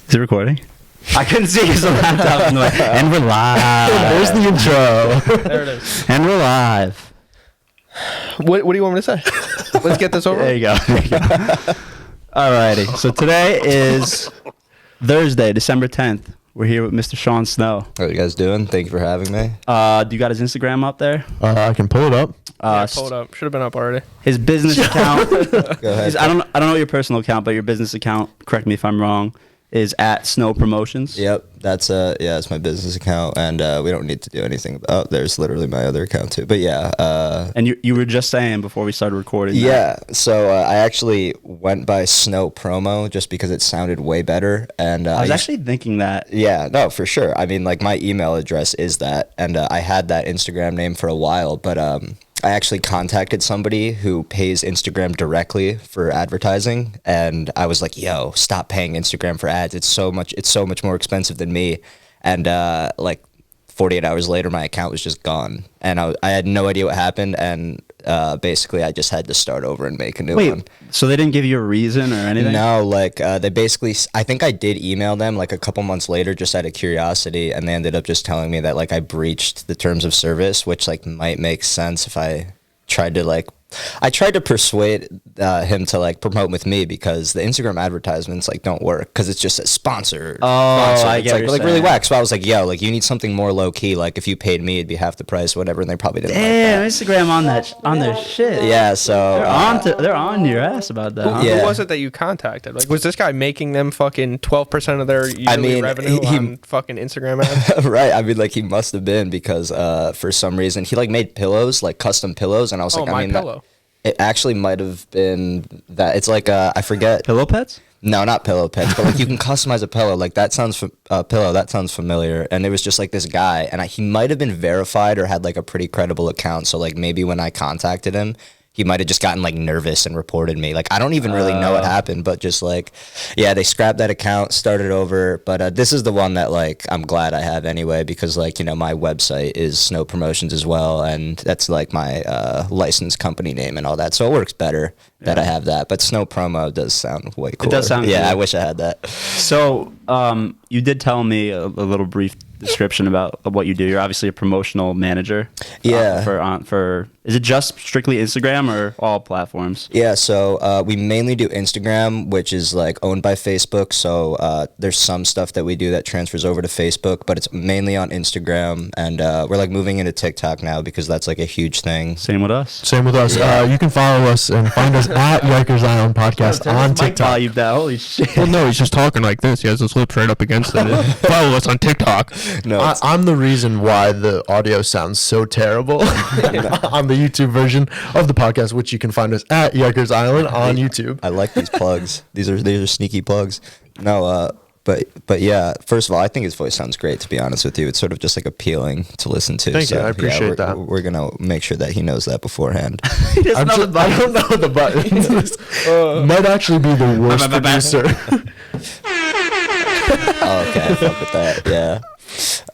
Is it recording? I couldn't see because the laptop in the way. And we're live. There's the intro. There it is. And we're live. What do you want me to say? Let's get this over. There you go. Alrighty. So today is Thursday, December 10th. We're here with Mr. Sean Snow. How are you guys doing? Thank you for having me. Do you got his Instagram up there? I can pull it up. Pull it up. Should have been up already. His business account. Go ahead. I don't know your personal account, but your business account, correct me if I'm wrong, is at Snow Promotions. Yep, that's it's my business account, and we don't need to do anything about. There's literally my other account too, but yeah. And you were just saying before we started recording. Yeah, so I actually went by Snow Promo just because it sounded way better, and I was actually thinking that. Yeah, no, for sure. I mean, like my email address is that, and I had that Instagram name for a while, but I actually contacted somebody who pays Instagram directly for advertising, and I was like, yo, stop paying Instagram for ads. It's so much more expensive than me. And like 48 hours later, my account was just gone, and I had no idea what happened, and basically I just had to start over and make a new one. So they didn't give you a reason or anything? No, like they basically, I think I did email them like a couple months later just out of curiosity, and they ended up just telling me that like I breached the terms of service, which like might make sense if I tried to persuade him to like promote with me, because the Instagram advertisements like don't work because it's just a sponsor. I get it's like really whack. So I was like, yo, like you need something more low key. Like if you paid me, it'd be half the price, whatever. And they probably didn't. Damn, like that. Instagram on their shit. Yeah, so they're on your ass about that. Huh? Yeah. Who was it that you contacted? Like, was this guy making them fucking 12% of their yearly revenue on fucking Instagram ads? Right. I mean, like he must have been, because for some reason he like made pillows, like custom pillows, and I was like, I mean, pillow. It actually might have been that. It's like I forget. Pillow pets? No, not pillow pets, but like you can customize a pillow. Like that sounds pillow. That sounds familiar. And it was just like this guy, and he might have been verified or had like a pretty credible account. So like maybe when I contacted him, he might have just gotten like nervous and reported me. Like I don't even really know what happened, but just like, yeah, they scrapped that account, started over. But this is the one that like I'm glad I have anyway, because like, you know, my website is Snow Promotions as well, and that's like my licensed company name and all that. So it works better that I have that. But Snow Promo does sound way cooler. It does sound cool. I wish I had that. So you did tell me a little brief description about what you do. You're obviously a promotional manager. Yeah. For is it just strictly Instagram or all platforms? Yeah, so we mainly do Instagram, which is like owned by Facebook. So there's some stuff that we do that transfers over to Facebook, but it's mainly on Instagram. And we're like moving into TikTok now because that's like a huge thing. Same with us. Same with us. Yeah. You can follow us and find us at Yikers Island Podcast on TikTok. Holy shit. Well, no, he's just talking like this. He has his lips right up against it. Follow us on TikTok. No, I'm the reason why the audio sounds so terrible on the YouTube version of the podcast, which you can find us at Yikers Island on YouTube. I like these plugs. These are sneaky plugs. No, but yeah. First of all, I think his voice sounds great. To be honest with you, it's sort of just like appealing to listen to. Thank you. I appreciate that. We're gonna make sure that he knows that beforehand. He doesn't know the button. I don't know the buttons. Might actually be the worst producer. Oh, okay, I fuck with that. Yeah.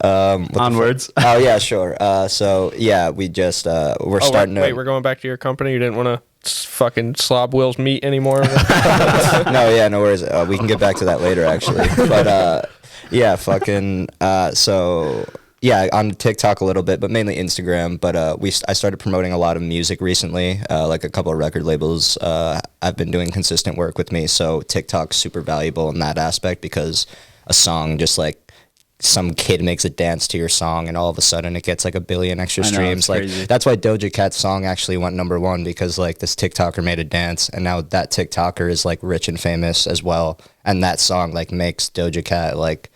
Onwards. Oh yeah, sure. So yeah, we just we're starting. Wait, we're going back to your company. You didn't want to fucking slob Will's meat anymore. No worries. We can get back to that later, actually. But yeah, fucking. So yeah, on TikTok a little bit, but mainly Instagram. But I started promoting a lot of music recently, like a couple of record labels. I've been doing consistent work with me, so TikTok's super valuable in that aspect, because a song just like, some kid makes a dance to your song and all of a sudden it gets like 1 billion extra streams. Like that's why Doja Cat's song actually went #1, because like this TikToker made a dance, and now that TikToker is like rich and famous as well, and that song like makes Doja Cat like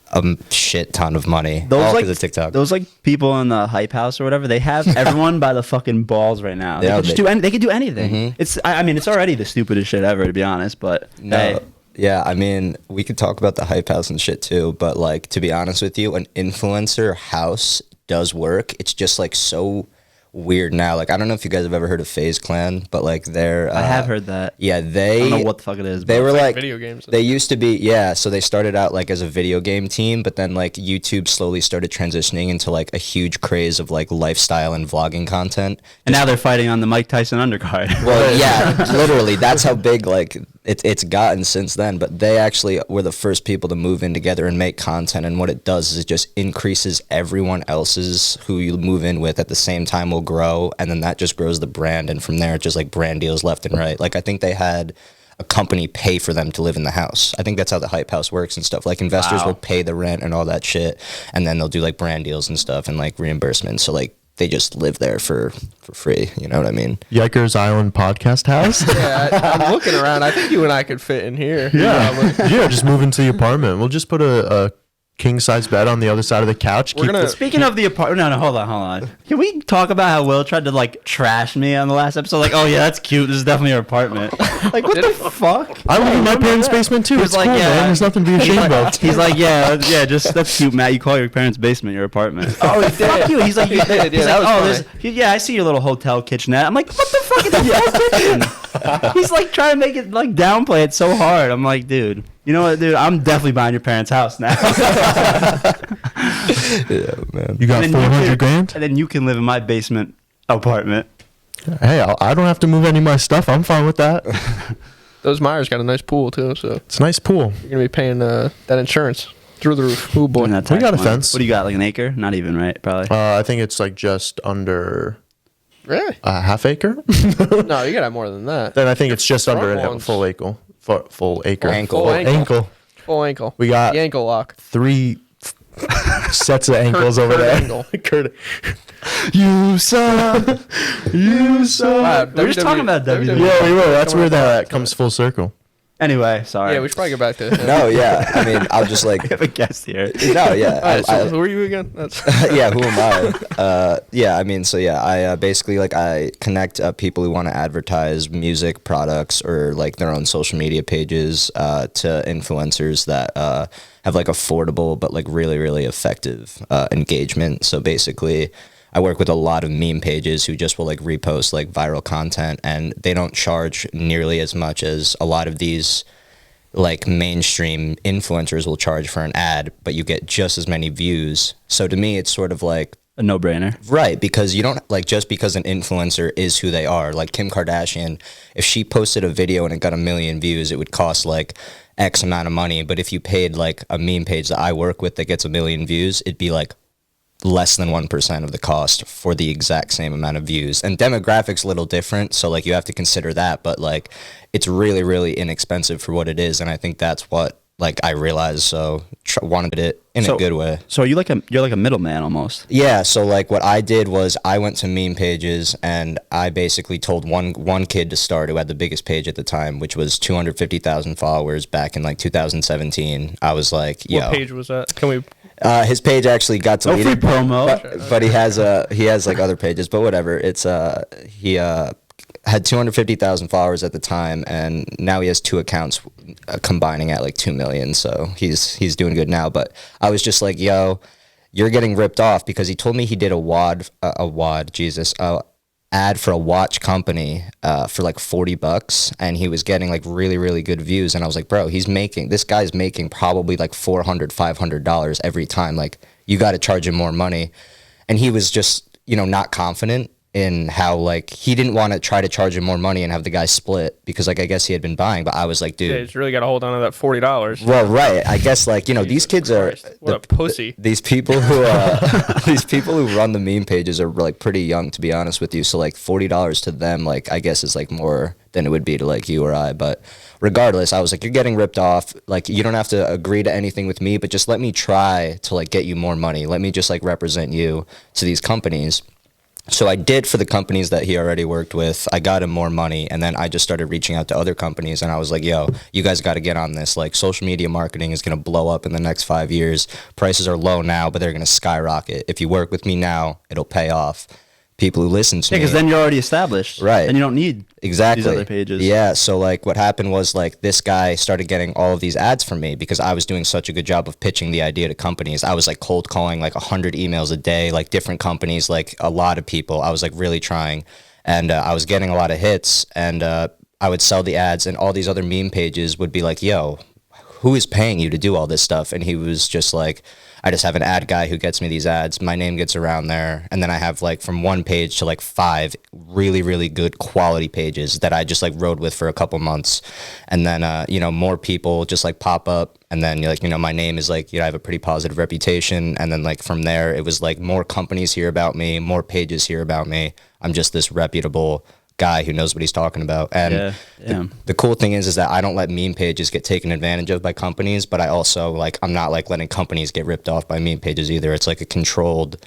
a shit ton of money. All because of TikTok. Those like people in the hype house or whatever, they have everyone by the fucking balls right now. Yeah, they could do anything. Mm-hmm. It's I mean, it's already the stupidest shit ever, to be honest, but No. hey. Yeah, I mean, we could talk about the hype house and shit too, but like, to be honest with you, an influencer house does work. It's just like so weird now. Like, I don't know if you guys have ever heard of FaZe Clan, but like they're I have heard that. Yeah, I don't know what the fuck it is. They were like video games. They used to be, yeah, so they started out like as a video game team, but then like YouTube slowly started transitioning into like a huge craze of like lifestyle and vlogging content. And now they're fighting on the Mike Tyson undercard. Well, yeah, literally, that's how big like it's gotten since then, but they actually were the first people to move in together and make content. And what it does is it just increases everyone else's who you move in with at the same time will grow, and then that just grows the brand. And from there, it's just like brand deals left and right. Like I think they had a company pay for them to live in the house. I think that's how the Hype House works and stuff. Like investors will pay the rent and all that shit, and then they'll do like brand deals and stuff and like reimbursements. So like they just live there for free. You know what I mean? Yikers Island Podcast House. Yeah, I'm looking around. I think you and I could fit in here. Yeah, just move into the apartment. We'll just put a king size bed on the other side of the couch. Speaking of the apartment, no, hold on. Can we talk about how Will tried to like trash me on the last episode? Like, oh yeah, that's cute. This is definitely your apartment. Like, what the fuck? I live in my parents' basement too. It's like, cool, man. There's nothing to be ashamed of. He's like, yeah, just that's cute, Matt. You call your parents' basement your apartment. Oh, he did. Fuck you. He's like, He did, he's yeah, like, that was oh, I see your little hotel kitchenette. I'm like, what the fuck is a hotel kitchen? He's like trying to make it like downplay it so hard. I'm like, dude. You know what, dude? I'm definitely buying your parents' house now. Yeah, man. You got 400 grand? And then you can live in my basement apartment. Hey, I don't have to move any of my stuff. I'm fine with that. Those Myers got a nice pool too, so It's a nice pool. you're gonna be paying that insurance through the roof. Oh boy. And that We got a tax money. fence. What do you got? Like an acre? Not even, right? Probably. I think it's like just under Really? a half acre. No, you gotta have more than that. Then I think it's just under front a ones. full acre. Full acre. Ankle. Full ankle. Ankle. Full ankle. We got the ankle lock. 3 sets of ankles over Kurt there. Angle. Kurt. You suck. You suck. Wow, We were just talking about WWE. Yeah, we were. That's where that Back to comes full circle. Anyway, sorry. Yeah, we should probably get back to him. No, yeah. I mean, I'll just like We have a guest here. no, yeah. All right, so who are you again? That's Yeah, who am I? Yeah, I mean, so yeah, I basically like I connect people who want to advertise music products or like their own social media pages to influencers that have like affordable but like really, really effective engagement. So basically, I work with a lot of meme pages who just will like repost like viral content, and they don't charge nearly as much as a lot of these like mainstream influencers will charge for an ad, but you get just as many views. So to me, it's sort of like A no-brainer. right, because you don't like just because an influencer is who they are. Like Kim Kardashian, if she posted a video and it got 1 million views, it would cost like X amount of money. But if you paid like a meme page that I work with that gets 1 million views, it'd be like less than 1% of the cost for the exact same amount of views. And demographics a little different, so like you have to consider that, but like it's really, really inexpensive for what it is. And I think that's what like I realized, so wanted it in a good way. So you're like a middleman almost. Yeah, so like what I did was I went to meme pages and I basically told one kid to start who had the biggest page at the time, which was 250,000 followers back in like 2017. I was like, yo. what page was that? Can we? His page actually got No deleted. free promo. But he has like other pages, but whatever. It's he had 250,000 followers at the time, and now he has 2 accounts combining at like 2 million. So he's doing good now. But I was just like, yo, you're getting ripped off, because he told me he did ad for a watch company for like $40, and he was getting like really, really good views. And I was like, bro, this guy's making probably like $400-$500 every time. Like, you got to charge him more money. And he was just, not confident in how like he didn't want to try to charge him more money and have the guy split, because like I guess he had been buying. But I was like, dude, Yeah, just really got to hold on to that $40. well, right. I guess like these kids are What a pussy. these people who run the meme pages are like pretty young, to be honest with you. So like $40 to them, like I guess is like more than it would be to like you or I. But regardless, I was like, you're getting ripped off. Like, you don't have to agree to anything with me, but just let me try to like get you more money. Let me just like represent you to these companies. So I did for the companies that he already worked with. I got him more money, and then I just started reaching out to other companies, and I was like, yo, you guys got to get on this. Like, social media marketing is going to blow up in the next 5 years. Prices are low now, but they're going to skyrocket. If you work with me now, it'll pay off. People who listen to me. because then you're already established. Right. And you don't need Exactly. these other pages. Yeah. So like what happened was like this guy started getting all of these ads from me because I was doing such a good job of pitching the idea to companies. I was like cold calling like 100 emails a day, like different companies, like a lot of people. I was like really trying, and I was getting a lot of hits, and I would sell the ads, and all these other meme pages would be like, yo, who is paying you to do all this stuff? And he was just like, I just have an ad guy who gets me these ads. My name gets around there, and then I have like from 1 page to like 5 really, really good quality pages that I just like rode with for a couple months, and then more people just like pop up, and then like my name is like I have a pretty positive reputation, and then like from there it was like more companies hear about me, more pages hear about me. I'm just this reputable guy who knows what he's talking about. And the cool thing is that I don't let meme pages get taken advantage of by companies, but I also like I'm not like letting companies get ripped off by meme pages either. It's like a controlled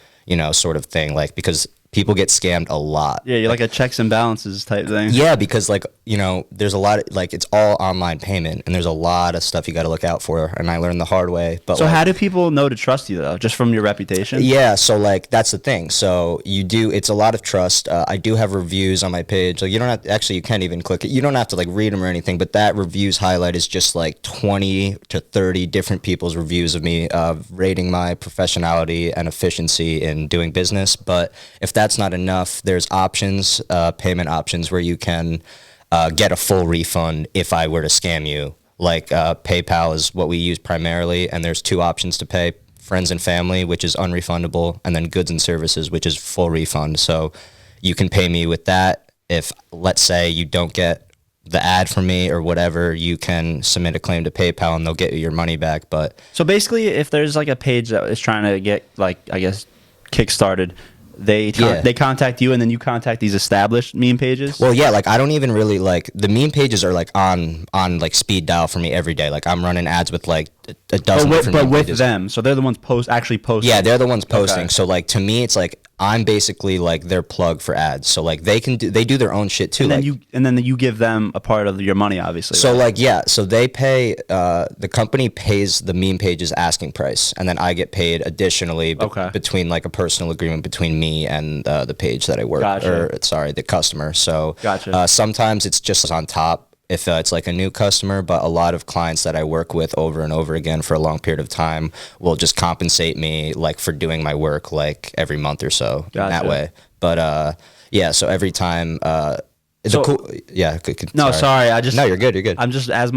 sort of thing, like because people get scammed a lot. Yeah, you're like a checks and balances type thing. Yeah, because like there's a lot of, like it's all online payment, and there's a lot of stuff you got to look out for, and I learned the hard way. But so how do people know to trust you though? Just from your reputation? Yeah, so like that's the thing. So it's a lot of trust. I do have reviews on my page. Like you don't have you can't even click it. You don't have to like read them or anything. But that reviews highlight is just like 20 to 30 different people's reviews of me, rating my professionality and efficiency in doing business. But if that's not enough, there's options, payment options where you can get a full refund if I were to scam you. Like PayPal is what we use primarily, and there's 2 options to pay: friends and family, which is unrefundable, and then goods and services, which is full refund. So you can pay me with that. If, let's say, you don't get the ad from me or whatever, you can submit a claim to PayPal and they'll get you your money back. But so basically, if there's like a page that is trying to get like, I guess, kickstarted, they contact you, and then you contact these established meme pages. Well, yeah, like I don't even really like the meme pages are like on like speed dial for me every day. Like I'm running ads with like a dozen different meme with pages. them, so they're the ones actually posting. Yeah, they're the ones posting. Okay. So like to me, it's like I'm basically like their plug for ads. So like they do their own shit too. And then you give them a part of your money, obviously. So right? like so they pay the company pays the meme page's asking price, and then I get paid additionally between like a personal agreement between me and the page that I work the customer. So sometimes it's just on top if it's like a new customer, but a lot of clients that I work with over and over again for a long period of time will just compensate me like for doing my work like every month or so in that way. But so every time sorry. No, you're good. I'm just as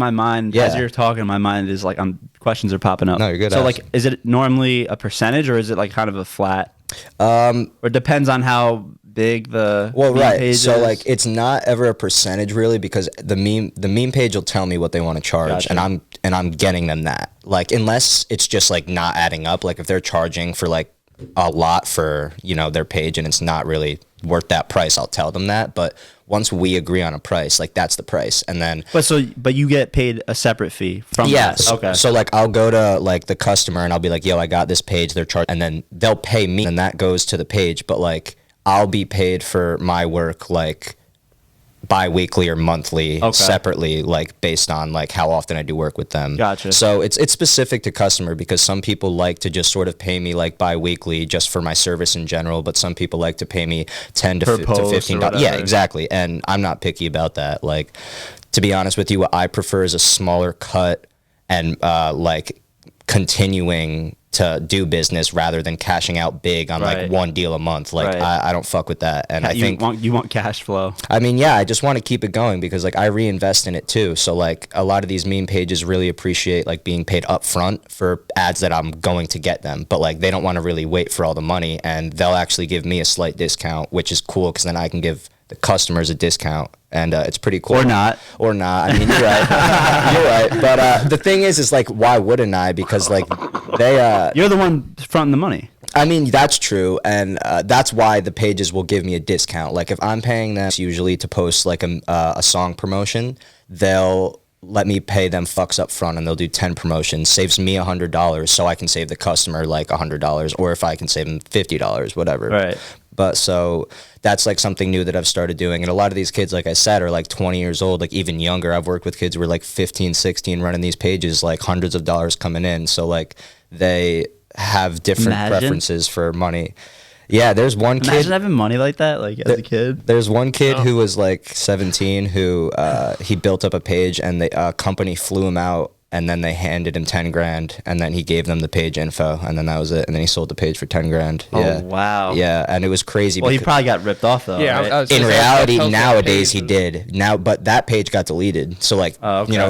you're talking, my mind is like questions are popping up. No, you're good. So like, is it normally a percentage, or is it like kind of a flat? Or it depends on how big the page so is? Like it's not ever a percentage really, because the meme page will tell me what they want to charge, and I'm getting them that, like, unless it's just like not adding up. Like if they're charging for like a lot for their page and it's not really worth that price, I'll tell them that. But once we agree on a price, like that's the price. And then but you get paid a separate fee from that. So like I'll go to like the customer and I'll be like, yo, I got this page, they're charging, and then they'll pay me, and that goes to the page. But like I'll be paid for my work like bi-weekly or monthly separately, like based on like how often I do work with them. Gotcha. So it's specific to customer, because some people like to just sort of pay me like bi-weekly just for my service in general, but some people like to pay me $10 to $15. Yeah, exactly. And I'm not picky about that. Like, to be honest with you, what I prefer is a smaller cut and like continuing to do business rather than cashing out big on like one deal a month. Like I don't fuck with that. And I think you want cash flow. I mean, yeah, I just want to keep it going because like I reinvest in it too. So like a lot of these meme pages really appreciate like being paid up front for ads that I'm going to get them, but like they don't want to really wait for all the money, and they'll actually give me a slight discount, which is cool because then I can give the customers a discount, and it's pretty cool. Or not. I mean, you're right. You're right. But the thing is like, why wouldn't I? Because like they you're the one fronting the money. I mean, that's true, and that's why the pages will give me a discount. Like if I'm paying them usually to post like a song promotion, they'll let me pay them fucks up front, and they'll do 10 promotions, saves me $100, so I can save the customer like $100, or if I can save them $50, whatever. Right. But so that's like something new that I've started doing. And a lot of these kids, like I said, are like 20 years old, like even younger. I've worked with kids who are like 15, 16 running these pages, like hundreds of dollars coming in. So like they have different preferences for money. Yeah, there's one kid. Imagine having money like that, like as a kid. There's one kid who was like 17 who he built up a page, and the company flew him out and then they handed him 10 grand, and then he gave them the page info, and then that was it. And then he sold the page for 10 grand. Oh, wow. Yeah, and it was crazy. Well, he probably got ripped off though. Yeah, right? In reality, nowadays he did. But that page got deleted. So like,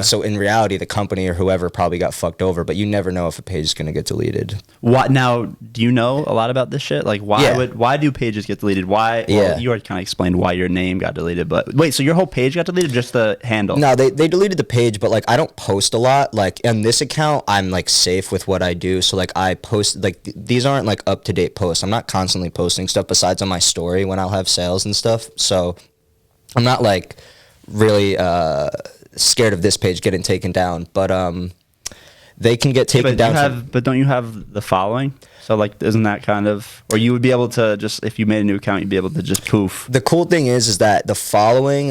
so in reality, the company or whoever probably got fucked over. But you never know if a page is gonna get deleted. What now? Do you know a lot about this shit? Like, why do pages get deleted? Why? Well, you already kind of explained why your name got deleted. But wait, so your whole page got deleted, just the handle? No, they deleted the page, but like I don't post a lot. Like on this account, I'm like safe with what I do. So like I post like these aren't like up to date posts. I'm not constantly posting stuff besides on my story when I'll have sales and stuff. So I'm not like really scared of this page getting taken down. But they can get taken down. But don't you have the following? So like, isn't that kind of, or you would be able to just, if you made a new account, you'd be able to just poof. The cool thing is that the following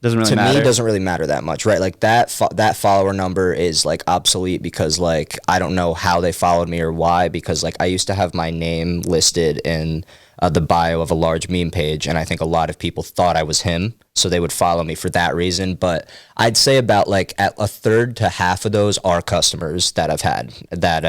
doesn't really matter that much, right? Like that follower number is like obsolete because like I don't know how they followed me or why, because like I used to have my name listed in the bio of a large meme page, and I think a lot of people thought I was him, so they would follow me for that reason. But I'd say about like at a third to half of those are customers that I've had that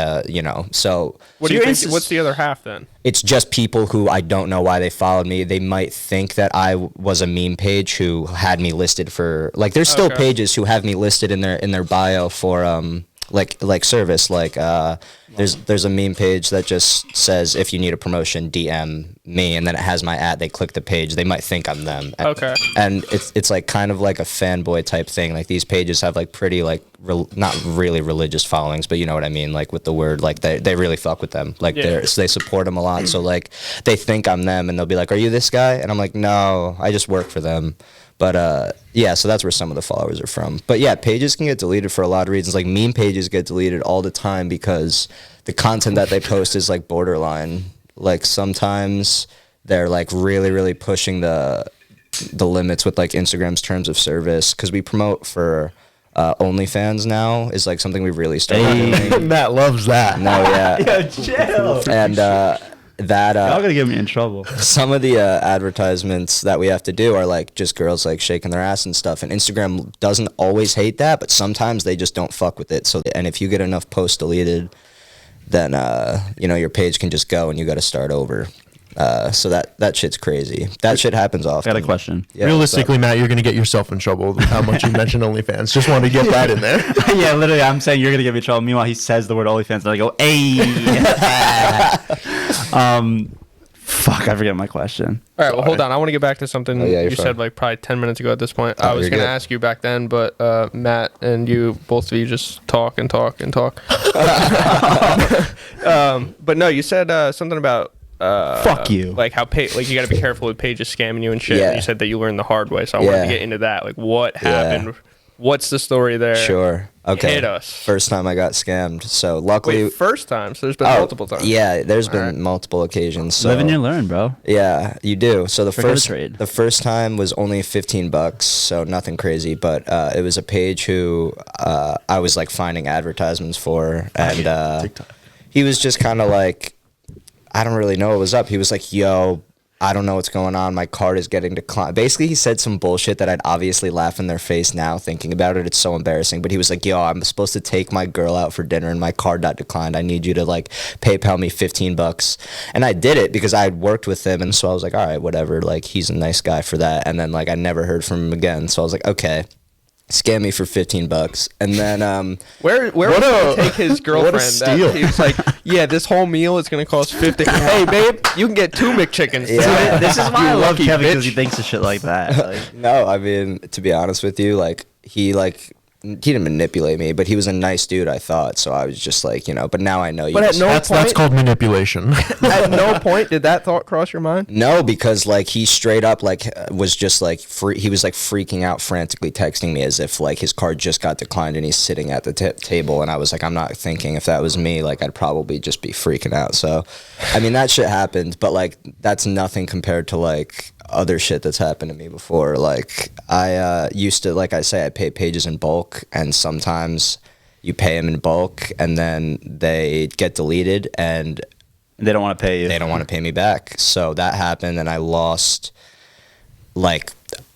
So what do you think? What's the other half then? It's just people who I don't know why they followed me. They might think that I was a meme page who had me listed for like. There's still pages who have me listed in their bio for like service. Like there's a meme page that just says if you need a promotion, DM me, and then it has my ad. They click the page. They might think I'm them. Okay. And it's like kind of like a fanboy type thing. Like these pages have like pretty like not really religious followings, but you know what I mean. Like with the word, like they really fuck with them. Like they support them a lot. So like they think I'm them, and they'll be like, "Are you this guy?" And I'm like, "No, I just work for them." But so that's where some of the followers are from. But yeah, pages can get deleted for a lot of reasons. Like meme pages get deleted all the time because the content that they post is like borderline. Like sometimes they're like really, really pushing the limits with like Instagram's terms of service, because we promote for OnlyFans now is like something we really started doing. Matt loves that. No, yeah. Yo, chill. And that y'all gonna get me in trouble. Some of the advertisements that we have to do are like just girls like shaking their ass and stuff, and Instagram doesn't always hate that, but sometimes they just don't fuck with it. So, and if you get enough posts deleted, then your page can just go and you got to start over. So that shit's crazy. That shit happens often. I got a question. Yeah, realistically, Matt, you're gonna get yourself in trouble with how much you mention OnlyFans. Just wanted to get that in there. Yeah, literally, I'm saying you're gonna get me in trouble. Meanwhile, he says the word OnlyFans, and I go, "Hey." Fuck, I forget my question. All right, well, hold on. I want to get back to something you fine. said like probably 10 minutes ago at this point. I was going to ask you back then, but Matt and you, both of you just talk and talk and talk. But no, you said something about fuck you. Like how you got to be careful with pages scamming you and shit. Yeah. And you said that you learned the hard way, so I wanted to get into that. Like what happened? What's the story there? Sure. Okay. Hit us. First time I got scammed. So luckily, first time. So there's been multiple times. Yeah, there's been multiple occasions. So, Live and you learn, bro. Yeah, you do. So the trade. first time was only $15, so nothing crazy. But it was a page who I was like finding advertisements for, and he was just kind of like, I don't really know what was up. He was like, "Yo, I don't know what's going on. My card is getting declined." Basically, he said some bullshit that I'd obviously laugh in their face now thinking about it. It's so embarrassing. But he was like, "Yo, I'm supposed to take my girl out for dinner and my card got declined. I need you to like PayPal me $15. And I did it because I had worked with him. And so I was like, all right, whatever. Like, he's a nice guy for that. And then like I never heard from him again. So I was like, okay. Scam me for $15, and then where would he take his girlfriend? What a steal. He was like, "Yeah, this whole meal is gonna cost $50. Hey, babe, you can get 2 McChickens." Yeah. This is why I love lucky Kevin, because bitch. he thinks of shit like that. Like, no, I mean, to be honest with you, like he didn't manipulate me, but he was a nice dude, I thought. So I was just like, but now I know you. But at no That's called manipulation. At no point did that thought cross your mind? No, because like he straight up like was just like he was like freaking out, frantically texting me as if like his card just got declined and he's sitting at the table, and I was like, I'm not thinking. If that was me, like I'd probably just be freaking out. So I mean, that shit happened, but like that's nothing compared to like other shit that's happened to me before. Like I used to, like I say, I pay pages in bulk, and sometimes you pay them in bulk and then they get deleted and they don't want to pay you. They don't want to pay me back. So that happened, and I lost, like,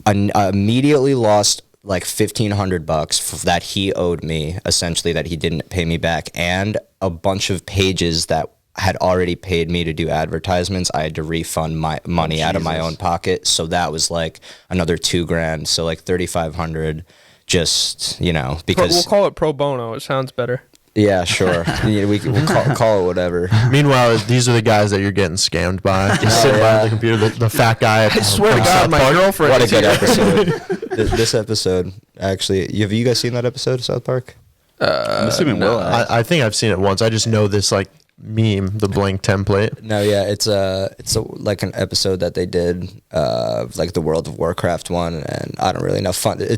immediately lost like $1,500 that he owed me, essentially, that he didn't pay me back, and a bunch of pages that had already paid me to do advertisements. I had to refund my money out of my own pocket, so that was like another $2,000, so like $3,500. Just, you know, because we'll call it pro bono. It sounds better. Yeah, sure. We'll call it whatever. Meanwhile, these are the guys that you're getting scammed by. Just sitting behind the computer, the fat guy. I swear to God, my girlfriend. What a good episode. This episode, actually, have you guys seen that episode of South Park? I'm assuming Will. I think I've seen it once. I just know this like meme, the blank template. No, yeah, it's like an episode that they did, like the World of Warcraft one, and I don't really know.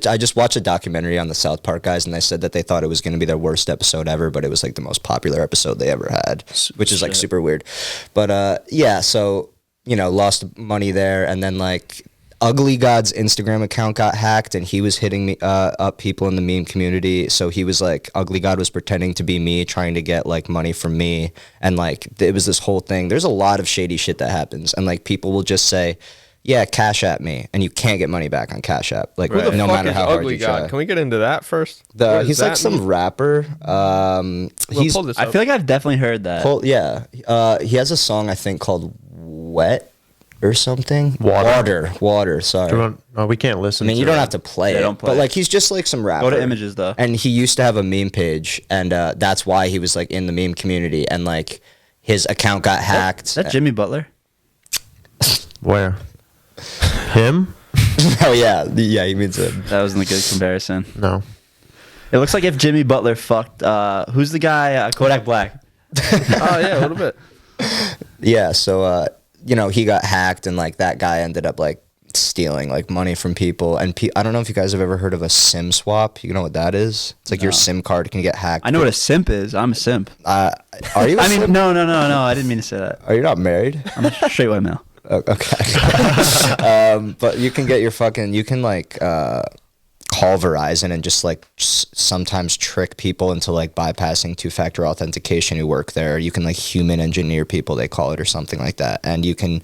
I just watched a documentary on the South Park guys, and they said that they thought it was going to be their worst episode ever, but it was like the most popular episode they ever had, which is like super weird. But yeah, so you know, lost money there, and then like Ugly God's Instagram account got hacked, and he was hitting me up people in the meme community. So he was like, Ugly God was pretending to be me, trying to get like money from me, and like it was this whole thing. There's a lot of shady shit that happens, and like people will just say, "Yeah, Cash App me," and you can't get money back on Cash App, like Who the no fuck matter is how hard Ugly you God? try. Can we get into that first? He's like some rapper. He's pull this I up. feel like I've definitely heard that. yeah. He has a song I think called "Wet" or something. Water. Sorry. We can't listen. I mean, you don't have to play it, don't play but it. like he's just like some rapper. Go to images though. And he used to have a meme page, and that's why he was like in the meme community, and like his account got hacked. Is that Jimmy Butler? Where? Him? Oh yeah, he means it. That wasn't a good comparison. No. It looks like if Jimmy Butler fucked. Who's the guy? Kodak Black. Oh yeah, a little bit. Yeah, so you know, he got hacked, and like that guy ended up like stealing like money from people. And I don't know if you guys have ever heard of a SIM swap. You know what that is? It's like your SIM card can get hacked. I know what a simp is. I'm a simp. Are you? I mean, no. I didn't mean to say that. Are you not married? I'm a straight white male. Okay. But you can get your you can like call Verizon and just like sometimes trick people into like bypassing two-factor authentication who work there. You can like human engineer people, they call it, or something like that. And you can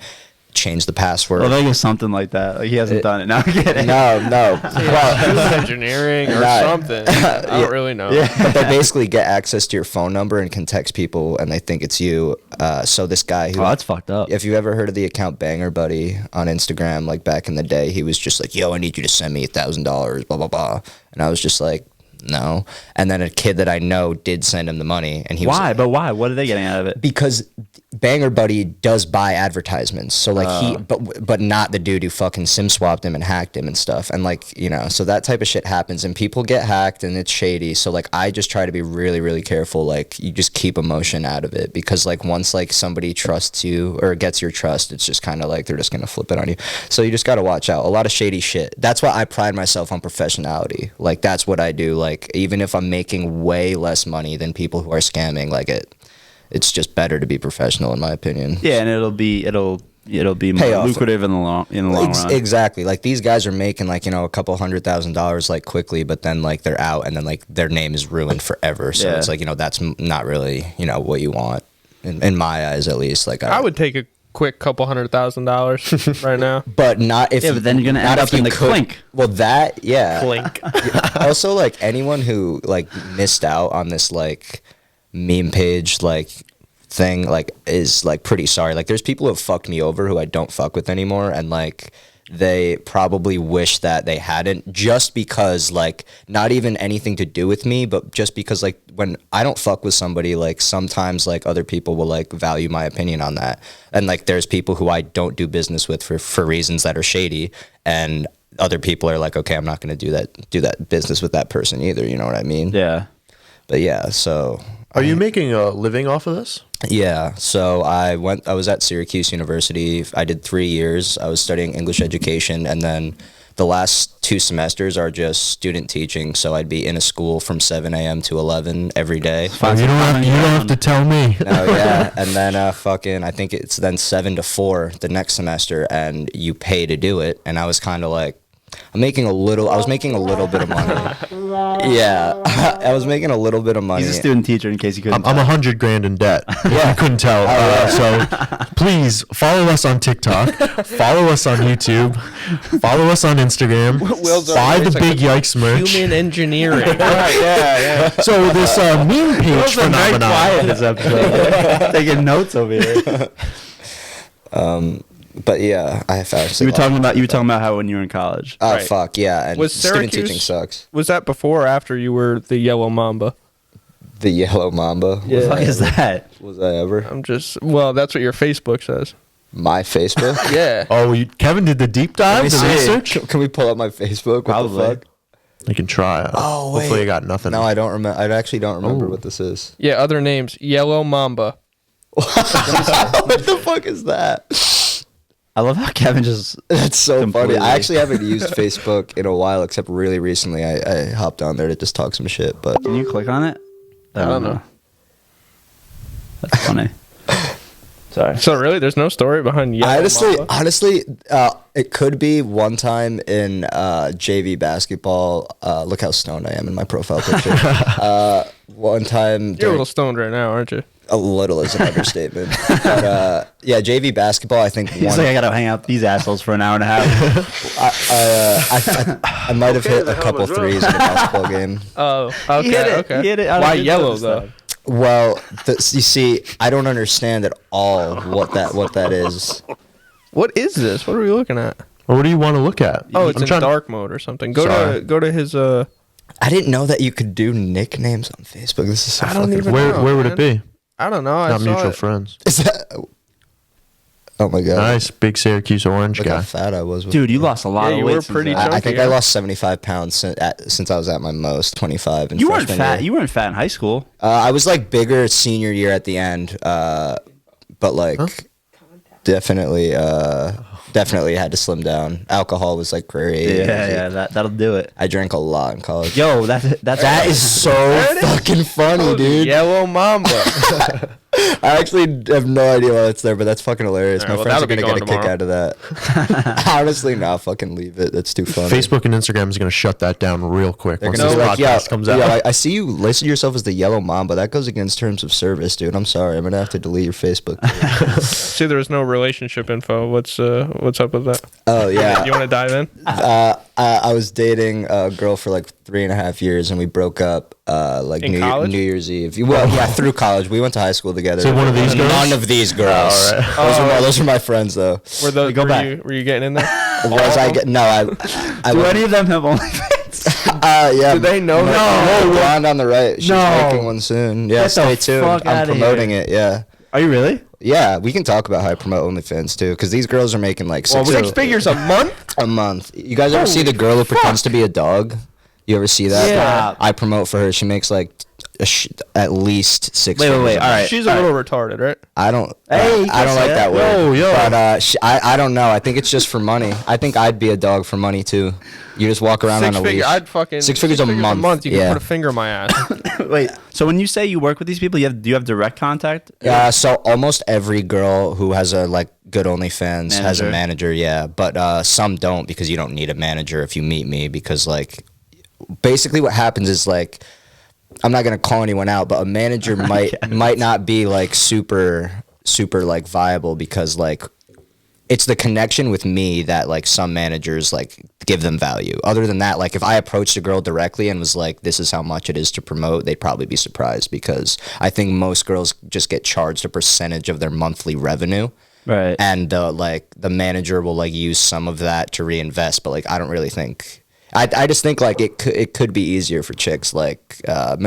change the password. Well, they get something like that. Like he hasn't done it. No, I'm kidding. No. Well, engineering or something. I don't really know. Yeah. But they basically get access to your phone number and can text people, and they think it's you. So this guy who... Oh, that's fucked up. If you ever heard of the account Banger Buddy on Instagram, like back in the day, he was just like, yo, I need you to send me $1,000, blah, blah, blah. And I was just like, no. And then a kid that I know did send him the money, and he was Why? like, But why? What are they getting out of it? because Banger Buddy does buy advertisements, so like but not the dude who fucking SIM swapped him and hacked him and stuff, and like, you know, so that type of shit happens, and people get hacked, and it's shady. So like I just try to be really, really careful. Like you just keep emotion out of it, because like once like somebody trusts you or gets your trust, it's just kind of like they're just gonna flip it on you. So you just gotta watch out. A lot of shady shit. That's why I pride myself on professionality. Like that's what I do. Like even if I'm making way less money than people who are scamming, like it's just better to be professional, in my opinion. Yeah, and it'll be more lucrative in the long run. Exactly. Like these guys are making like, you know, a couple $100,000 like quickly, but then like they're out, and then like their name is ruined forever. So it's like, you know, that's not really, you know, what you want in my eyes, at least. Like I would take a quick couple $100,000 right now. But not if. Yeah, but then you're gonna end up in the clink. Well, that Clink. Also, like anyone who like missed out on this like meme page like thing like is like pretty sorry. Like there's people who have fucked me over who I don't fuck with anymore, and like they probably wish that they hadn't, just because like not even anything to do with me, but just because like when I don't fuck with somebody, like sometimes like other people will like value my opinion on that, and like there's people who I don't do business with for reasons that are shady, and other people are like, okay, I'm not going to do that business with that person either, you know what I mean? Yeah. But yeah, so Are you making a living off of this? yeah, so I was at Syracuse University. I did 3 years. I was studying English education, and then the last 2 semesters are just student teaching. So I'd be in a school from 7 a.m. to 11 every day. You don't have to tell me. Oh yeah, and then I think it's then 7 to 4 the next semester, and you pay to do it. And I was kind of like, I was making a little bit of money. Yeah, I was making a little bit of money. He's a student teacher, in case you couldn't. I'm $100,000 in debt. Yeah, I couldn't tell. So Please follow us on TikTok. Follow us on YouTube. Follow us on Instagram. Buy the Big Yikes merch. Human engineering. Right, yeah. So this meme page phenomenon. Quiet this episode. Taking notes over here. But yeah, I have actually. You were talking about how when you were in college. Oh Right. fuck yeah! And Was student Syracuse- teaching sucks. Was that before or after you were the Yellow Mamba? The Yellow Mamba. What the fuck is that? Was I ever? That's what your Facebook says. My Facebook. Yeah. Oh, Kevin did the deep dive, the Let me see. research. Can we pull up my Facebook? Probably. What the fuck? You can try. Oh, wait. Hopefully you got nothing. No, I don't remember. I actually don't remember Oh. what this is. Yeah, other names. Yellow Mamba. What the fuck is that? I love how Kevin just. That's so Completely. funny. I actually haven't used Facebook in a while, except really recently. I hopped on there to just talk some shit. But Can you click on it? I don't know. That's funny. Sorry. So really, there's no story behind Yellow Mamba? honestly, it could be one time in JV basketball. Look how stoned I am in my profile picture. One time, You're a during- little stoned right now, aren't you? a little is an understatement. But yeah, JV basketball. I think He's like, I gotta hang out with these assholes for an hour and a half. I might have hit a couple threes in a basketball game. Oh, He hit it. okay. He hit it out of Why his yellow this though? time. Well, you see, I don't understand at all what that is. What is this? What are we looking at? Well, what do you want to look at? Oh, it's I'm in trying- dark mode or something. Go Sorry. to his I didn't know that you could do nicknames on Facebook. This is so I don't fucking even- Where know, would man. it be? I don't know. I Not saw mutual it. friends. Is that? Oh my god! Nice, big Syracuse orange Look how guy. fat I was. Dude, you lost a lot Yeah, of you weight. were since pretty then. chunky. I think I lost 75 pounds since I was at my most, 25. In You weren't freshman fat. year. You weren't fat in high school. I was like bigger senior year at the end, but like definitely had to slim down. Alcohol was like great. Yeah, that'll do it. I drank a lot in college. Yo, that is so fucking funny, dude. Yellow Mamba. I actually have no idea why it's there, but that's fucking hilarious. All My right, well, friends are that'll gonna be get a gone kick out of that. Honestly, nah, fucking leave it. That's too funny. Facebook and Instagram is going to shut that down real quick They're once gonna this be podcast like, comes out. Yeah, I see you listed yourself as the Yellow Mamba. That goes against terms of service, dude. I'm sorry. I'm gonna have to delete your Facebook. See, there was no relationship info. What's up with that? Oh yeah. You want to dive in? I was dating a girl for like 3.5 years, and we broke up like In New college? Year's Eve. Well, yeah, through college. We went to high school together. So one of these girls? None of these girls. Those are my friends, though. Were you getting in there? Was I get? No, I Do went- any of them have OnlyFans? yeah. Do they know no, that? no, blonde on the right. She's No. making one soon. Yeah, Get the stay tuned. fuck I'm outta promoting it. Yeah. Are you really? Yeah, we can talk about how I promote OnlyFans too, because these girls are making like Six figures a month? a month. You guys ever see the girl who pretends to be a dog? You ever see that? Yeah. I promote for her. She makes like at least 6 Wait, figures. all right. She's a little retarded, right? I don't. Hey, you I can don't say like that. that word. Yo. But I don't know. I think it's just for money. I think I'd be a dog for money too. You just walk around on a leash. I'd fucking 6 figures a month. You Yeah. can put a finger in my ass. Wait. So when you say you work with these people, do you have direct contact? So almost every girl who has a like good OnlyFans has a manager, yeah. But some don't, because you don't need a manager if you meet me, because like basically what happens is like, I'm not gonna call anyone out, but a manager might not be like super like viable, because like it's the connection with me that like some managers like give them value. Other than that, like if I approached a girl directly and was like, this is how much it is to promote, they'd probably be surprised, because I think most girls just get charged a percentage of their monthly revenue. Right. And like the manager will like use some of that to reinvest, but like I don't really think. I just think like it could be easier for chicks, like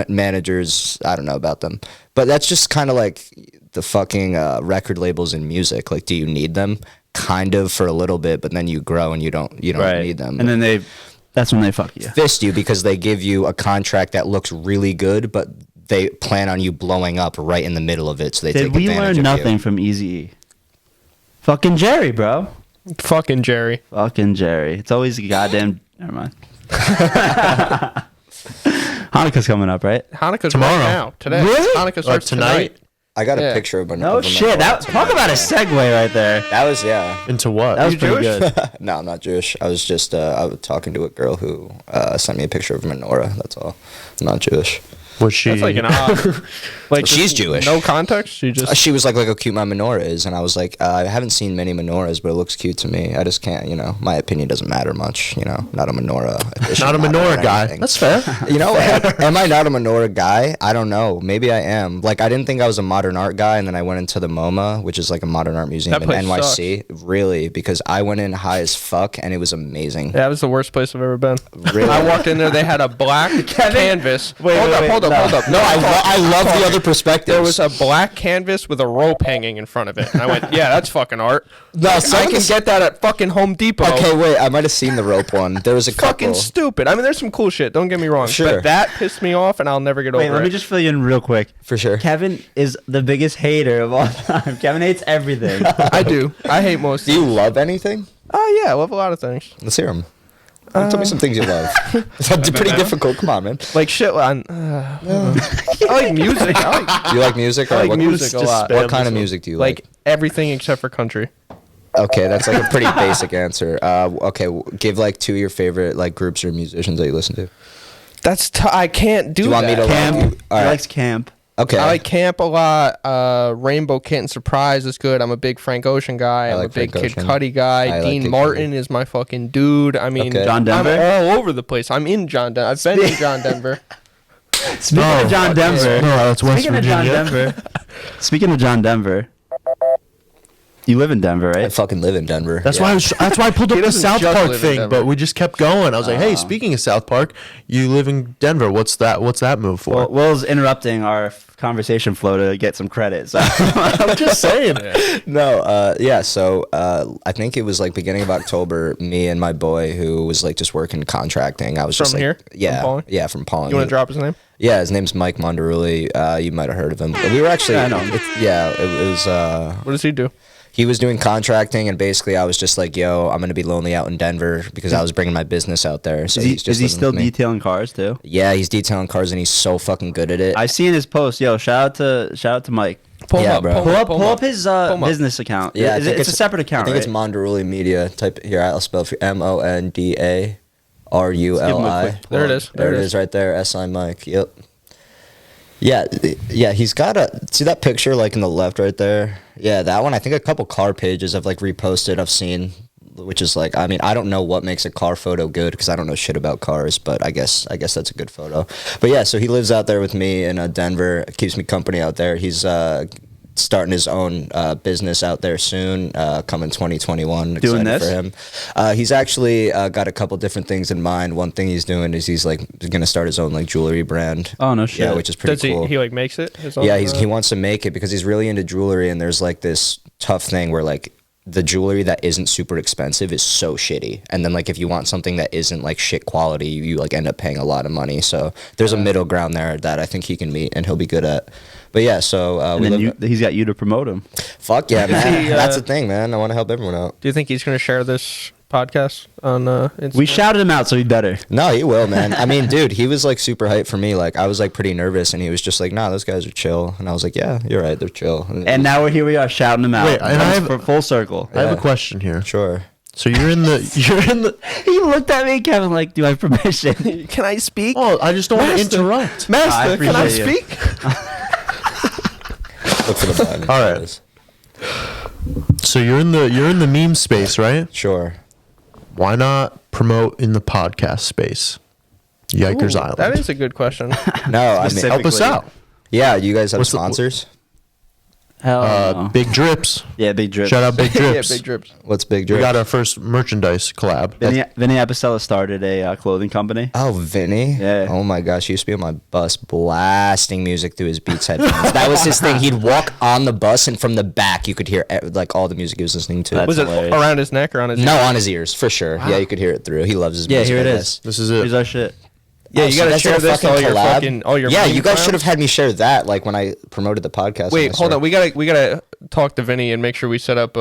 managers. I don't know about them, but that's just kind of like the fucking record labels in music. Like, do you need them? Kind of, for a little bit, but then you grow and you don't need them. And then that's when they fuck you. Fist you, because they give you a contract that looks really good, but they plan on you blowing up right in the middle of it. So they take Did we advantage learn of nothing you. from Eazy-E? Fucking Jerry, bro. Fucking Jerry. Fucking Jerry. It's always a goddamn. Never mind. Hanukkah's coming up, right? Hanukkah's Tomorrow. right now. Today. Really? Hanukkah starts tonight? I got a Yeah. picture of No shit. Talk about a segue right there. That was Into what? That was You pretty Jewish? good. No, I'm not Jewish. I was just I was talking to a girl who sent me a picture of a menorah. That's all. I'm not Jewish. Was she? That's like an odd. Like She's Jewish. No context. She was like, look how cute my menorah is, and I was like, I haven't seen many menorahs, but it looks cute to me. I just can't, my opinion doesn't matter much. Not a menorah. Not a menorah guy. Anything. That's fair. Am I not a menorah guy? I don't know. Maybe I am. Like, I didn't think I was a modern art guy, and then I went into the MoMA, which is like a modern art museum in NYC. Sucks. Really, because I went in high as fuck, and it was amazing. Yeah, it was the worst place I've ever been. Really? I walked in there. They had a black canvas. Hold up. No, I love the other perspective. There was a black canvas with a rope hanging in front of it. And I went, yeah, that's fucking art. No, I can get that at fucking Home Depot. Okay, wait. I might have seen the rope one. There was a fucking couple. stupid. I mean, there's some cool shit. Don't get me wrong. Sure. But that pissed me off, and I'll never get over it. Wait, let me just fill you in real quick. For sure. Kevin is the biggest hater of all time. Kevin hates everything. I do. I hate most. Do you love anything? Oh, yeah. I love a lot of things. Let's hear them. Tell me some things you love. It's pretty difficult. Come on, man. Like shit. I like music. Do you like music? I like what, music a lot. What kind of music do you like? Like everything except for country. Okay, that's like a pretty basic answer. Okay, give like 2 of your favorite like groups or musicians that you listen to. That's I can't do you want that. me to Camp. All He right. likes camp. Okay. I like Camp a lot. Rainbow Kitten Surprise is good. I'm a big Frank Ocean guy. I'm like a big Frank Kid Ocean. Cudi guy. I like Dean Kid Martin Cudi. is my fucking dude. I mean, Okay. John Denver? I'm all over the place. I'm in John Denver. I've been in John Denver. Speaking of John Denver. No, that's West Speaking of John Virginia. Denver. Speaking of John Denver. You live in Denver, I right? fucking live in Denver. That's Yeah. why I pulled up He the doesn't South just Park live in thing, Denver. but we just kept going. I was like, hey, speaking of South Park, you live in Denver. What's that move for? Well, Will's interrupting our conversation flow to get some credit. So I'm just saying. No, yeah. So I think it was like beginning of October. Me and my boy, who was like just working contracting. I was just From like, here? yeah, From Pauling? yeah, from Pauling. You want to drop his name? Yeah, his name's Mike Monderulli. You might have heard of him. We were actually, Yeah, I know him. it was. What does he do? He was doing contracting, and basically I was just like, yo, I'm gonna be lonely out in Denver because I was bringing my business out there. So he's just is he living still with me. detailing cars too? Yeah, he's detailing cars, and he's so fucking good at it. I seen his post. Yo, shout out to Mike. Pull him Yeah, up, bro. Pull up his business account. Yeah, I think it's a separate account, I think right? it's Monderulli Media. Type here. I'll spell it for MONDARULI. There it is. There it is, right there. SI Mike. Yep. Yeah. He's got see that picture like in the left right there. Yeah, that one. I think a couple car pages I've like reposted. I've seen, which is like, I mean, I don't know what makes a car photo good because I don't know shit about cars, but I guess that's a good photo. But yeah, so he lives out there with me in Denver. Keeps me company out there. He's starting his own business out there soon, coming 2021. Doing Excited this? for him. He's actually got a couple different things in mind. One thing he's doing is he's like gonna start his own like jewelry brand. Oh, no shit. Yeah, which is pretty Does cool. he like makes it? His own, Yeah, he wants to make it because he's really into jewelry, and there's like this tough thing where like the jewelry that isn't super expensive is so shitty, and then like if you want something that isn't like shit quality, you like end up paying a lot of money. So there's a middle ground there that I think he can meet and he'll be good at. But yeah, so And then he's got you to promote him. fuck yeah, man. he, That's the thing, man. I want to help everyone out. Do you think he's going to share this podcast on Instagram? We shouted him out, so he better. No, he will, man. I mean, dude, he was like super hyped for me. Like I was like pretty nervous, and he was just like, "Nah, those guys are chill." And I was like, "Yeah, you're right, they're chill." And now here we are shouting him out. Wait, and I have- for full circle. I have Yeah. a question here. sure. So you're in the He looked at me, Kevin, like, "Do I have permission?" Can I speak? Oh, I just don't want to Master. interrupt. Master, can I appreciate you. speak? Look for the button. All right. So you're in the meme space, right? Sure. Why not promote in the podcast space? Yikers Ooh, Island. that is a good question. No, I mean, Specific- Help us out. yeah. You guys have What's the- sponsors? Hell no. Big Drips. Yeah, big drip. Shout out Big Drips. Yeah, big drips. What's Big We Drip? got our first merchandise collab. Vinny Apicella started a clothing company. Oh, Vinny. Yeah. Oh my gosh, he used to be on my bus blasting music through his Beats headphones. That was his thing. He'd walk on the bus, and from the back, you could hear like all the music he was listening to. That's Was it hilarious. around his neck or on his No, ear? on his ears for sure. Yeah, you could hear it through. He loves his Yeah, music. here it I is. guess. This is Here's it. our shit. Yeah, Oh, you so gotta that's share a this to fucking all your Yeah, meme you guys clowns. should have had me share that like when I promoted the podcast. Wait, hold on. We gotta talk to Vinny and make sure we set up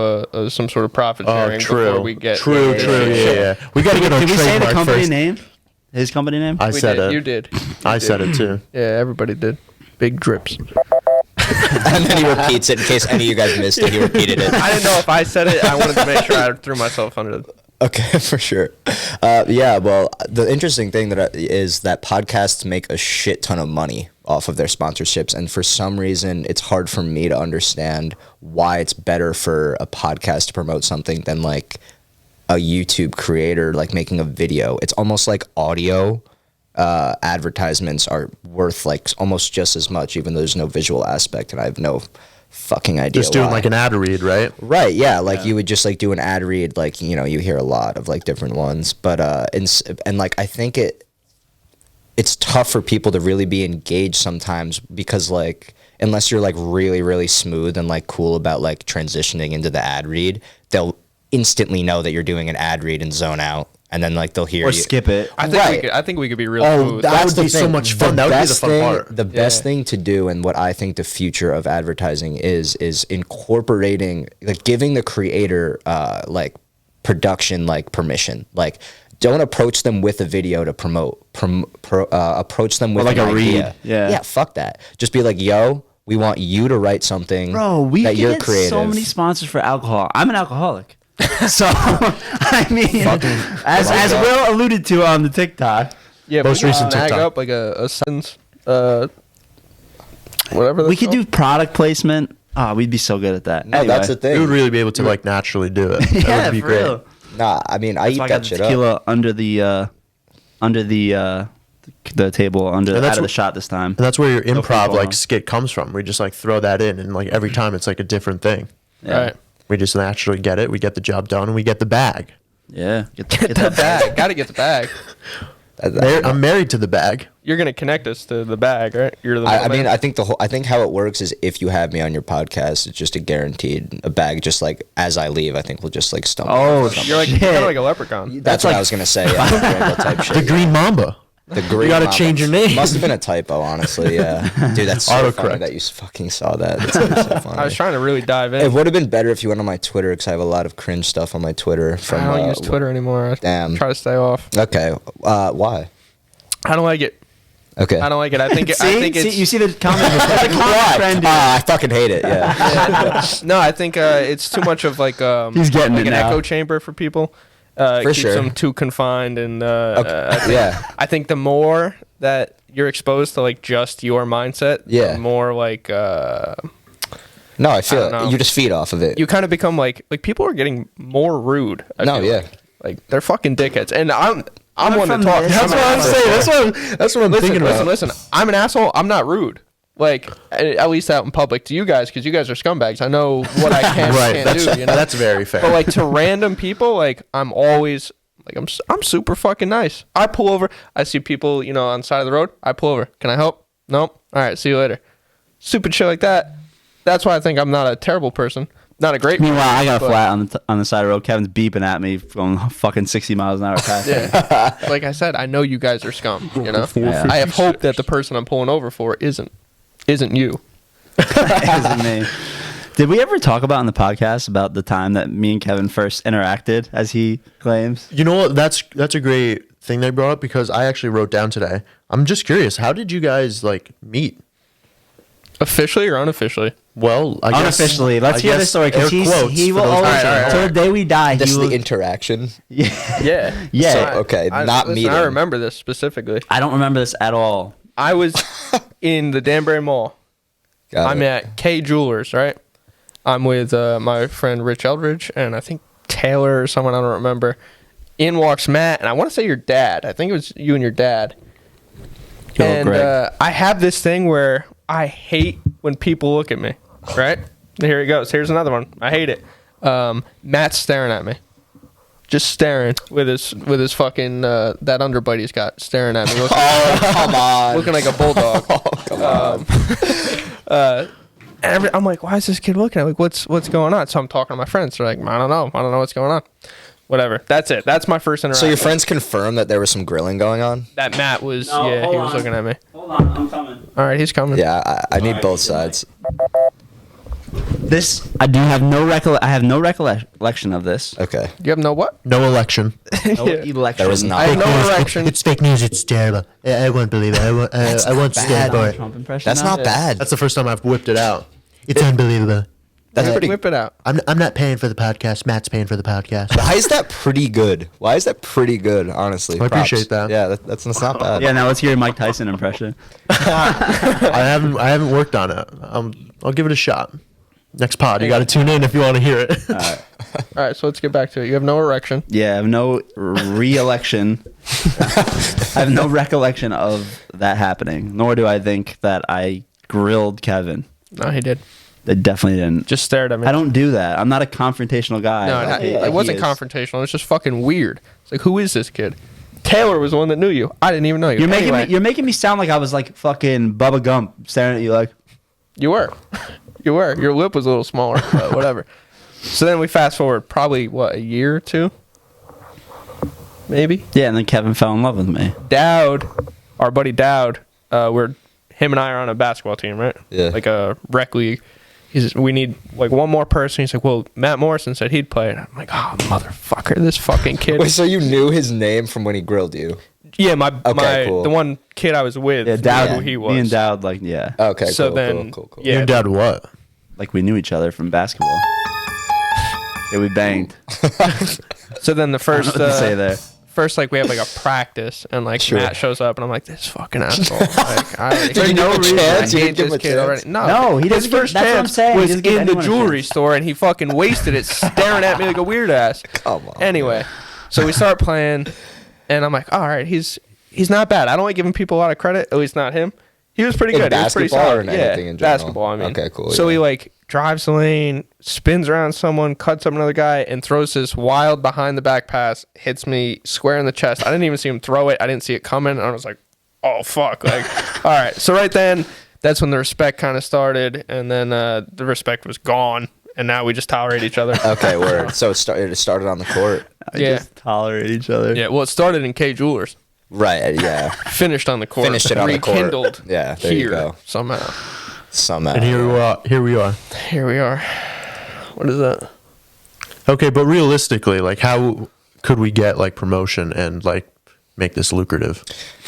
some sort of profit sharing before we get. True. Yeah. We got to get our Did we say the trademark company first. name? His company name? I We said did. it. You did. I said it too. Yeah, everybody did. Big drips. And then he repeats it in case any of you guys missed it. He repeated it. I didn't know if I said it. I wanted to make sure I threw myself under the. Okay, for sure. Yeah, well, the interesting thing is that podcasts make a shit ton of money. off of their sponsorships. And for some reason, it's hard for me to understand why it's better for a podcast to promote something than like a YouTube creator like making a video. It's almost like audio advertisements are worth like almost just as much, even though there's no visual aspect, and I have no fucking idea. Just doing why. like an ad read, right? Right, yeah, like you would just like do an ad read, like, you know, you hear a lot of like different ones, but and like I think it's tough for people to really be engaged sometimes, because like unless you're like really, really smooth and like cool about like transitioning into the ad read, they'll instantly know that you're doing an ad read and zone out, and then like they'll hear Or you skip it. I think we could be real smooth. that would be so much fun. That would be the fun part. The best thing to do, and what I think the future of advertising is incorporating, like giving the creator like production like permission. Like, don't approach them with a video to promote. Approach them with like an a idea. read. Yeah. Yeah, fuck that. Just be like, yo, we want you to write something. Bro, we that you're get creative. so many sponsors for alcohol. I'm an alcoholic. So, I mean, as Will alluded to on the TikTok. Yeah, Most but recent snag TikTok. up like a sentence, whatever. We could do product placement. Oh, we'd be so good at that. No, Anyway. that's the thing. We would really be able to like naturally do it. That Yeah, would be for great. real. Nah, I mean, I eat So I got that the shit up. tequila under the table And out that's of the wh- shot this time. And that's where your improv football. like skit comes from. We just like throw that in, and like every time it's like a different thing. Yeah. Right. We just naturally get it. We get the job done, and we get the bag. Yeah. Get The bag. Got to get the bag. I'm married to the bag. You're gonna connect us to the bag, right? You're the. I mean, middleman. I think how it works is if you have me on your podcast, it's just a guaranteed a bag. Just like as I leave, I think we'll just like stumble. Oh, over something. You're like shit. kind of like a leprechaun. That's what I was gonna say. Yeah, Rainbow type shit. The Green Mamba. The green. You gotta Mamba. change your name. Must have been a typo, honestly. Yeah, dude, that's so funny Autocorrect. that you fucking saw that. That's so funny. I was trying to really dive in. It would have been better if you went on my Twitter, because I have a lot of cringe stuff on my Twitter. From I don't use Twitter anymore. I Damn. try to stay off. Okay, why? I don't like it. Okay. I don't like it. I think. See, I think it's. you see the comment. The comment Why? trend. I fucking hate it. Yeah. No, I think it's too much of like He's getting like it an now. echo chamber for people. Keeps sure. them too confined, and Yeah. I think the more that you're exposed to like just your mindset, Yeah. the more like No, I feel I don't know. you just feed off of it. you kind of become like people are getting more rude. I No, feel yeah. like they're fucking dickheads, and I'm one to from talk. this. That's what I'm saying. That's what I'm thinking about. Listen. I'm an asshole. I'm not rude. Like at least out in public to you guys, because you guys are scumbags. I know what I can and Right. can't That's do. You know, that's very fair. but like to random people, like I'm always like I'm super fucking nice. I pull over. I see people, you know, on the side of the road. I pull over. Can I help? Nope. All right. See you later. Stupid shit like that. That's why I think I'm not a terrible person. Not a great. Meanwhile, I got a but- flat on the side of the road. Kevin's beeping at me going fucking 60 miles an hour past. Yeah. Like I said, I know you guys are scum. You know. Yeah. I have hope that the person I'm pulling over for isn't you. Isn't me. Did we ever talk about on the podcast about the time that me and Kevin first interacted, as he claims? You know what? That's a great thing they brought up, because I actually wrote down today. I'm just curious. How did you guys like meet? Officially or unofficially? Well, I guess Unofficially. Let's hear the story, because he will always, till the day we die, This he is will, the interaction. yeah. Yeah. Yeah. So, okay, not listen, meeting. I remember this specifically. I don't remember this at all. I was in the Danbury Mall. Got I'm it. at K Jewelers, right? I'm with my friend Rich Eldridge and I think Taylor or someone, I don't remember. In walks Matt, and I want to say your dad. I think it was you and your dad. Yo, And Greg. I have this thing where I hate when people look at me, right? Here he goes. Here's another one. I hate it. Matt's staring at me. Just staring with his fucking that underbite he's got, staring at me, looking, Oh, come on. looking like a bulldog. Oh, come on. And I'm like, why is this kid looking at me? Like, what's going on? So I'm talking to my friends. They're like, I don't know what's going on. Whatever. That's it. That's my first interaction. So your friends confirmed that there was some grilling going on? That Matt was, No, he hold was on. looking at me. Hold on, I'm coming. All right, he's coming. Yeah, I need both sides. This, I do have no I have no recollection of this. Okay. You have no what? No election. No Yeah. election. There was not. I have no erection. It's fake news. It's terrible. I won't believe it. I won't not stand bad. for it. Trump impression That's now? not bad. That's the first time I've whipped it out. It's unbelievable. That's pretty. Whip it out. I'm not paying for the podcast. Matt's paying for the podcast. Why is that pretty good? Why is that pretty good? Honestly, I appreciate that. Yeah, that's not bad. Yeah, now let's hear your Mike Tyson impression. I haven't worked on it. I'll give it a shot. Next pod, you got to tune in if you want to hear it. All right, so let's get back to it. You have no erection. Yeah, I have no re-election. I have no recollection of that happening, nor do I think that I grilled Kevin. No, he did. I definitely didn't. Just stared at me. I don't do that. I'm not a confrontational guy. No, Like, it like wasn't he is. confrontational. It was just fucking weird. It's like, who is this kid? Taylor was the one that knew you. I didn't even know you. You're making me sound like I was like fucking Bubba Gump staring at you like. You were. You were. Your lip was a little smaller, but whatever. So then we fast forward probably, what, a year or two? Maybe? Yeah, and then Kevin fell in love with me. Dowd, our buddy Dowd, him and I are on a basketball team, right? Yeah. Like a rec league. We need like one more person. He's like, well, Matt Morrison said he'd play. And I'm like, oh, motherfucker, this fucking kid. Wait, so you knew his name from when he grilled you? Yeah, cool. the one kid I was with, Yeah, knew Dowd. who he was. Me and Dowd, like, yeah. Okay, So cool, then- cool. yeah. Your dad what? Like we knew each other from basketball. Yeah, we banged. So then the I first, don't know what to say there. first like we have like a practice, and like Sure. Matt shows up, and I'm like, this fucking asshole. Like, Did you give him a chance? I You hate didn't give him this a kid chance? already. No, he his doesn't give- first that's what I'm chance saying. He was doesn't give in the anyone a jewelry chance. store, and he fucking wasted it, staring at me like a weird ass. Come on. Anyway, so we start playing, and I'm like, all right, he's not bad. I don't like giving people a lot of credit, at least not him. He was pretty In good. He was pretty basketball or solid. in anything in general? Basketball, I mean. Okay, cool, So yeah. he like drives the lane, spins around someone, cuts up another guy, and throws this wild behind the back pass, hits me square in the chest. I didn't even see him throw it. I didn't see it coming. And I was like, oh, fuck. Like, all right. So right then, that's when the respect kind of started. And then the respect was gone. And now we just tolerate each other. Okay, word. So it started on the court. I Yeah. just tolerate each other. Yeah, well, it started in K Jewelers. Right, yeah. Finished on the court. Finished it on the court. Rekindled. Yeah, there here you go. somehow. Somehow. And here we are. Here we are. What is that? Okay, but realistically, like, how could we get like promotion and like make this lucrative?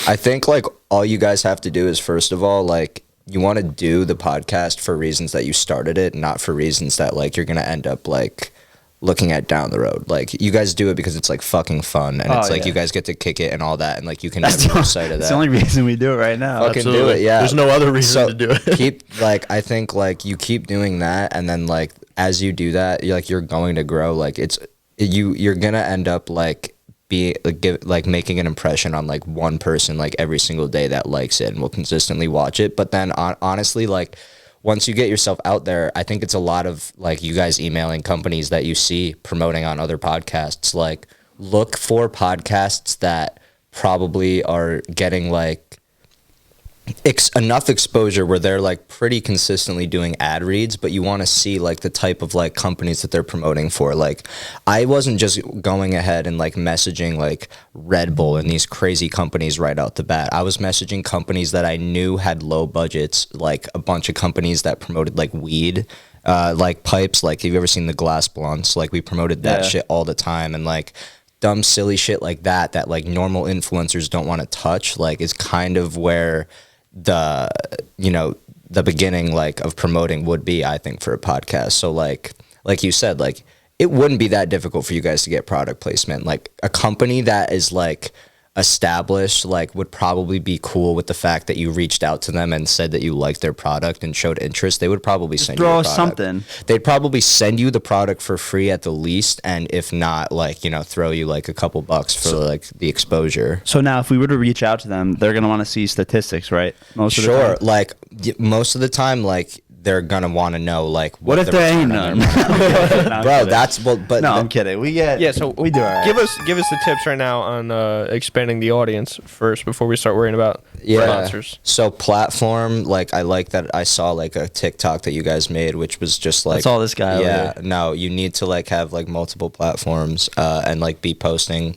I think like all you guys have to do is first of all, like, you want to do the podcast for reasons that you started it, not for reasons that like you're gonna end up like looking at down the road. Like, you guys do it because it's like fucking fun, and it's like yeah. you guys get to kick it and all that, and like you can That's have the, more sight of that's that. the only reason we do it right now. Fucking do Absolutely. it, yeah. There's no other reason to do it. keep like I think like you keep doing that, and then like as you do that, you're going to grow. Like you're gonna end up like making an impression on like one person like every single day that likes it and will consistently watch it. But then honestly, like once you get yourself out there, I think it's a lot of like you guys emailing companies that you see promoting on other podcasts. Like, look for podcasts that probably are getting like enough exposure where they're like pretty consistently doing ad reads, but you want to see like the type of like companies that they're promoting for. Like, I wasn't just going ahead and like messaging like Red Bull and these crazy companies right out the bat. I was messaging companies that I knew had low budgets, like a bunch of companies that promoted like weed, like pipes. Like, have you ever seen the glass blunts? Like, we promoted that Yeah. shit all the time, and like dumb silly shit like that like normal influencers don't want to touch, like is kind of where the beginning like of promoting would be, I think, for a podcast. So like you said, like it wouldn't be that difficult for you guys to get product placement. Like, a company that is like established like would probably be cool with the fact that you reached out to them and said that you liked their product and showed interest. They would probably send you throw the us product. something. They'd probably send you the product for free at the least, and if not, like, throw you like a couple bucks for like the exposure. So now, if we were to reach out to them, they're gonna want to see statistics, right? Most of the Sure, time? like most of the time, like they're gonna want to know like What if the there ain't return on none? their money- No, I'm Bro, kidding. that's but No, I'm kidding. We get So we do all right. Give us the tips right now on expanding the audience first before we start worrying about sponsors. So platform, like I like that I saw like a TikTok that you guys made, which was just like That's all this guy over Yeah, here. no, you need to like have like multiple platforms and like be posting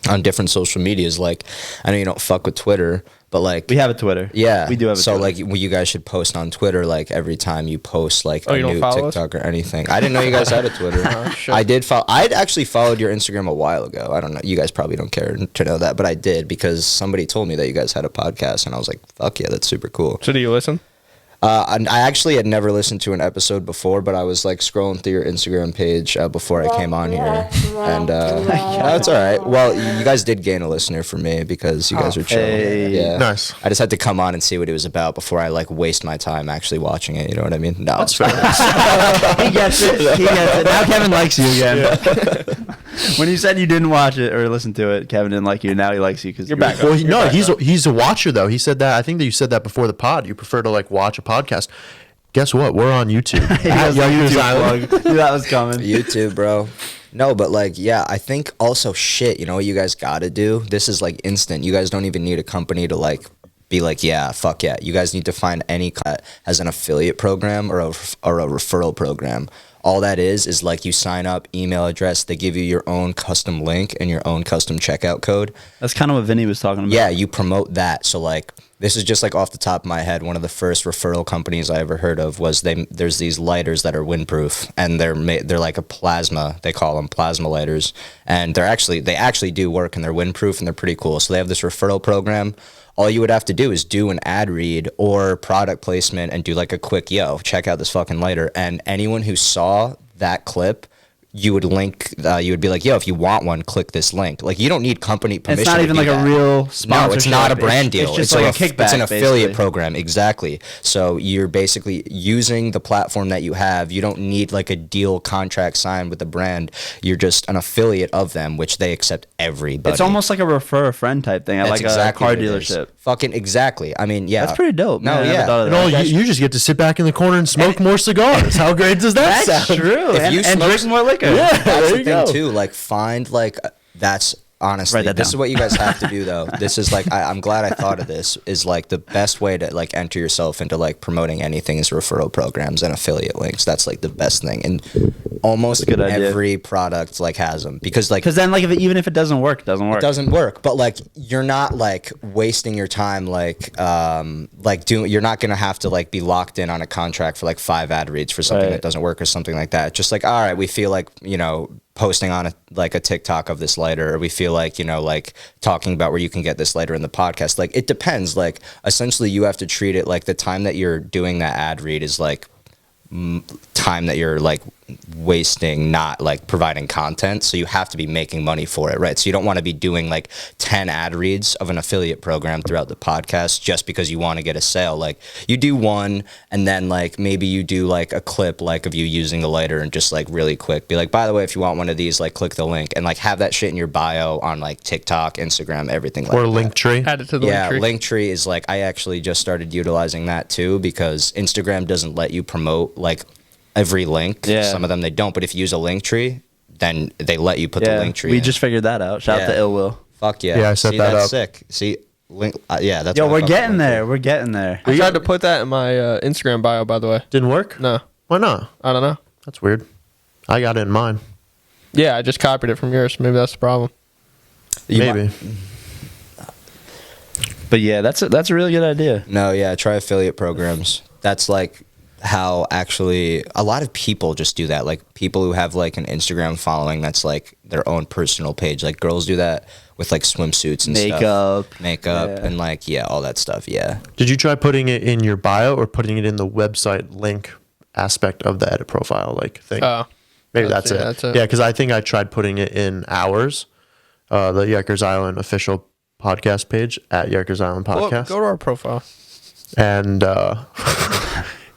on different social medias. Like, I know you don't fuck with Twitter, but like We have a Twitter. yeah, we do have a so Twitter. like you guys should post on Twitter like every time you post like Oh, a you don't new follow us? TikTok or anything. I didn't know you guys had a Twitter. Oh, shit. I did follow. I'd actually followed your Instagram a while ago. I don't know. You guys probably don't care to know that, but I did because somebody told me that you guys had a podcast, and I was like, "Fuck yeah, that's super cool." So do you listen? I actually had never listened to an episode before, but I was like scrolling through your Instagram page before I came on here, and that's all right. Well, you guys did gain a listener for me because you guys were chill. Hey. Yeah, Nice. I just had to come on and see what it was about before I like waste my time actually watching it. You know what I mean? No, That's fair. He gets it. He gets it. Now Kevin likes you again. When you said you didn't watch it or listen to it, Kevin didn't like you. Now he likes you because you're back. Well, he's a watcher though. He said that. I think that you said that before the pod. You prefer to like watch a podcast. Guess what? We're on YouTube. He has the YouTube plug. Knew that was coming. YouTube, bro. No, but like, yeah, I think also shit, you know what you guys got to do? This is like instant. You guys don't even need a company to like be like, yeah, fuck yeah. You guys need to find any that has an affiliate program or a referral program. All that is like you sign up, email address, they give you your own custom link and your own custom checkout code. That's kind of what Vinny was talking about. Yeah, you promote that. So like, this is just like off the top of my head. One of the first referral companies I ever heard of was there's these lighters that are windproof, and they're like a plasma. They call them plasma lighters, and they actually do work, and they're windproof, and they're pretty cool. So they have this referral program. All you would have to do is do an ad read or product placement and do like a quick, yo, check out this fucking lighter. And anyone who saw that clip, you would link, you would be like, yo, if you want one, click this link. Like, you don't need company permission. It's not even like a real sponsorship. No, it's not a brand deal. It's just like a kickback. It's an affiliate basically. program, exactly. So you're basically using the platform that you have. You don't need like a deal contract signed with the brand. You're just an affiliate of them, which they accept everybody. It's almost like a refer a friend type thing at That's like exactly a car what it is. dealership. Fucking exactly. I mean, yeah. That's pretty dope. No, man. I never yeah. thought of And that. you just get to sit back in the corner and smoke more cigars. How great does that That's sound? true. If And, you and smoke- drink more liquor. Yeah, That's there the you thing go. too. Like, find like that's honestly. Write that This is down. what you guys have to do though. This is like I'm glad I thought of this. Is like the best way to like enter yourself into like promoting anything is referral programs and affiliate links. That's like the best thing, and almost That's a good idea. every product like has them because like Because then, like, even if it doesn't work, it doesn't work. it doesn't work, but like you're not like wasting your time you're not gonna have to like be locked in on a contract for like 5 ad reads for something Right. that doesn't work or something like that. Just like, all right, we feel like, you know, posting on a TikTok of this lighter, or we feel like, you know, like talking about where you can get this lighter in the podcast. Like, it depends. Like, essentially you have to treat it like the time that you're doing that ad read is like time that you're like wasting, not like providing content. So you have to be making money for it, right? So you don't want to be doing like 10 ad reads of an affiliate program throughout the podcast just because you want to get a sale. Like, you do one, and then like maybe you do like a clip like of you using the lighter, and just like really quick be like, by the way, if you want one of these, like click the link, and like have that shit in your bio on like TikTok, Instagram, everything like Or that. Linktree. Add it to the Yeah, link tree. Linktree is like, I actually just started utilizing that too, because Instagram doesn't let you promote like every link. Yeah. Some of them they don't, but if you use a Linktree, then they let you put Yeah, the Linktree we in. just figured that out. Shout out Yeah. to Ill Will. Fuck yeah. Yeah, I set See, that that's up. sick. See, yeah, that's Yo, what I we're fuck getting with there. Linktree. We're getting there. I tried to put that in my Instagram bio, by the way. Didn't work? No, Why not? I don't know. That's weird. I got it in mine. Yeah, I just copied it from yours. Maybe that's the problem. You Maybe. might- But yeah, that's a really good idea. No, yeah, try affiliate programs. That's like how actually a lot of people just do that. Like, people who have like an Instagram following that's like their own personal page. Like, girls do that with like swimsuits and makeup Yeah. and like, yeah, all that stuff. Yeah. Did you try putting it in your bio or putting it in the website link aspect of the edit profile like thing? Oh, Maybe that's it. that's it. Yeah, because I think I tried putting it in ours, the Yikers Island official podcast page at Yikers Island well, Podcast. go to our profile. And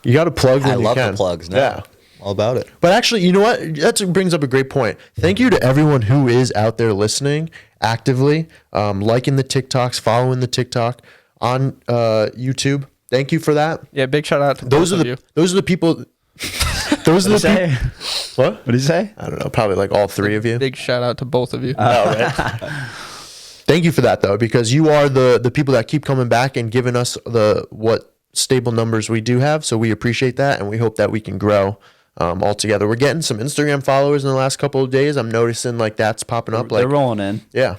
you got to plug when I you love can. the plugs now. Yeah. All about it. But actually, you know what? That brings up a great point. Thank you to everyone who is out there listening actively, liking the TikToks, following the TikTok on YouTube. Thank you for that. Yeah, big shout out to Those both are of you. those are the people. Those are the Say, people. What? what did you say? I don't know. Probably like all three of you. Big shout out to both of you. Thank you for that though, because you are the people that keep coming back and giving us what stable numbers we do have. So we appreciate that, and we hope that we can grow all together. We're getting some Instagram followers in the last couple of days. I'm noticing like that's popping up. Like, They're rolling in. yeah,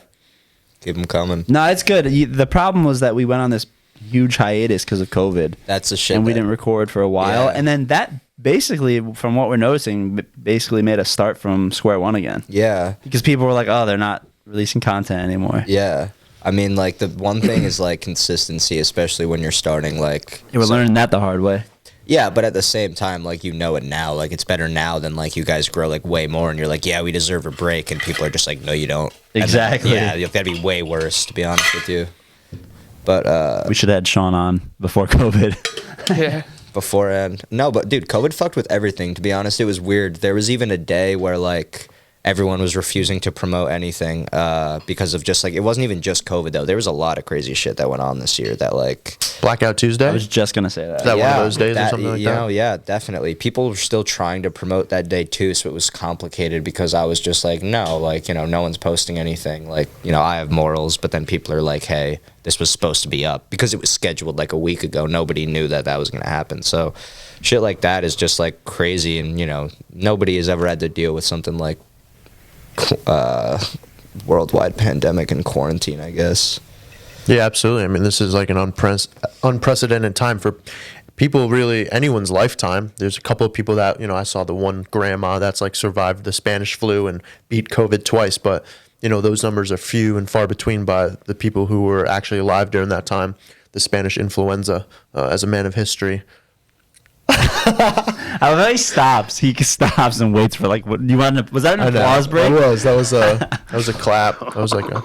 Keep them coming. No, it's good. The problem was that we went on this huge hiatus because of COVID, That's the shit. and we that- didn't record for a while. Yeah. And then that basically, from what we're noticing, basically made us start from square one again, Yeah. because people were like, "Oh, they're not releasing content anymore." Yeah. I mean, like, the one thing is, like, consistency, especially when you're starting, like... You were learning that the hard way. Yeah, but at the same time, like, you know it now. Like, it's better now than, like, you guys grow, like, way more, and you're like, yeah, we deserve a break, and people are just like, no, you don't. Exactly. Yeah, you've got to be way worse, to be honest with you. But, we should have had Sean on before COVID. Yeah. beforehand. No, but, dude, COVID fucked with everything, to be honest. It was weird. There was even a day where, like... everyone was refusing to promote anything because of just like it wasn't even just COVID though. There was a lot of crazy shit that went on this year that like Blackout Tuesday. I was just gonna say that. Is that one of those days or something like you that? know, yeah, definitely. People were still trying to promote that day too, so it was complicated because I was just like, no, like, you know, no one's posting anything. Like, you know, I have morals, but then people are like, hey, this was supposed to be up because it was scheduled like a week ago. Nobody knew that that was gonna happen. So shit like that is just like crazy, and you know, nobody has ever had to deal with something like worldwide pandemic and quarantine, I guess. Yeah, absolutely. I mean, this is like an unprecedented time for people, really anyone's lifetime. There's a couple of people that, you know, I saw the one grandma that's like survived the Spanish flu and beat COVID twice, but you know, those numbers are few and far between by the people who were actually alive during that time. The Spanish influenza, as a man of history. I love how he stops. He stops and waits for like. What you want? Was that an applause break? That was a clap. That was like a.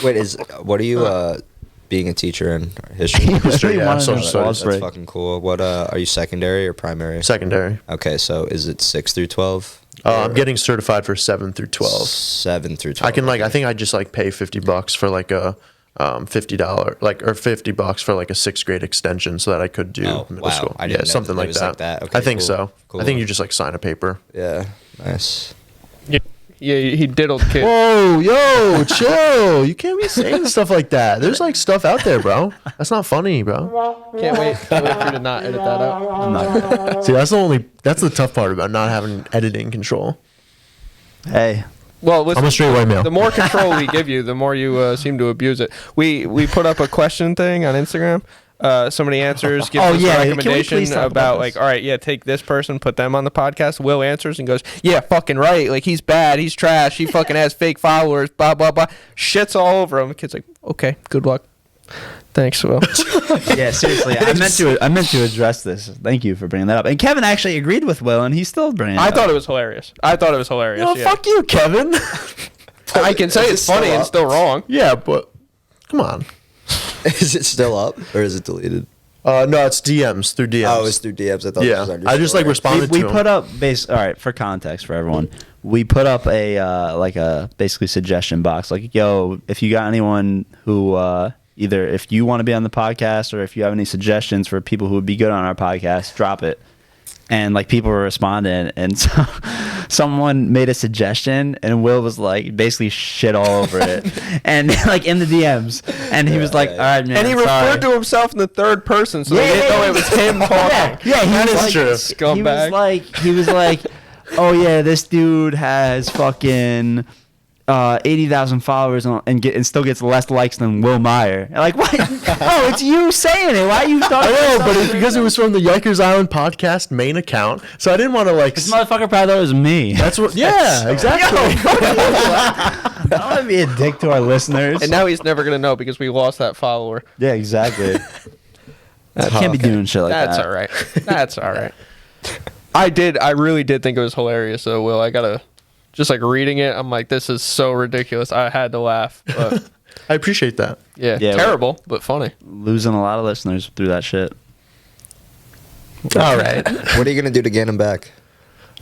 Wait, what are you being a teacher in history? History, yeah, wanted an social applause studies. That's fucking cool. What are you, secondary or primary? Secondary. Okay, so is it 6 through 12? I'm getting certified for 7 through 12. 7 through 12. I can I think I just like pay $50 for like a $50 like or $50 for like a 6th grade extension so that I could do middle wow. school. I didn't know something that it like was that. like that. Okay, I think cool. so. Cool. I think you just like sign a paper. Yeah, nice. Yeah, he diddled kid. Whoa, yo, chill! You can't be saying stuff like that. There's like stuff out there, bro. That's not funny, bro. Can't wait for you to not edit that out. I'm not. See, that's the tough part about not having editing control. Hey, Well, listen, I'm a straight white male. the more control we give you, the more you seem to abuse it. We put up a question thing on Instagram. Somebody answers, gives Oh, us yeah. a Can we recommendation please talk about about this? like, all right, yeah, take this person, put them on the podcast. Will answers and goes, yeah, fucking right. Like, he's bad, he's trash, he fucking has fake followers, blah blah blah. Shit's all over him. The kid's like, okay, good luck. Thanks, Will. yeah, seriously, I meant to address this. Thank you for bringing that up. And Kevin actually agreed with Will, and he's still bringing it I up. thought it was hilarious. No, Yeah. fuck you, Kevin. I can say Is it it's funny still and up? still wrong. Yeah, but come on. Is it still up or is it deleted? No, it's DMs through DMs. Oh, it's through DMs. I thought it was on Yeah, your I just like story. responded we to put him. up all right, for context for everyone, we put up a like a basically suggestion box, like, yo, if you got anyone who either if you want to be on the podcast or if you have any suggestions for people who would be good on our podcast, drop it. And like people were responding, and so someone made a suggestion, and Will was like basically shit all over it, and like in the DMs, and he was like, "All right, man." And he sorry." referred to himself in the third person, so they Yeah, didn't know yeah, it was him talking. Yeah, he That was is like, true. Scumbag. He was like, oh yeah, this dude has fucking 80,000 followers and still gets less likes than Will Meyer. And like, what? Oh, it's you saying it. Why are you talking? I know, about but it's something because it like was from the Yikers Island podcast main account, so I didn't want to like. that? This motherfucker probably thought it was me. That's what. Yeah, exactly. I don't want to be a dick to our listeners. And now he's never gonna know because we lost that follower. Yeah, exactly. Can't be doing shit like That's that. all right. That's all right. I really did think it was hilarious though, Will. I gotta just like reading it, I'm like, this is so ridiculous. I had to laugh. But I appreciate that. yeah, Yeah, terrible, but funny. Losing a lot of listeners through that shit. All right. What are you gonna do to gain him back?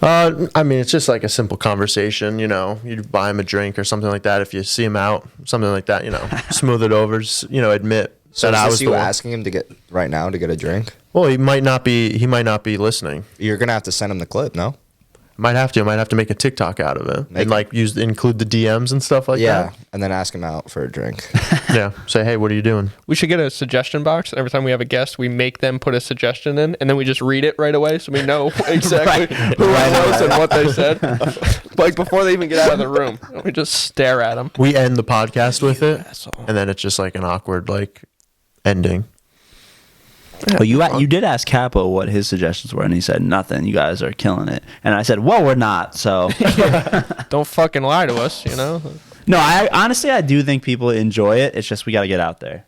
I mean, it's just like a simple conversation, you know. You buy him a drink or something like that. If you see him out, something like that, you know, smooth it over. Just, you know, admit So that I is was this the you one. asking him to get right now to get a drink? Well, he might not be. He might not be listening. You're gonna have to send him the clip, no? Might have to. Might have to make a TikTok out of it Make and like include the DMs and stuff like Yeah, and then ask him out for a drink. that. Yeah. Say, hey, what are you doing? We should get a suggestion box. Every time we have a guest, we make them put a suggestion in, and then we just read it right away, so we know exactly who it was and what they said. Like before they even get out of the room, we just stare at them. We end the podcast with it, asshole. and then it's just like an awkward like ending. Well, you did ask Capo what his suggestions were, and he said nothing. You guys are killing it, and I said, well, we're not. So Don't fucking lie to us, you know. No, I honestly I do think people enjoy it. It's just we got to get out there.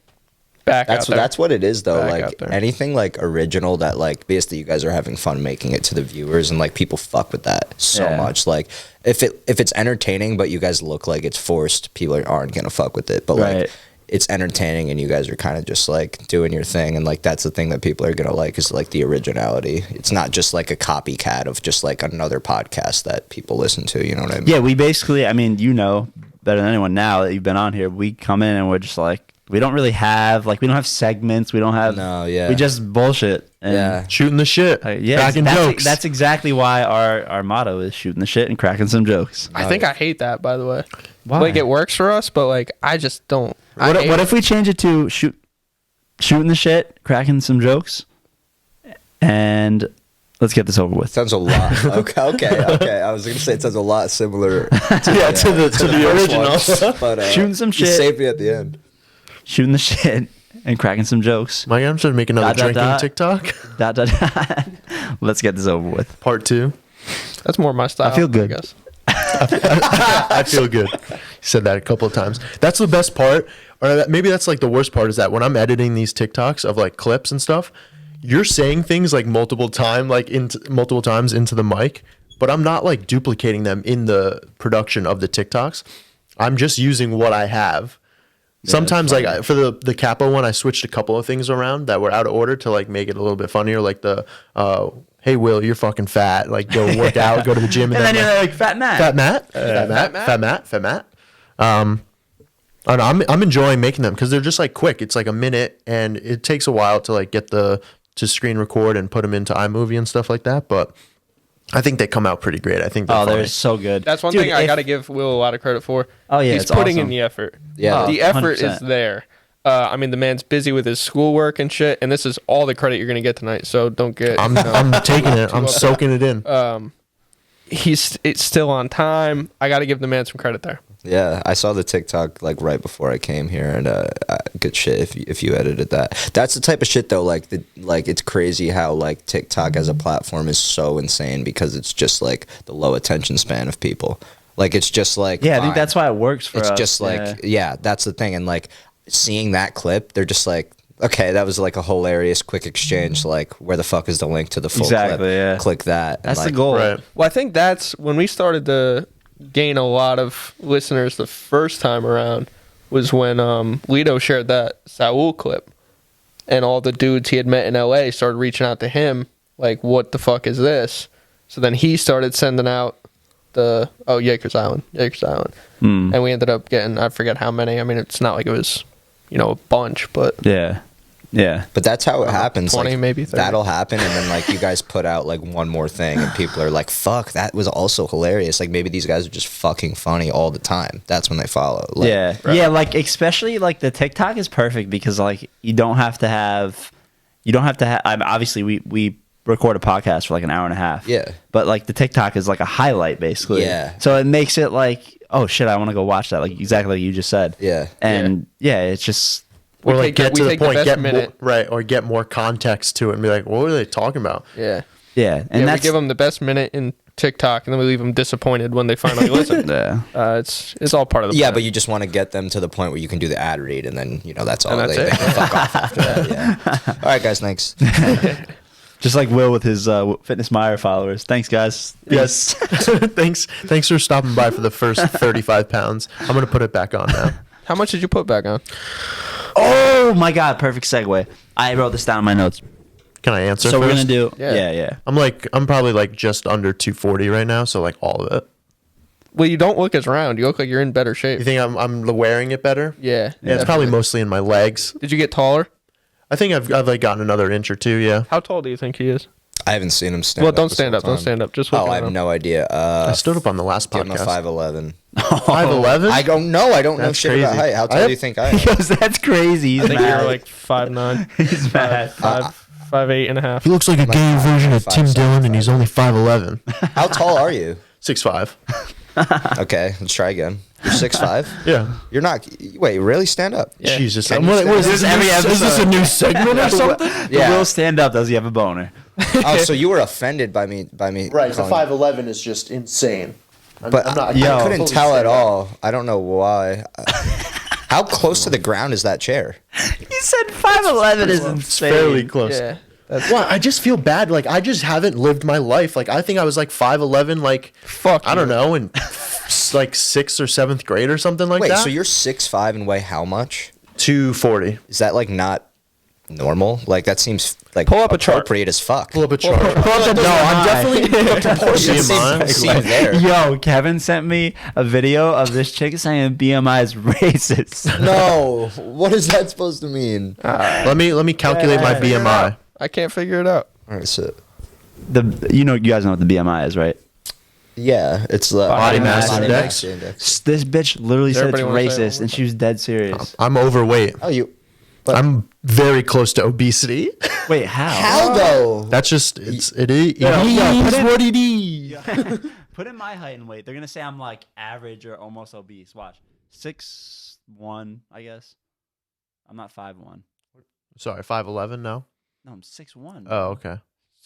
That's what it is though. Back out Like there. anything like original that like basically you guys are having fun making it to the viewers and like people fuck with that so Yeah. much. Like if it's entertaining but you guys look like it's forced, people aren't gonna fuck with it. But Right. like it's entertaining and you guys are kind of just like doing your thing, and like that's the thing that people are gonna like is like the originality. It's not just like a copycat of just like another podcast that people listen to. You know what I mean? Yeah, we basically, I mean, you know better than anyone now that you've been on here. We come in and we're just like, we don't really have we don't have segments. We don't have. No, yeah. We just bullshit. And Yeah. Shooting the shit. Yeah, cracking jokes. that's exactly why our motto is shooting the shit and cracking some jokes. I think I hate that, by the way. Why? Like, it works for us, but, like, I just don't. What if we change it to shooting the shit, cracking some jokes, and let's get this over with. Sounds a lot. Okay. I was gonna say it sounds a lot similar. To the original. first one, but Shooting some you shit. saved me at the end. Shooting the shit and cracking some jokes. Mike, I'm trying to make another drinking TikTok. ... Let's get this over with. Part 2. That's more my style. I feel good. guess. I feel good. You said that a couple of times. That's the best part, or maybe that's like the worst part, is that when I'm editing these TikToks of like clips and stuff, you're saying things like multiple times into the mic, but I'm not like duplicating them in the production of the TikToks. I'm just using what I have. Sometimes like for the Capo one, I switched a couple of things around that were out of order to like make it a little bit funnier, like the hey Will, you're fucking fat, like go work out, go to the gym, And then you're like, Fat Matt. Fat Matt. And I'm enjoying making them because they're just like quick. It's like a minute, and it takes a while to like get to screen record and put them into iMovie and stuff like that. But I think they come out pretty great. I think they're funny. They're so good. That's one Dude, thing I got to give Will a lot of credit for. Oh, yeah, He's it's putting awesome. in the effort. Yeah. The effort 100%. is there. I mean, the man's busy with his schoolwork and shit, and this is all the credit you're going to get tonight, so don't get... I'm taking it. I'm soaking it in. It's still on time. I got to give the man some credit there. Yeah, I saw the TikTok like right before I came here, and good shit if you edited that. That's the type of shit though. Like it's crazy how like TikTok as a platform is so insane because it's just like the low attention span of people. Like it's just like Yeah, I think fine. that's why it works for us. It's just like yeah, that's the thing. And like seeing that clip, they're just like, okay, that was like a hilarious quick exchange. Like, where the fuck is the link to the full Exactly, clip? yeah. Click that. That's and, the like, goal. Right. Well, I think that's when we started to gain a lot of listeners the first time around was when Lito shared that Saul clip, and all the dudes he had met in LA started reaching out to him like, what the fuck is this? So then he started sending out the Yikers Island, and we ended up getting, I forget how many. I mean, it's not like it was, a bunch, but Yeah. But that's how it happens. 20, like, maybe 30. that'll happen, and then like you guys put out like one more thing, and people are like, "Fuck, that was also hilarious." Like maybe these guys are just fucking funny all the time. That's when they follow. Like, Yeah. Yeah, like especially like the TikTok is perfect because like you don't have to have I mean, obviously we record a podcast for like an hour and a half. Yeah. But like the TikTok is like a highlight basically. Yeah. So it makes it like, oh shit, I want to go watch that, like exactly like you just said. Yeah. And yeah, it's just Or We like take get to the best point, get minute. or get more context to it and be like, what were they talking about? yeah. yeah, and We that's give them the best minute in TikTok, and then we leave them disappointed when they finally listen. yeah. It's all part of the Yeah, plan. but you just want to get them to the point where you can do the ad read, and then that's all. And that's they it. can fuck off after that. Yeah. All right, guys. Thanks. Just like Will with his Fitness Meyer followers. Thanks, guys. Yes. Thanks for stopping by for the first 35 pounds. I'm going to put it back on now. How much did you put back on? Oh my God! Perfect segue. I wrote this down in my notes. Can I answer So we're first? gonna do. Yeah. Yeah. I'm probably like just under 240 right now, so like all of it. Well, you don't look as round. You look like you're in better shape. You think I'm wearing it better? Yeah. Yeah, it's probably mostly in my legs. Did you get taller? I think I've like gotten another inch or two, yeah. How tall do you think he is? I haven't seen him stand. Well, up don't this stand whole up. Don't time. stand up. Just Oh, look I at have him. no idea. I stood up on the last Give him a podcast. 5'11". 5'11"? I don't know. I don't know That's shit crazy. about height. How tall do you think I am? He goes, that's crazy. He's I think mad. you're like 5'9". He's mad. 5'8.5". He looks like a gay version of Tim 5'7", Dillon, and he's only 5'11". How tall are you? 6'5". Okay, let's try again. You're 6'5". Yeah. You're not. Wait, really? Stand up. Yeah. Jesus. Can What you is this? every Is this episode? a new segment or something? The Yeah. Will stand up. Does he have a boner? Oh, so you were offended by me? Right. The calling- 5'11" is just insane. But I couldn't fully tell at stand up. all. I don't know why. How close to the ground is that chair? You said 5'11" is insane. It's fairly close. Yeah. Well, I just feel bad. Like, I just haven't lived my life. Like, I think I was like 5'11", like, Fuck I don't you. know, in like 6th or 7th grade or something like Wait, that. so you're 6'5" and weigh how much? 240. Is that like not normal? Like that seems like Pull up a chart. appropriate as fuck. Pull up a chart. No, I'm definitely Proportions BMI. seem there. Yo, Kevin sent me a video of this chick saying BMI is racist. No, what is that supposed to mean? Let me calculate my BMI. I can't figure it out. All right, so You guys know what the BMI is, right? yeah, it's the Body mass index. This bitch literally said it's Everybody wanna say it racist, one and she was dead serious. I'm overweight. Oh, you. But I'm very close to obesity. Wait, how? how though? That's just it is what it is. Put in my height and weight. They're gonna say I'm like average or almost obese. Watch, 6'1", I guess. I'm not 5'1". Sorry, 5'11". No. No, I'm 6'1". Oh, okay.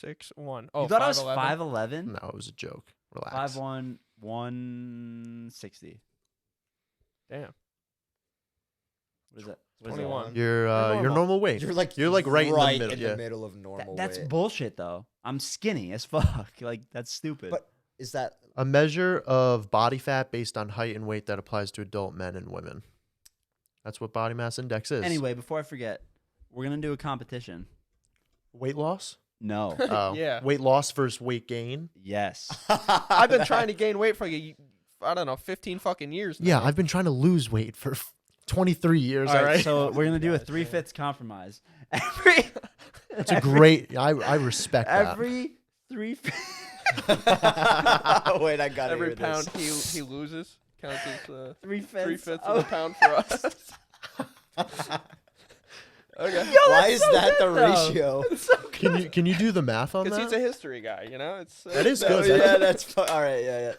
6'1". Oh, You thought I was 5'11"? 5'11"? No, it was a joke. Relax. 5'1", 160. Damn. What is that? What is 21. that? Your normal. normal weight. You're like right in the middle. in Yeah. the middle of normal. That's weight. bullshit, though. I'm skinny as fuck. Like, that's stupid. But is that A measure of body fat based on height and weight that applies to adult men and women. That's what body mass index is. Anyway, before I forget, we're gonna do a competition. weight loss. No. Oh, Yeah. Weight loss versus weight gain. Yes. I've been trying to gain weight for like, I don't know, 15 fucking years now. Yeah, I've been trying to lose weight for 23 years. All All right. right. So we're gonna do a 3/5 compromise. Every. It's a great. I respect that. Every 3/5. Wait, I got Every pound he loses counts as 3/5 3/5 of a pound for us. Okay. Yo, Why that's is so that good, the though. ratio? It's so good. Can you do the math on Because that? he's a history guy, you know? It's That is Oh, good. yeah, that's all right. Yeah.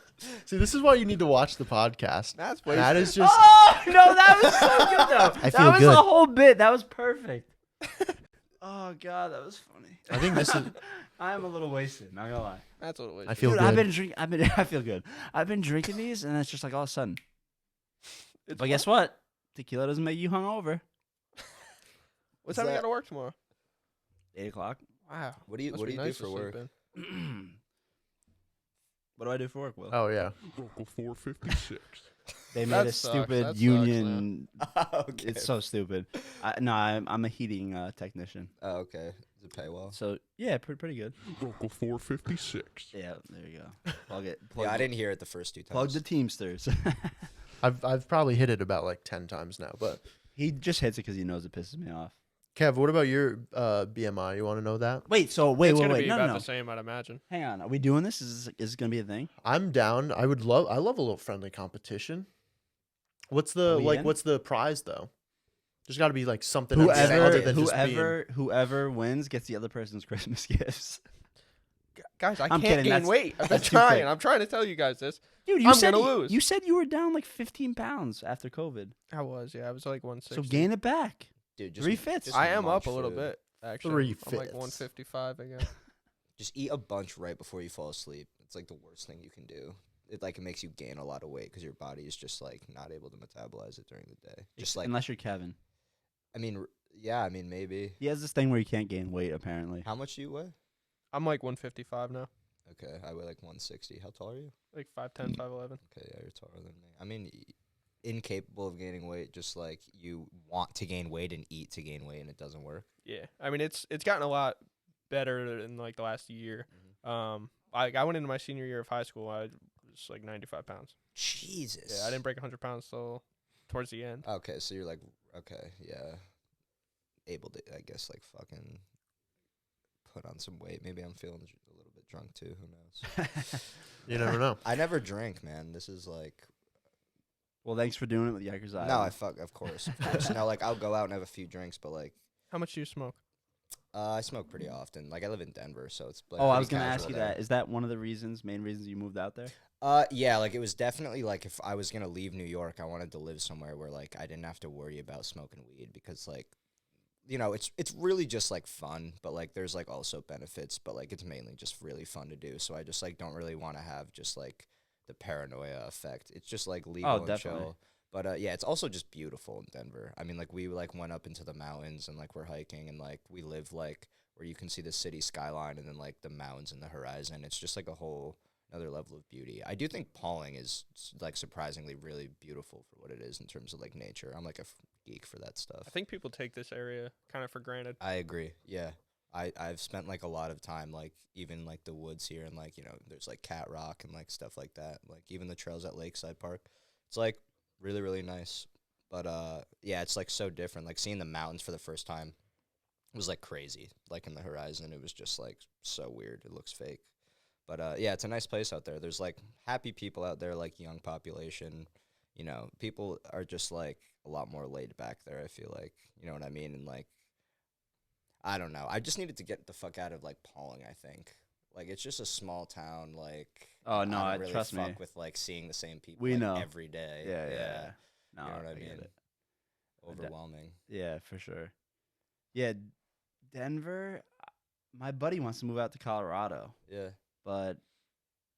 See, this is why you need to watch the podcast. That's way That is just. Oh no, that was so good though. I that feel was good. the whole bit. That was perfect. Oh god, that was funny. I think this is. I am a little wasted. Not gonna lie. That's what it was. I feel Dude, good. I feel good. I've been drinking these, and it's just like all of a sudden. It's But guess what? Tequila doesn't make you hungover. What Is time you that- got to work tomorrow? 8 o'clock. Wow. What do you Must What be do you do nice for to sleep work? in. What do I do for work, Will? Oh yeah. Local 456. They made That a sucks. stupid That sucks, union. Okay. It's so stupid. I'm a heating technician. Oh, okay. Does it pay well? So yeah, pretty good. Local 456. Yeah, there you go. Plug it. Yeah, I didn't hear it the first two times. Plug the Teamsters. I've probably hit it about like 10 times now. But He just hits it because he knows it pisses me off. Kev, what about your BMI? You want to know that? Wait, It's going to wait. be No, about no. the same, I'd imagine. Hang on. Are we doing this? Is it going to be a thing? I'm down. I love a little friendly competition. What's Are the we in? what's the prize though? There's got to be like something else other than just being. Whoever wins gets the other person's Christmas gifts. Guys, I I'm can't kidding, gain that's- weight. I've been that's too trying. quick. I'm trying to tell you guys this. Dude, I'm gonna lose. You said you were down like 15 pounds after COVID. I was, yeah. I was like 160. So gain it back. Dude, 3/5. just I am munch up a little food. bit, actually. 3 I'm like fifths. 155 again. Just eat a bunch right before you fall asleep. It's like the worst thing you can do. It makes you gain a lot of weight because your body is just like not able to metabolize it during the day. Just like Unless you're Kevin. I mean, yeah, I mean maybe. He has this thing where you can't gain weight, apparently. How much do you weigh? I'm like 155 now. Okay, I weigh like 160. How tall are you? Like 5'10", 5'11". Okay, yeah, you're taller than me. I mean, incapable of gaining weight. Just like you want to gain weight and eat to gain weight, and it doesn't work. Yeah. I mean, it's gotten a lot better in like the last year. I went into my senior year of high school. I was like 95 pounds. Jesus. Yeah, I didn't break 100 pounds till towards the end. Okay, so you're like, okay, yeah, able to, I guess, like fucking put on some weight. Maybe I'm feeling a little bit drunk too. Who knows? You never know. I never drink, man. This is like, Well, thanks for doing it with Yikers. no, of course. No, like I'll go out and have a few drinks, but like, How much do you smoke? I smoke pretty often. Like I live in Denver, so it's like. Oh, I pretty was going to ask casual you there. that. Is that one of the main reasons you moved out there? Yeah, like it was definitely like if I was gonna leave New York, I wanted to live somewhere where like I didn't have to worry about smoking weed because like, you know, it's really just like fun, but like there's like also benefits, but like it's mainly just really fun to do. So I just like don't really want to have just like the paranoia effect. It's just like legal and definitely. chill. But yeah, it's also just beautiful in Denver. I mean, like we like went up into the mountains and like we're hiking and like we live like where you can see the city skyline and then like the mountains and the horizon. It's just like a whole another level of beauty. I do think Pauling is like surprisingly really beautiful for what it is in terms of like nature. I'm like a geek for that stuff. I think people take this area kind of for granted. I agree. Yeah. I've spent like a lot of time like even like the woods here and like, you know, there's like Cat Rock and like stuff like that. Like even the trails at Lakeside Park. It's like really, really nice. But yeah, it's like so different. Like seeing the mountains for the first time was like crazy. Like in the horizon, it was just like so weird. It looks fake. But yeah, it's a nice place out there. There's like happy people out there, like young population. You know, people are just like a lot more laid back there, I feel like. You know what I mean? And like I don't know. I just needed to get the fuck out of like Pauling, I think. Like it's just a small town, like Oh, no, I don't really trust fuck me. with like seeing the same people We like, know. every day. Yeah. No, You know what I get mean? it. Overwhelming. Yeah, for sure. Yeah, Denver. My buddy wants to move out to Colorado, Yeah. but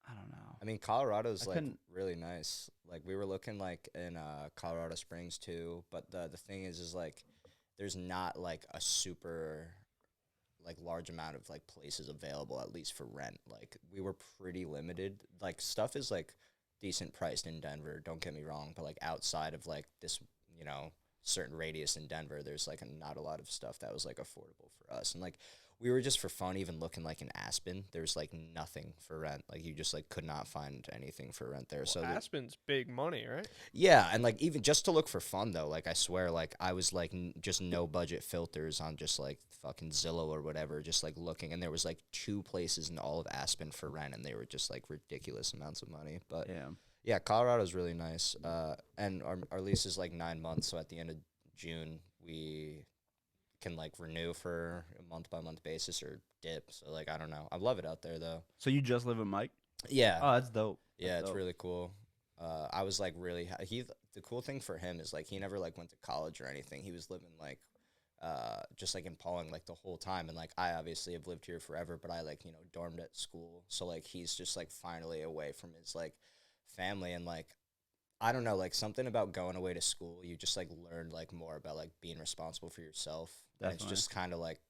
I don't know. I mean, Colorado's I like couldn't- really nice. Like we were looking like in Colorado Springs too, but the thing is like there's not like a super like large amount of like places available at least for rent. Like we were pretty limited. Like stuff is like decent priced in Denver, don't get me wrong, but like outside of like this, you know, certain radius in Denver, there's like not a lot of stuff that was like affordable for us. And like we were just for fun even looking like in Aspen, there's like nothing for rent. Like you just like could not find anything for rent there. So Aspen's big money, right? yeah, and like even just to look for fun though, like I swear, like I was like just no budget filters on just like fucking Zillow or whatever, just like looking, and there was like 2 places in all of Aspen for rent, and they were just like ridiculous amounts of money. But yeah, Colorado's really nice. And our lease is like 9 months, so at the end of June we can like renew for a month by month basis or dip. So like I don't know, I love it out there though. So you just live with Mike? Yeah. Oh, that's dope. Yeah, That's it's dope. really cool. I was like really the cool thing for him is like he never like went to college or anything. He was living like just like in Pauling like the whole time, and like I obviously have lived here forever, but I like, you know, dormed at school. So like he's just like finally away from his like family, and like I don't know, like something about going away to school, you just like learn like more about like being responsible for yourself. And it's Definitely. just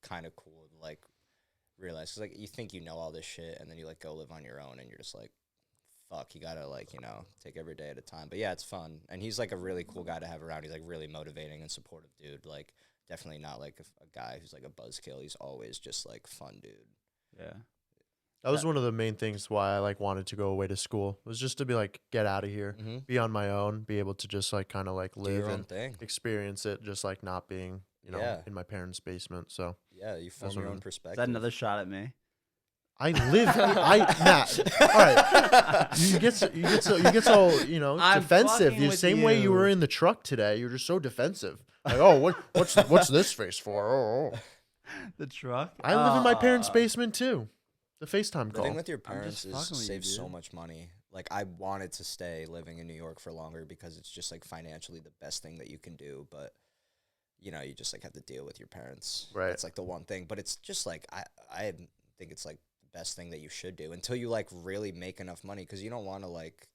kind of cool to like realize, 'cause like you think you know all this shit and then you like go live on your own and you're just like, fuck, you gotta like, you know, take every day at a time. But yeah, it's fun. And he's like a really cool guy to have around. He's like really motivating and supportive dude. Like definitely not like a guy who's like a buzzkill. He's always just like fun dude. Yeah. That was one of the main things why I like wanted to go away to school, was just to be like, get out of here, be on my own, be able to just like kind of like Do live your own and thing. experience it, just like not being, you know, Yeah. in my parents' basement. So Yeah, you form That's your what own I'm- perspective. Is that another shot at me? I live. Matt. All right, you get so you know I'm defensive. fucking The with same way you you. were in the truck today. You're just so defensive. Like, oh, what's this face for? Oh. The truck? I live in my parents' basement too. The FaceTime call. Living with your I'm parents just fucking with you, saves so dude. much money. Like I wanted to stay living in New York for longer because it's just like financially the best thing that you can do, but you know, you just like have to deal with your parents. Right. That's like the one thing, but it's just like I think it's like the best thing that you should do until you like really make enough money, because you don't want to like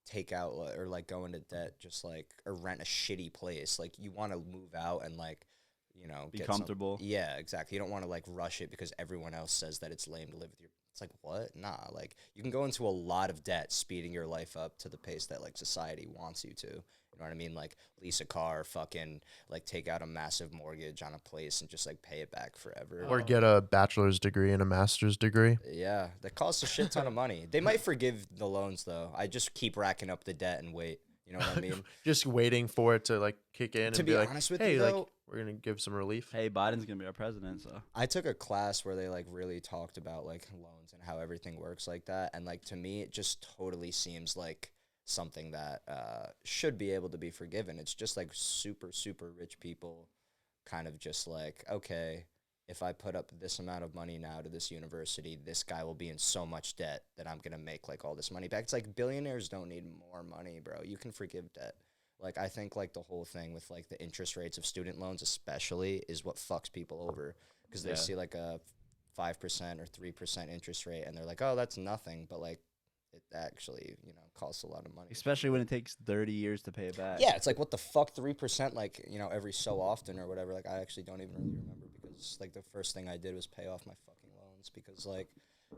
take out or like go into debt just like or rent a shitty place. Like you want to move out and like, you know, Be get comfortable. Yeah, exactly. You don't want to like rush it because everyone else says that it's lame to live with your. It's like, what? Nah, like you can go into a lot of debt speeding your life up to the pace that like society wants you to. You know what I mean? Like lease a car, fucking like take out a massive mortgage on a place and just like pay it back forever. or get a bachelor's degree and a master's degree. Yeah, that costs a shit ton of money. They might forgive the loans though. I just keep racking up the debt and wait. You know what I mean? Just waiting for it to like kick in To and be be like, honest with hey, you, like though, we're gonna give some relief. Hey, Biden's gonna be our president, so I took a class where they like really talked about like loans and how everything works like that, and like to me it just totally seems like something that should be able to be forgiven. It's just like super rich people kind of just like, okay, if I put up this amount of money now to this university, this guy will be in so much debt that I'm gonna make like all this money back. It's like billionaires don't need more money, bro. You can forgive debt. Like, I think, like, the whole thing with, like, the interest rates of student loans especially is what fucks people over. Because they Yeah. see, like, a 5% or 3% interest rate, and they're like, oh, that's nothing. But, like, it actually, costs a lot of money. Especially when it takes 30 years to pay it back. Yeah, it's like, what the fuck, 3%, like, every so often or whatever. Like, I actually don't even really remember because, like, the first thing I did was pay off my fucking loans because, like,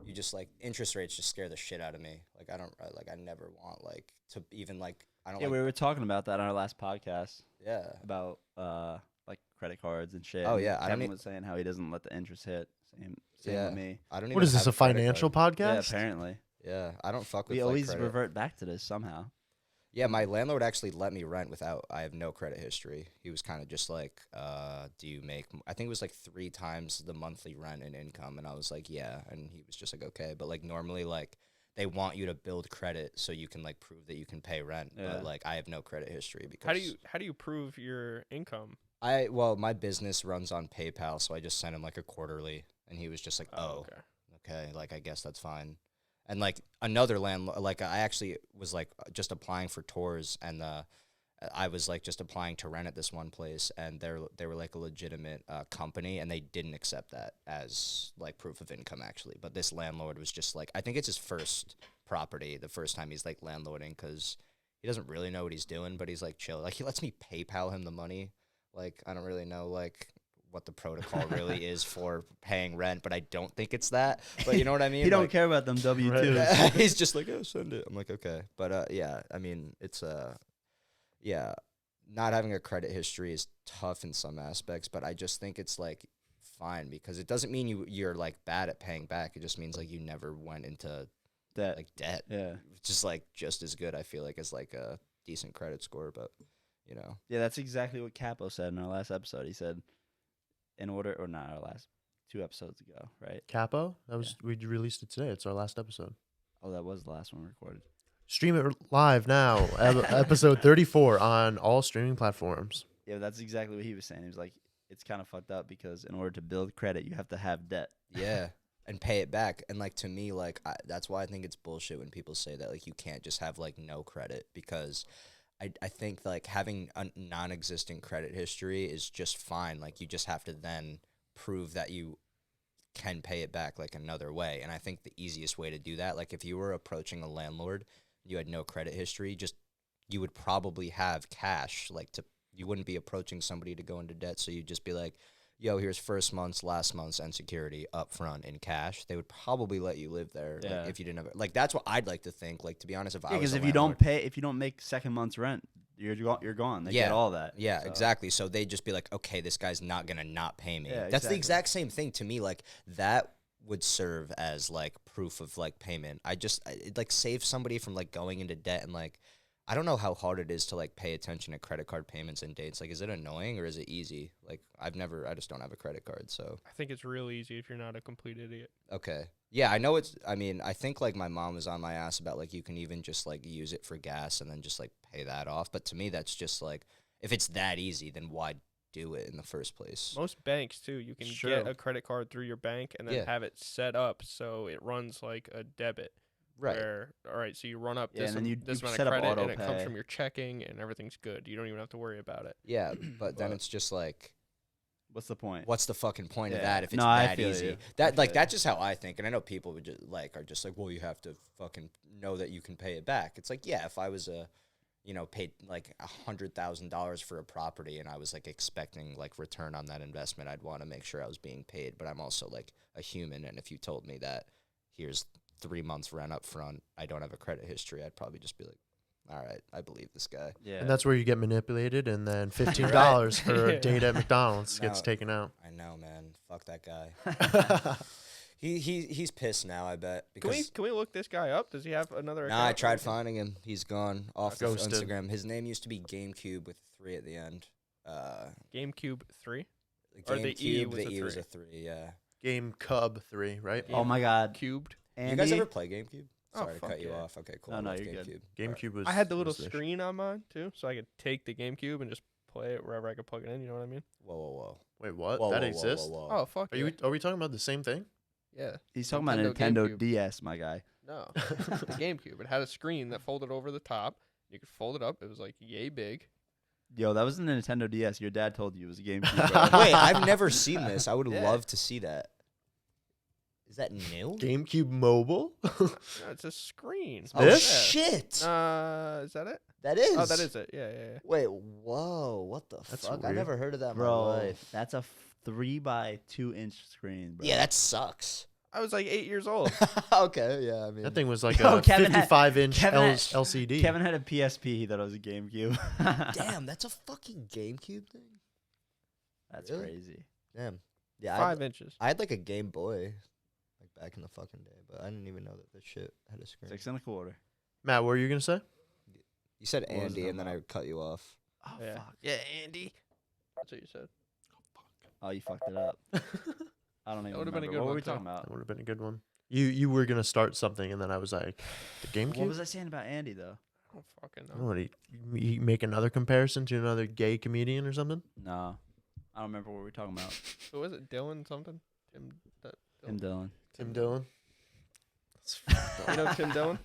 you just, like, interest rates just scare the shit out of me. Like, I never want, like, to even, like, I don't Yeah, like. we were talking about that on our last podcast Yeah. about, like, credit cards and shit. Oh, And yeah, I don't Kevin e- was saying how he doesn't let the interest hit. Same Yeah. with me. I don't even What is this, have a credit financial card. Yeah, podcast? apparently. Yeah, I don't fuck with We like, always credit. revert back to this somehow. Yeah, my landlord actually let me rent without. I have no credit history. He was kind of just like, "Do you make?" I think it was like 3 times the monthly rent and income, and I was like, "Yeah," and he was just like, "Okay," but like normally, like they want you to build credit so you can like prove that you can pay rent, Yeah. but like I have no credit history because How do you prove your income? my business runs on PayPal, so I just sent him like a quarterly, and he was just like, "Oh, okay, like I guess that's fine." And like another landlord, like I actually was like just applying for tours, and I was like just applying to rent at this one place, and they were like a legitimate company, and they didn't accept that as like proof of income actually. But this landlord was just like, I think it's his first property, the first time he's like landlording, because he doesn't really know what he's doing, but he's like chill. Like he lets me PayPal him the money. Like I don't really know like what the protocol really is for paying rent, but I don't think it's that. But you know what I mean? He don't Like, care about them W-2s. he's just like, oh, send it. I'm like, okay. But yeah, I mean, it's yeah, not having a credit history is tough in some aspects, but I just think it's like fine because it doesn't mean you're like bad at paying back. It just means like you never went into That like debt. yeah. Which is like just as good, I feel like, as like a decent credit score, but Yeah, that's exactly what Capo said in our last episode. He said in order or not our last 2 episodes ago, right? Capo? That was we released it today. It's our last episode. Oh, that was the last one we recorded. Stream it live now. Episode 34 on all streaming platforms. Yeah, that's exactly what he was saying. He was like, it's kind of fucked up because in order to build credit, you have to have debt. yeah, and pay it back. And like to me, like that's why I think it's bullshit when people say that like you can't just have like no credit, because I think like having a non-existent credit history is just fine. Like you just have to then prove that you can pay it back like another way. And I think the easiest way to do that, like if you were approaching a landlord, you had no credit history, you would probably have cash. Like you wouldn't be approaching somebody to go into debt. So you'd just be like, yo, here's first month's, last month's, and security up front in cash. They would probably let you live there Yeah. like, if you didn't have it. Like that's what I'd like to think. Like to be honest, if I was Because a if you don't landlord- if you don't make second month's rent, you're gone. They Yeah. get all that. Yeah, So- exactly. So they'd just be like, okay, this guy's not gonna not pay me. Yeah, That's the exactly. exact same thing to me. Like that would serve as like proof of like payment. It like saves somebody from like going into debt. And like I don't know how hard it is to like pay attention to credit card payments and dates. Like, is it annoying or is it easy? Like I just don't have a credit card, so I think it's real easy if you're not a complete idiot. okay. Yeah, I mean, I think like my mom was on my ass about like you can even just like use it for gas and then just like pay that off. But to me that's just like, if it's that easy, then why do it in the first place? Most banks too, you can Sure. get a credit card through your bank and then Yeah. have it set up so it runs like a debit. Right. Where, all right, so you run up Yeah, this, and then you this amount set of up credit and it comes auto-pay. from your checking and everything's good. You don't even have to worry about it. Yeah, but then But- it's just like, What's the point? what's the fucking point of Yeah. that if it's No, I that feel easy? you. That I like feel that's just how I think, and I know people would just are just like, well, you have to fucking know that you can pay it back. It's like, yeah, if I was paid like $100,000 for a property and I was like expecting like return on that investment, I'd want to make sure I was being paid. But I'm also like a human, and if you told me that here's 3 months rent up front, I don't have a credit history, I'd probably just be like, all right, I believe this guy. Yeah. And that's where you get manipulated, and then $15 for a Yeah. date at McDonald's gets No. taken out. I know, man. Fuck that guy. He's pissed now, I bet. Because Can we look this guy up? Does he have another account? nah, I tried finding him. He's gone off of Ghosted. Instagram. His name used to be GameCube with 3 at the end. GameCube 3? Or the E was the a E was 3. a 3, yeah. Game Cub 3, right? Oh my God. Cubed. Andy, You guys ever play GameCube? Oh, Sorry to fuck cut you yeah. off. Okay, cool. No, I no, love you're good. GameCube was. I had the little was the screen on mine too, so I could take the GameCube and just play it wherever I could plug it in. You know what I mean? Whoa, whoa, whoa. Wait, what? Whoa, That whoa, exists? Whoa, whoa, whoa. Oh fuck Are yeah. you? Are we talking about the same thing? Yeah. He's talking about a Nintendo Nintendo GameCube. DS, my guy. No. The GameCube. It had a screen that folded over the top. You could fold it up. It was like yay big. Yo, that was a Nintendo DS. Your dad told you it was a GameCube. Bro. Wait, I've never seen this. I would Yeah. love to see that. Is that new? GameCube Mobile. No, it's a screen. Oh This? shit! Is that it? That is. Oh, that is it. Yeah. Wait, whoa! What the That's fuck? I weird. never heard of that in Bro, my life. that's a 3x2 inch screen, bro. Yeah, that sucks. I was like 8 years old. Okay, yeah. I mean, That thing was like Yo, a Kevin had- 55-inch Kevin had- LCD. Kevin had a PSP. He thought it was a GameCube. damn, that's a fucking GameCube thing. That's Really? crazy. Damn. Yeah, 5 inches. I had like a Game Boy, like back in the fucking day, but I didn't even know that this shit had a screen. 6.25. Matt, what were you gonna say? You said What was Andy, it and then I cut you off. Oh, Yeah. fuck. Yeah, Andy. That's what you said. Oh, you fucked it up. I don't even would've been a remember. good What were one, we too. talking about? That would have been a good one. You were gonna start something, and then I was like, the GameCube. What was I saying about Andy, though? I don't fucking I don't know. know. You make another comparison to another gay comedian or something? No. I don't remember what we were talking about. Who was it? Dylan something? Tim Dillon. Tim Dillon. You know Tim Dillon?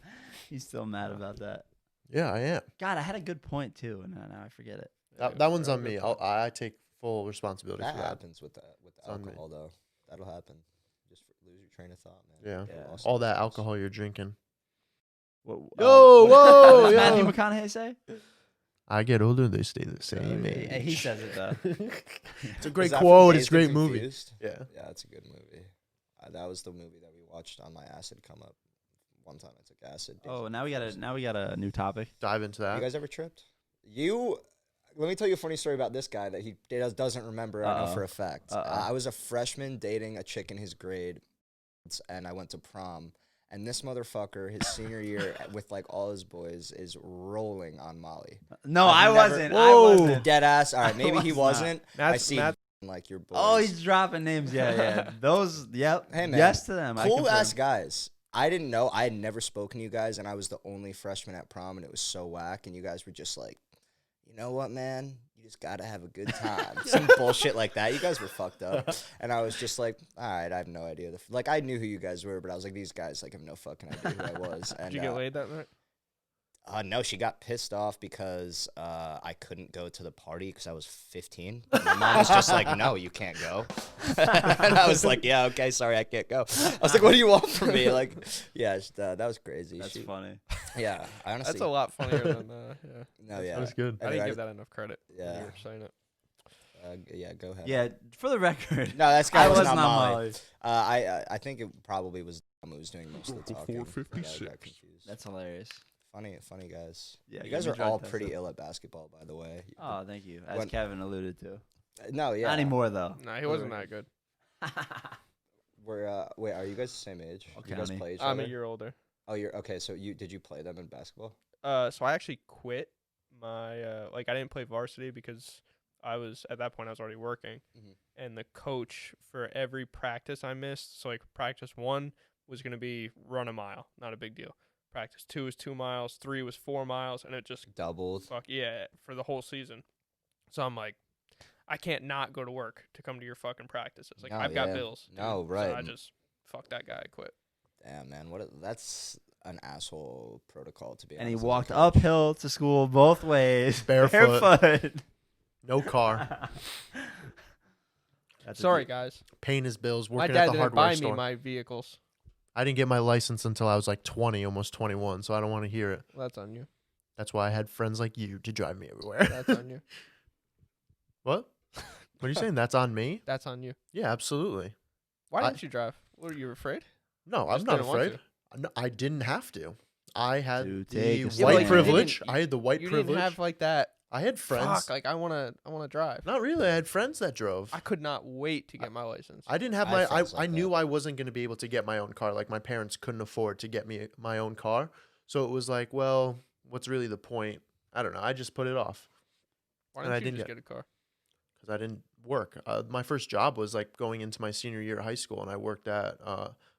He's still mad about that. Yeah, I am. God, I had a good point, too, and now I forget it. That one's on me. I take full responsibility That for that. happens with the on me. alcohol, though. That'll happen. Just lose your train of thought, man. Yeah. Yeah. Lost All it. that alcohol you're drinking. What, Yo, whoa, what does yo. Matthew McConaughey say? I get older, they stay the same age. He says it, though. It's a Is great that from quote. Dazed It's a great and movie. Confused? Yeah. Yeah, it's a good movie. That was the movie that we watched on my acid come up. One time I took acid. Oh, now we got a new topic. Dive into You that. guys ever tripped? Let me tell you a funny story about this guy that he doesn't remember. I know for a fact. I was a freshman dating a chick in his grade, and I went to prom. And this motherfucker, his senior year, with like all his boys, is rolling on Molly. No, I've I never- wasn't. I Whoa. wasn't. Dead ass. All right, I maybe he was not. wasn't. I Matt's- see Matt- like your boys. Oh, he's dropping names. Yeah. Those, yep. Hey, man. Yes to them. I Cool confirm. ass guys. I didn't know. I had never spoken to you guys, and I was the only freshman at prom, and it was so whack. And you guys were just like, you know what, man? You just gotta have a good time. Some bullshit like that. You guys were fucked up, and I was just like, all right, I have no idea. Like I knew who you guys were, but I was like, these guys like have no fucking idea who I was. And Did you get laid that night? no, she got pissed off because I couldn't go to the party because I was 15. My mom was just like, no, you can't go. And I was like, yeah, okay, sorry, I can't go. I was like, what do you want from me? Like, yeah, that was crazy. That's funny. Yeah, I honestly. That's a lot funnier than yeah. No, yeah. That was good. I didn't give that enough credit. when Yeah. You were saying it. Yeah, go ahead. Yeah, for the record. No, that guy I was was not not Molly. Molly. I think it probably was Dom who was doing most of the talking. 456. Yeah, I got confused. That's hilarious. Funny guys. Yeah, you give guys me are drug all tests, pretty though. ill at basketball, by the way. Oh, thank you. As When- Kevin alluded to. No, yeah. Not anymore, though. Nah, he wasn't that good. We're wait, are you guys the same age? Okay, You guys honey. play each I'm other? a year older. Oh, you're okay. So did you play them in basketball? So I actually quit my I didn't play varsity because I was at that point I was already working, Mhm. and the coach for every practice I missed. So like practice 1 was gonna be run a mile, not a big deal. Practice 2 was 2 miles, 3 was 4 miles, and it just Doubled. fuck yeah for the whole season. So I'm like, I can't not go to work to come to your fucking practices. Like No, I've got yeah. bills. dude. No, So right. I just fuck that guy. I quit. Damn, man. That's an asshole protocol to be And he honest, as a walked coach. uphill to school both ways. Barefoot. Barefoot. No car. That's a Sorry deep- guys. Paying his bills. My Working dad at the didn't hardware buy store. me my vehicles. I didn't get my license until I was like 20, almost 21. So I don't want to hear it. Well, that's on you. That's why I had friends like you to drive me everywhere. That's on you. What? What are you saying? That's on me? That's on you. Yeah, absolutely. Why I- didn't you drive? Were you afraid? No, I'm Just not didn't want afraid. No, I didn't have to. I had To the take a white stand. Yeah, but, like, privilege. you I had the white You privilege. didn't have like that. I had friends. Fuck, like I wanna drive. Not really. I had friends that drove. I could not wait to get my license. I didn't have I my. had I, friends I like knew that. I wasn't going to be able to get my own car. Like my parents couldn't afford to get me my own car, so it was like, well, what's really the point? I don't know. I just put it off Why and didn't I you didn't just get- get a car? because I didn't work. My first job was like going into my senior year of high school, and I worked at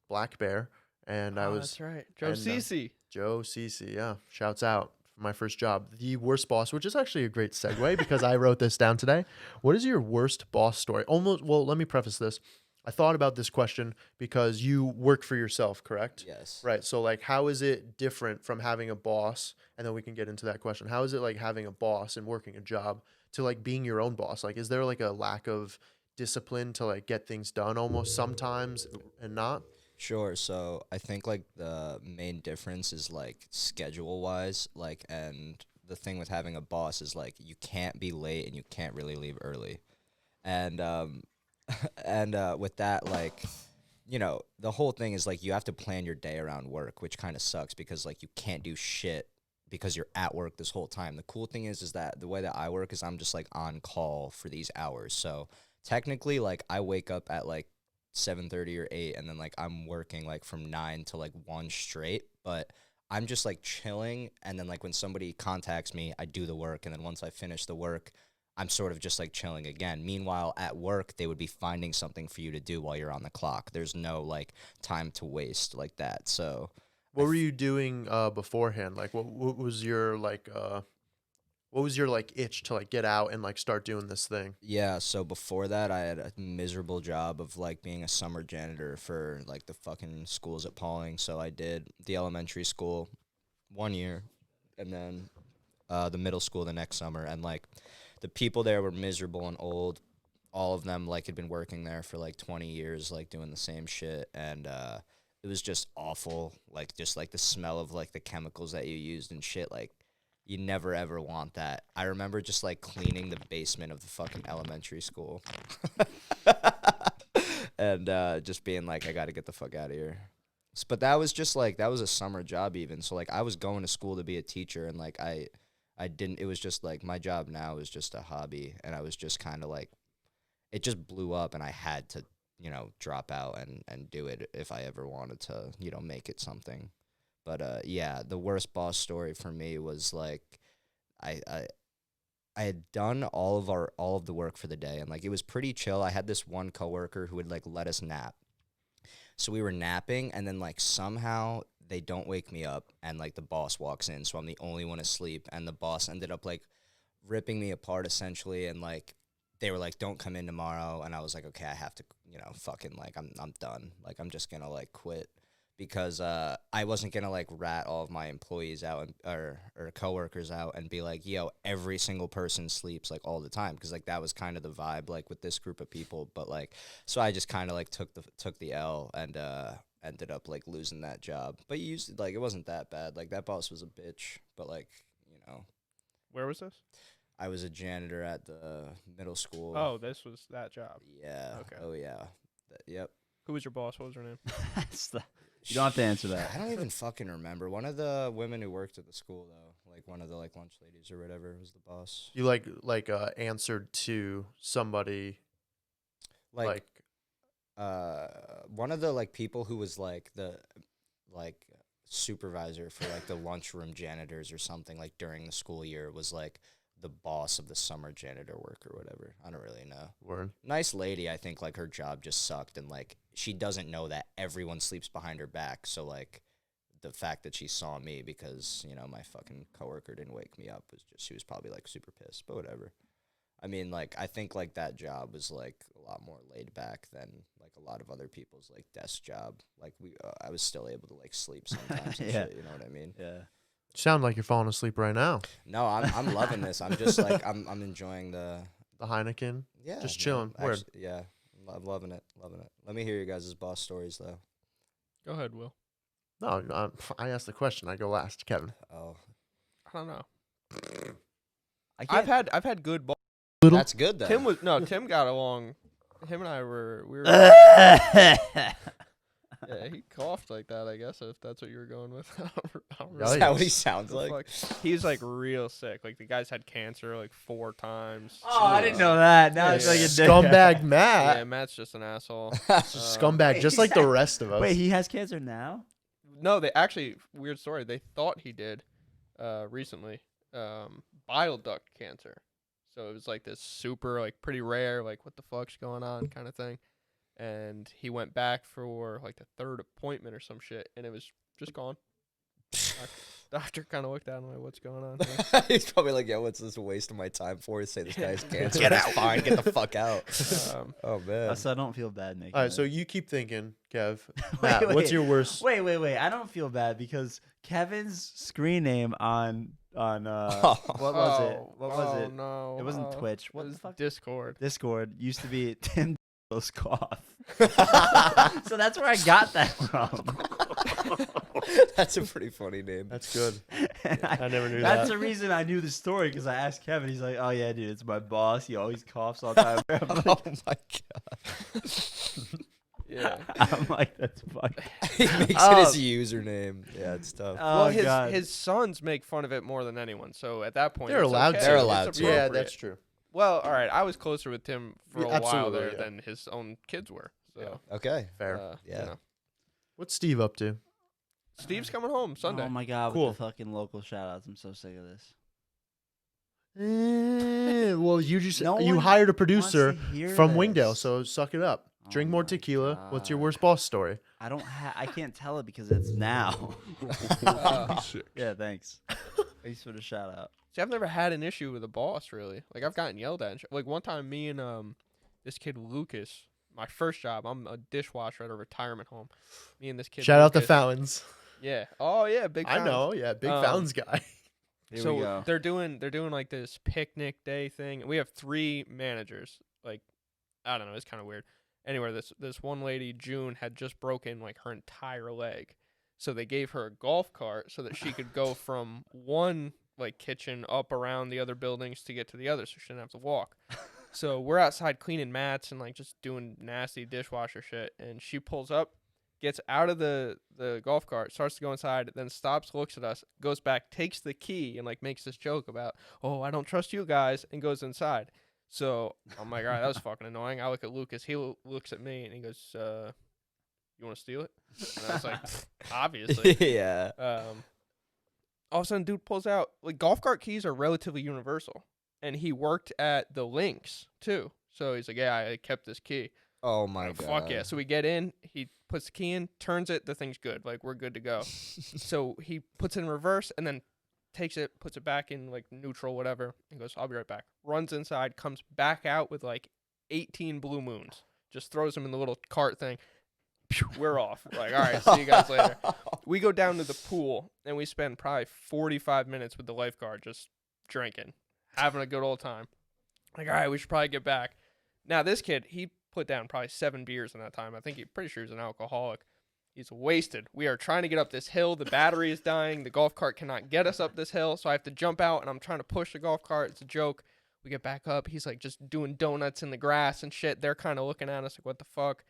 Black Bear, and I Oh, was that's right. Joe and, Cece. Joe Cece. Yeah, shouts out for my first job. The worst boss, which is actually a great segue because I wrote this down today. What is your worst boss story? Almost. Well, let me preface this. I thought about this question because you work for yourself, correct? Yes. Right. So like how is it different from having a boss? And then we can get into that question. How is it like having a boss and working a job to like being your own boss? Like is there like a lack of discipline to like get things done almost sometimes and not? Sure. So I think like the main difference is like schedule wise, like, and the thing with having a boss is like you can't be late and you can't really leave early. And and with that, like, the whole thing is like you have to plan your day around work, which kind of sucks because like you can't do shit because you're at work this whole time. The cool thing is that the way that I work is I'm just like on call for these hours. So technically, like I wake up at like 7:30 or 8, and then like I'm working like from 9 to like 1 straight, but I'm just like chilling, and then like when somebody contacts me, I do the work, and then once I finish the work, I'm sort of just like chilling again. Meanwhile, at work, they would be finding something for you to do while you're on the clock. There's no like time to waste like that. So What were you doing beforehand? Like, what was your what was your like itch to like get out and like start doing this thing? yeah, so before that, I had a miserable job of like being a summer janitor for like the fucking schools at Pauling. So I did the elementary school 1 year, and then the middle school the next summer. And like the people there were miserable and old. All of them like had been working there for like 20 years, like doing the same shit. And it was just awful. Like just like the smell of like the chemicals that you used and shit. Like you never ever want that. I remember just like cleaning the basement of the fucking elementary school. And just being like, I got to get the fuck out of here. But that was just like, that was a summer job even. So like I was going to school to be a teacher, and like I didn't, it was just like my job now is just a hobby, and I was just kind of like, it just blew up, and I had to, drop out and do it if I ever wanted to, make it something. But yeah, the worst boss story for me was like, I had done all of the work for the day, and like it was pretty chill. I had this one coworker who would like let us nap. So we were napping, and then like somehow they don't wake me up, and like the boss walks in, so I'm the only one asleep, and the boss ended up like ripping me apart essentially, and like they were like, don't come in tomorrow, and I was like, okay, I have to, fucking like I'm done. Like I'm just gonna like quit, because I wasn't gonna like rat all of my employees out or coworkers out and be like, yo, every single person sleeps like all the time, because like that was kind of the vibe like with this group of people. But like, so I just kind of like took the L, and ended up like losing that job. But like it wasn't that bad. Like that boss was a bitch, but like Where was this? I was a janitor at the middle school. Oh, this was that job. Yeah. Okay. Oh yeah. Yep. Who was your boss? What was her name? You don't have to answer that. I don't even fucking remember. One of the women who worked at the school, though, like one of the like lunch ladies or whatever, was the boss. You answered to somebody Like one of the like people who was like the like supervisor for like the lunchroom janitors or something, like during the school year, was like the boss of the summer janitor work or whatever. I don't really know. Word. Nice lady. I think like her job just sucked, and like she doesn't know that everyone sleeps behind her back. So like the fact that she saw me because my fucking coworker didn't wake me up was just, she was probably like super pissed. But whatever. I mean, like I think like that job was like a lot more laid back than like a lot of other people's like desk job. Like I was still able to like sleep sometimes and Yeah. shit. You know what I mean? Yeah. Sound like you're falling asleep right now. No, I'm loving this. I'm just like I'm enjoying the Heineken. yeah. Just no, chilling. Word. actually, yeah, I'm loving it. Loving it. Let me hear you guys' boss stories though. Go ahead, Will. No, I asked the question. I go last, Kevin. Oh, I don't know. I can't. I've had good boss. that's good though. Tim got along. Him and I we were. Yeah, he coughed like that, I guess, if that's what you were going with. I don't Is that what he sounds like? He's like real sick. Like the guy's had cancer like 4 times. Oh, I didn't know that. Now it's like a dick. Scumbag Yeah, Matt. Matt's just an asshole. Scumbag, just like the rest of us. Wait, he has cancer now? No, they actually, weird story. They thought he did recently. Bile duct cancer. So it was like this super, like pretty rare, like what the fuck's going on kind of thing. And he went back for like the 3rd appointment or some shit, and it was just gone. Doctor kind of looked at him like, what's going on here? He's probably like, yo, what's this a waste of my time for? Say this guy's cancer. Get That's out. fine. Get the fuck out. Oh man. So I don't feel bad making All right, that. so you keep thinking, Kev. Wait, Matt, what's wait. your worst? Wait. I don't feel bad because Kevin's screen name on what was it? What was it? No, It wasn't Twitch. What It was the fuck? Discord. Discord used to be Tim cough. So that's where I got that from. That's a pretty funny name. That's good. I never knew That's that. the reason I knew the story because I asked Kevin. He's like, "Oh yeah, dude, it's my boss. He always coughs all the time." Oh my god. Yeah. I'm like, "That's fucked." He makes it his username. Yeah, it's tough. Oh Well, god. his sons make fun of it more than anyone. So at that point, They're it's allowed okay. to. They're It's allowed to. Yeah, appropriate. that's true. Well, all right. I was closer with Tim for Yeah, a while absolutely, there yeah. than his own kids were. So Okay. Fair. Yeah. What's Steve up to? Steve's coming home Sunday. Oh my god, Cool. with the fucking local shout outs. I'm so sick of this. Well, No you one hired a wants producer to hear from this. Wingdale, so suck it up. Oh Drink more my tequila. What's your God. worst boss story? I can't tell it because it's now. 456. Yeah, thanks. Thanks for the shout out. See, I've never had an issue with a boss really. Like I've gotten yelled at. And like one time, me and this kid Lucas, my first job. I'm a dishwasher at a retirement home. Me and this kid. Shout out to Lucas, Fountains. Yeah. Oh yeah, big. I Fountains. know. Yeah, big Um, Fountains guy. Here so we go. they're doing like this picnic day thing. We have 3 managers. Like I don't know, it's kind of weird. Anyway, this one lady, June, had just broken like her entire leg. So they gave her a golf cart so that she could go from one like kitchen up around the other buildings to get to the other so she didn't have to walk. So we're outside cleaning mats and like just doing nasty dishwasher shit, and she pulls up, gets out of the golf cart, starts to go inside, then stops, looks at us, goes back, takes the key, and like makes this joke about, "Oh, I don't trust you guys," and goes inside. So I'm like, all right, that was fucking annoying. I look at Lucas, he looks at me, and he goes, "You want to steal it?" And I was like, obviously. Yeah. All of a sudden, dude pulls out, like, golf cart keys are relatively universal, and he worked at the links too. So he's like, "Yeah, I kept this key." Oh my Oh, god. fuck yeah. So we get in, he puts the key in, turns it, the thing's good. Like, we're good to go. So he puts it in reverse and then takes it, puts it back in, like, neutral, whatever, and goes, "I'll be right back." Runs inside, comes back out with, like, 18 blue moons. Just throws them in the little cart thing. Phew, we're off. Like, all right, see you guys later. We go down to the pool, and we spend probably 45 minutes with the lifeguard just drinking, having a good old time. Like, all right, we should probably get back. Now, this kid, he put down probably 7 beers in that time. I think pretty sure he's an alcoholic. He's wasted. We are trying to get up this hill. The battery is dying. The golf cart cannot get us up this hill, so I have to jump out, and I'm trying to push the golf cart. It's a joke. We get back up. He's like just doing donuts in the grass and shit. They're kind of looking at us like, what the fuck?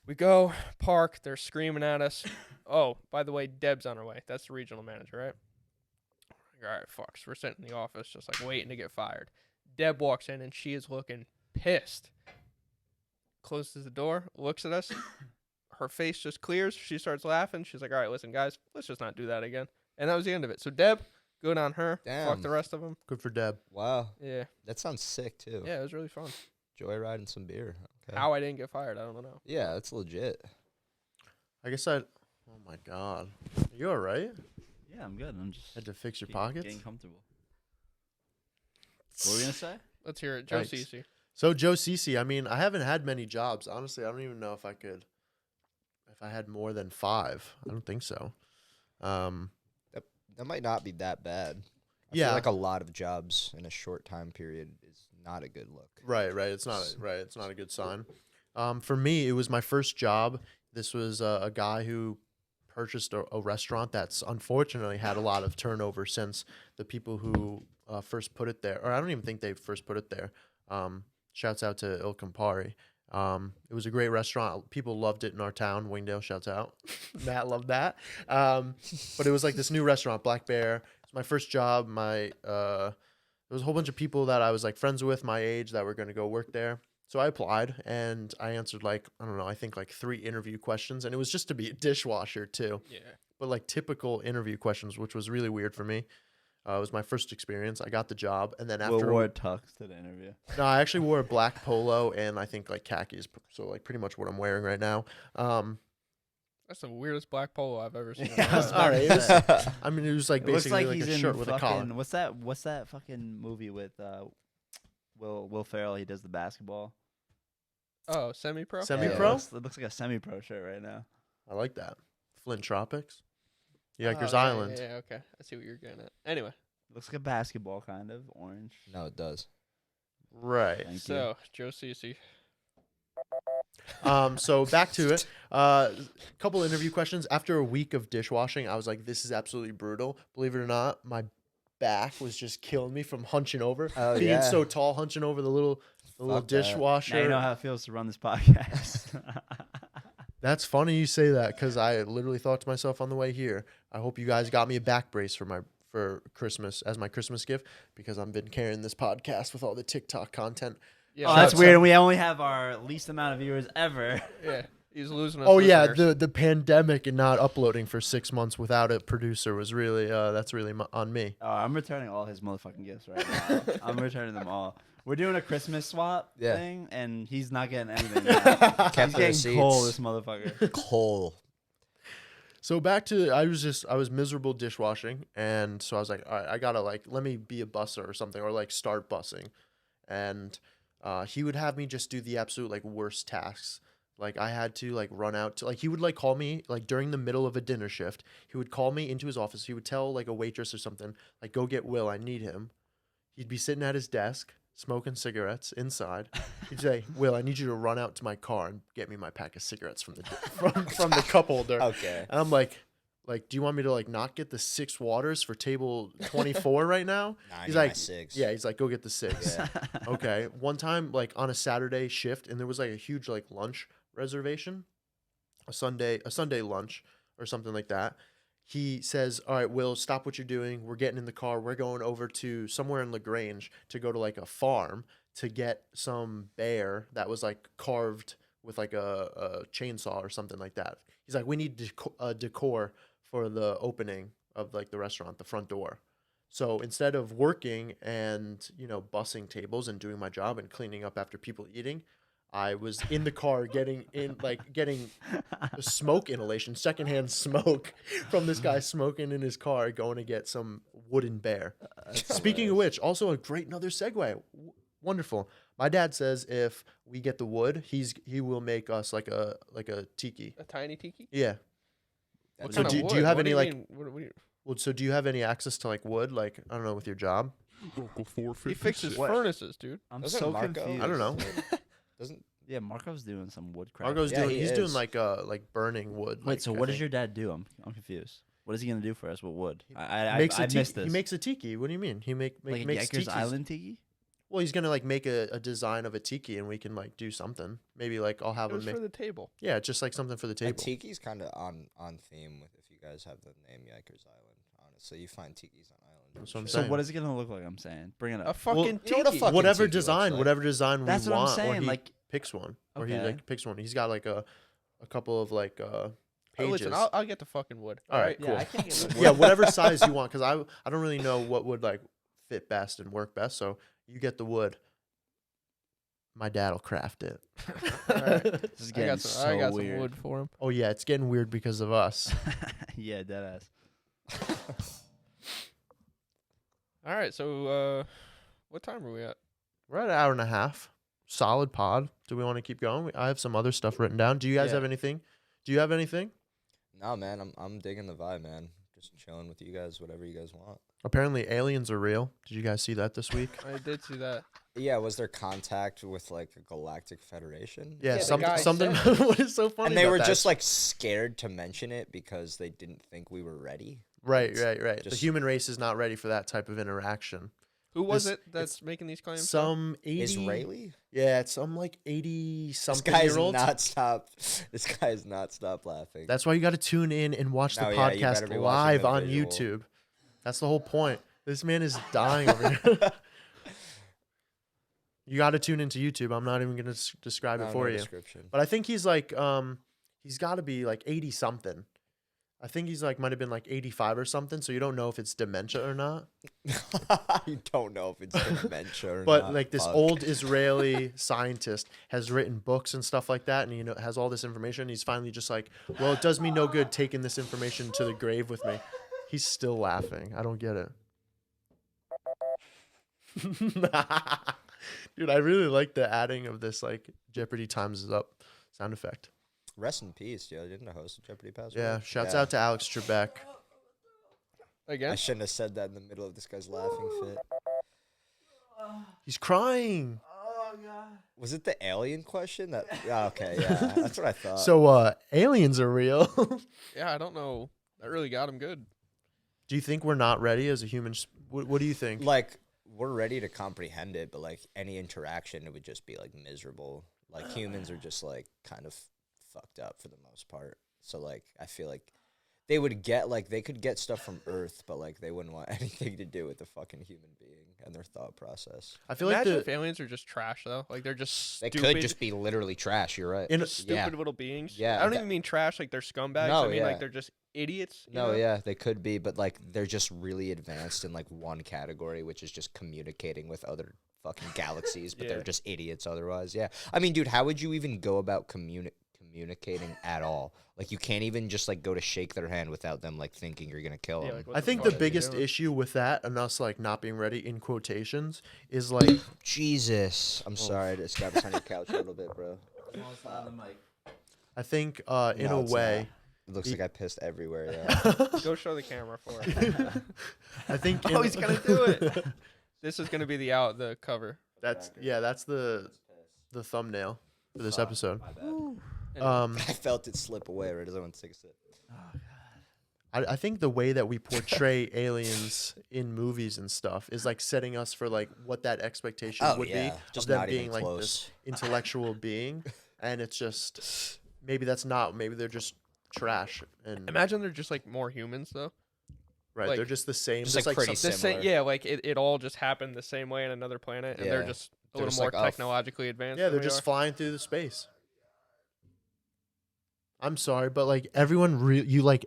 We go, park. They're screaming at us. Oh, by the way, Deb's on her way. That's the regional manager, right? All right, fuck. So we're sitting in the office just like waiting to get fired. Deb walks in, and she is looking pissed. Closes the door, looks at us. Her face just clears. She starts laughing. She's like, all right, listen, guys, let's just not do that again. And that was the end of it. So Deb, good on her. Damn. Fuck the rest of them. Good for Deb. Wow. Yeah. That sounds sick too. Yeah, it was really fun. Joyriding some beer. Okay. How I didn't get fired, I don't know. Yeah, that's legit. I guess I'd. Oh my god. Are you all right? Yeah, I'm good. I'm just Had to fix your getting- pockets. Getting comfortable. What were we gonna say? Let's hear it. Joe Yikes. Cece. So Joe Cece, I mean, I haven't had many jobs. Honestly, I don't even know if I could. If I had more than 5, I don't think so. That might not be that bad. I Yeah. feel like a lot of jobs in a short time period is not a good look. Right. It's not right. It's not a good sign. For me, it was my first job. This was a guy who purchased a restaurant that's unfortunately had a lot of turnover since the people who first put it there. Or I don't even think they first put it there. Shouts out to Il Campari. It was a great restaurant. People loved it in our town. Wingdale, shouts out. Matt loved that. But it was like this new restaurant, Black Bear. It's my first job. There was a whole bunch of people that I was like friends with my age that were going to go work there. So I applied and I answered like, I don't know, I think like 3 interview questions. And it was just to be a dishwasher too. Yeah. But like typical interview questions, which was really weird for me. It was my first experience. I got the job. And then Will after wore a tux to the interview. no, I actually wore a black polo and I think like khakis. So like pretty much what I'm wearing right now. That's the weirdest black polo I've ever seen. Yeah, I was all right. It was, say. I mean, it was like It looks basically like like, he's a shirt in with a collar. fucking what's that fucking movie with Will Ferrell? He does the basketball. Oh, semi-pro? Semi-pro? It looks like a semi-pro shirt right now. I like that. Flint Tropics. Oh, Yikers yeah, Island. Yeah, okay. I see what you're getting at. Anyway, Looks like a basketball kind of orange. No, it does. Right. Thank you. so Joe Cece. So back to it. Couple interview questions. After a week of dishwashing, I was like, this is absolutely brutal. Believe it or not, my back was just killing me from hunching over. Oh, Being yeah. so tall, hunching over the little Fuck that. dishwasher. Now you know how it feels to run this podcast. That's funny you say that because I literally thought to myself on the way here, I hope you guys got me a back brace for Christmas as my Christmas gift because I've been carrying this podcast with all the TikTok content. Yeah, Oh, that's weird. We only have our least amount of viewers ever. Yeah, he's losing us. Oh yeah, listeners. the pandemic and not uploading for 6 months without a producer was really that's really on me. Oh, I'm returning all his motherfucking gifts right now. I'm returning them all. We're doing a Christmas swap thing, and he's not getting anything. Kept He's the getting receipts. coal, this motherfucker. Coal. So back to I was miserable dishwashing, and so I was like, all right, I gotta let me be a busser or something, or start bussing, and he would have me just do the absolute worst tasks. Like I had to run out to he would call me during the middle of a dinner shift. He would call me into his office. He would tell a waitress or something go get Will. I need him. He'd be sitting at his desk smoking cigarettes inside. He'd say, Will, I need you to run out to my car and get me my pack of cigarettes from the from the cup holder. Okay. And I'm like, do you want me to not get the 6 waters for table 24 right now? Nah, I He's need my like, 6. yeah, he's like, go get the 6. Yeah. Okay. One time, on a Saturday shift, and there was a huge lunch reservation, a Sunday lunch or something like that. He says, all right, Will, stop what you're doing. We're getting in the car. We're going over to somewhere in LaGrange to go to a farm to get some bear that was carved with a chainsaw or something like that. He's like, we need decor for the opening of the restaurant, the front door. So instead of working and, bussing tables and doing my job and cleaning up after people eating, I was in the car getting smoke inhalation, secondhand smoke from this guy smoking in his car, going to get some wooden bear. Speaking of which, also another segue. Wonderful. My dad says if we get the wood, he will make us a tiki. A tiny tiki. Yeah. What So kind of do you wood? have What any mean? What do you- Well, so do you have any access to wood? I don't know, with your job. Local 450. He fixes What? furnaces, dude. I'm Doesn't so Marco- confused. I don't know. Doesn't Yeah, Marco's doing some woodcraft. Marco's Yeah, doing. he He's is. doing burning wood. Wait, so I what does think. your dad do? I'm confused. What is he gonna do for us with wood? I makes a missed tiki. this. He makes a tiki. What do you mean? He makes like a makes Yikers tikis. Island tiki. Well, he's gonna make a design of a tiki, and we can do something. Maybe I'll have It him was make. for the table. Yeah, just something for the a table. tiki's kind of on theme with if you guys have the name Yikers Island. Honestly, you find tikis on islands. and That's what I'm shit. So saying. what is it gonna look like? I'm saying, bring it A up. fucking you know tiki. what a fuck- whatever tiki looks design, like. whatever design That's we what I'm want, or saying, he picks one, or he Okay. picks one. He's got a couple of Oh, pages. listen, I'll get the fucking wood. All right, Yeah, cool. I can't get Yeah, whatever size you want, because I don't really know what would fit best and work best. So you get the wood. My dad'll craft it. This is I getting got so some weird. wood for him. Oh yeah, it's getting weird because of us. Yeah, deadass. All right, so what time are we at? We're at an hour and a half. Solid pod. Do we want to keep going? I have some other stuff written down. Do you guys Yeah. have anything? Do you have anything? No, man, I'm digging the vibe, man. Just chilling with you guys, whatever you guys want. Apparently aliens are real. Did you guys see that this week? I did see that. Yeah, was there contact with a galactic federation? Yeah, the something. guy Something. said What is so funny? And they about were that? just scared to mention it because they didn't think we were ready. right. The just- human race is not ready for that type of interaction. Who was This- it that's making these claims? Some 80, Israeli? Yeah, it's some 80 This something guy's year olds. not stop. This guy's not stop laughing. That's why you got to tune in and watch the No, yeah, you podcast better be watching live the on visual. YouTube. That's the whole point. This man is dying over here. You got to tune into YouTube. I'm not even going to describe it No, for no you. description. But I think he's he's got to be 80 something. I think he's might have been 85 or something. So you don't know if it's dementia or not. You don't know if it's dementia or But not. this Fuck. old Israeli scientist has written books and stuff like that, and has all this information. He's finally just well, it does me no good taking this information to the grave with me. He's still laughing. I don't get it. Dude, I really like the adding of this Jeopardy times is up sound effect. Rest in peace, Joe. Didn't I host a Jeopardy password? Yeah, shouts out to Alex Trebek. I Again? shouldn't have said that in the middle of this guy's laughing fit. He's crying. Oh god. Was it the alien question? That okay, yeah, that's what I thought. So aliens are real. Yeah, I don't know. That really got him good. Do you think we're not ready as a human? What do you think? like we're ready to comprehend it, but like any interaction, it would just be like miserable. Like humans are just like kind of fucked up for the most part. So like I feel like they would get like they could get stuff from Earth, but like they wouldn't want anything to do with the fucking human being and their thought process. I feel like Imagine if aliens are just trash though. Like they're just They stupid, could just be literally trash. You're right. just stupid Yeah. little beings. Yeah, I don't that- even mean trash like they're scumbags. No, I mean yeah. like they're just idiots. you No, know? yeah, they could be, but like they're just really advanced in like one category, which is just communicating with other fucking galaxies, but Yeah. they're just idiots otherwise. Yeah. I mean, dude, how would you even go about communicating at all? Like you can't even just like go to shake their hand without them like thinking you're gonna kill Yeah, them. like, what I the think fuck the are you biggest doing? issue with that and us like not being ready in quotations is like Jesus, I'm sorry, I just got this on your couch a little bit, bro. I think in No, a it's way It looks like I pissed everywhere. Yeah. Go show the camera for it. I think Oh, he's gonna do it. This is gonna be the cover. that's the thumbnail for this episode. Anyway. I felt it slip away right as I went to take a sip. I think the way that we portray aliens in movies and stuff is like setting us for like what that expectation Oh, would yeah. be Just of them not even being like close. this intellectual being, and it's just maybe that's not. Maybe they're just trash and Imagine they're just like more humans though. right. like- They're just the same. Just, Just like, like pretty some- The Similar. same, yeah, like it all just happened the same way in another planet, and they're Yeah. just a They're little just more like, oh, technologically advanced. yeah, than they're we just are. flying through the space. I'm sorry, but like everyone, you like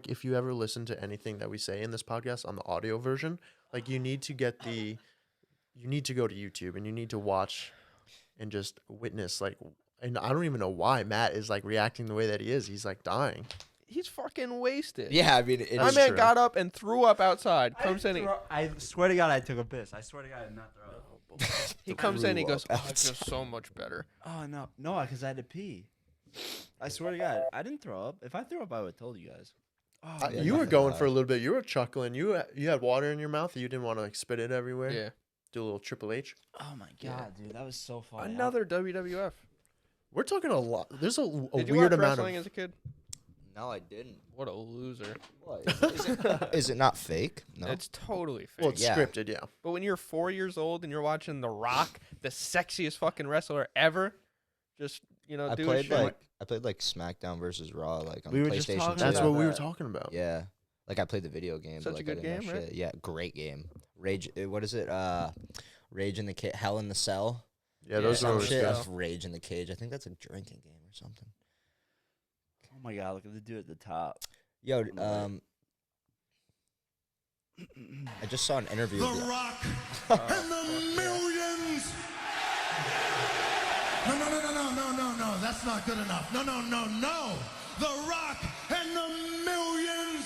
if you ever listen to anything that we say in this podcast on the audio version, like you need to go to YouTube and you need to watch and just witness like, and I don't even know why Matt is like reacting the way that he is. He's like dying. He's fucking wasted. Yeah, I mean, it My is man true. got up and threw up outside. Comes in, I swear to God, I took a piss. I swear to God, I did not throw up. he comes in, he Threw goes, up "Oh, I feel so much better." Oh no, because I had to pee. I swear to God, I didn't throw up. If I threw up, I would have told you guys. Yeah, You were nothing going about for a it. little bit. You were chuckling. You had water in your mouth. You didn't want to like spit it everywhere. Yeah, Do a little Triple H. Oh my God, dude, that was so funny. another WWF. We're talking a lot. There's a Did you weird watch amount wrestling of. as a kid? No, I didn't. What a loser! What? Is it not fake? No. It's totally fake. Well, it's Yeah. scripted, yeah. But when you're 4 years old and you're watching The Rock, the sexiest fucking wrestler ever, just I do played his shit. like SmackDown versus Raw like on We were just PlayStation talking 2. That's about what we were that. talking about. Yeah. Like I played the video game. Such but, a like, good I didn't know game, right? shit. Yeah, great game. Rage. What is it? Rage in the Hell in the Cell. Yeah, those Yeah, are Some always shit. good. Of Rage in the Cage. I think that's a drinking game or something. Oh my God, look at the dude at the top. Yo, I just saw an interview. The of the- Rock and the millions. No. That's not good enough. No. The Rock and the millions.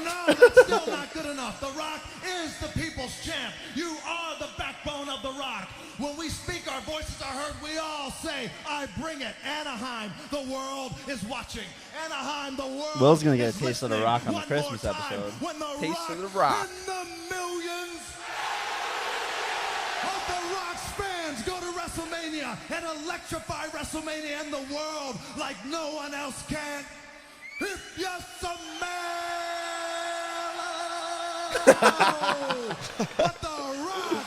No. That's still not good enough. The Rock is the people's champ. You are the backbone of The Rock. When we speak, our voices are heard. We all say, I bring it. Anaheim, the world is watching. Anaheim, the world Will's gonna get is a taste of The listening. Rock on the One Christmas more time, episode. When the Taste Rock of The Rock. and the millions of The Rock's fans go to WrestleMania and electrify WrestleMania and the world like no one else can. If you're some man, but The Rock.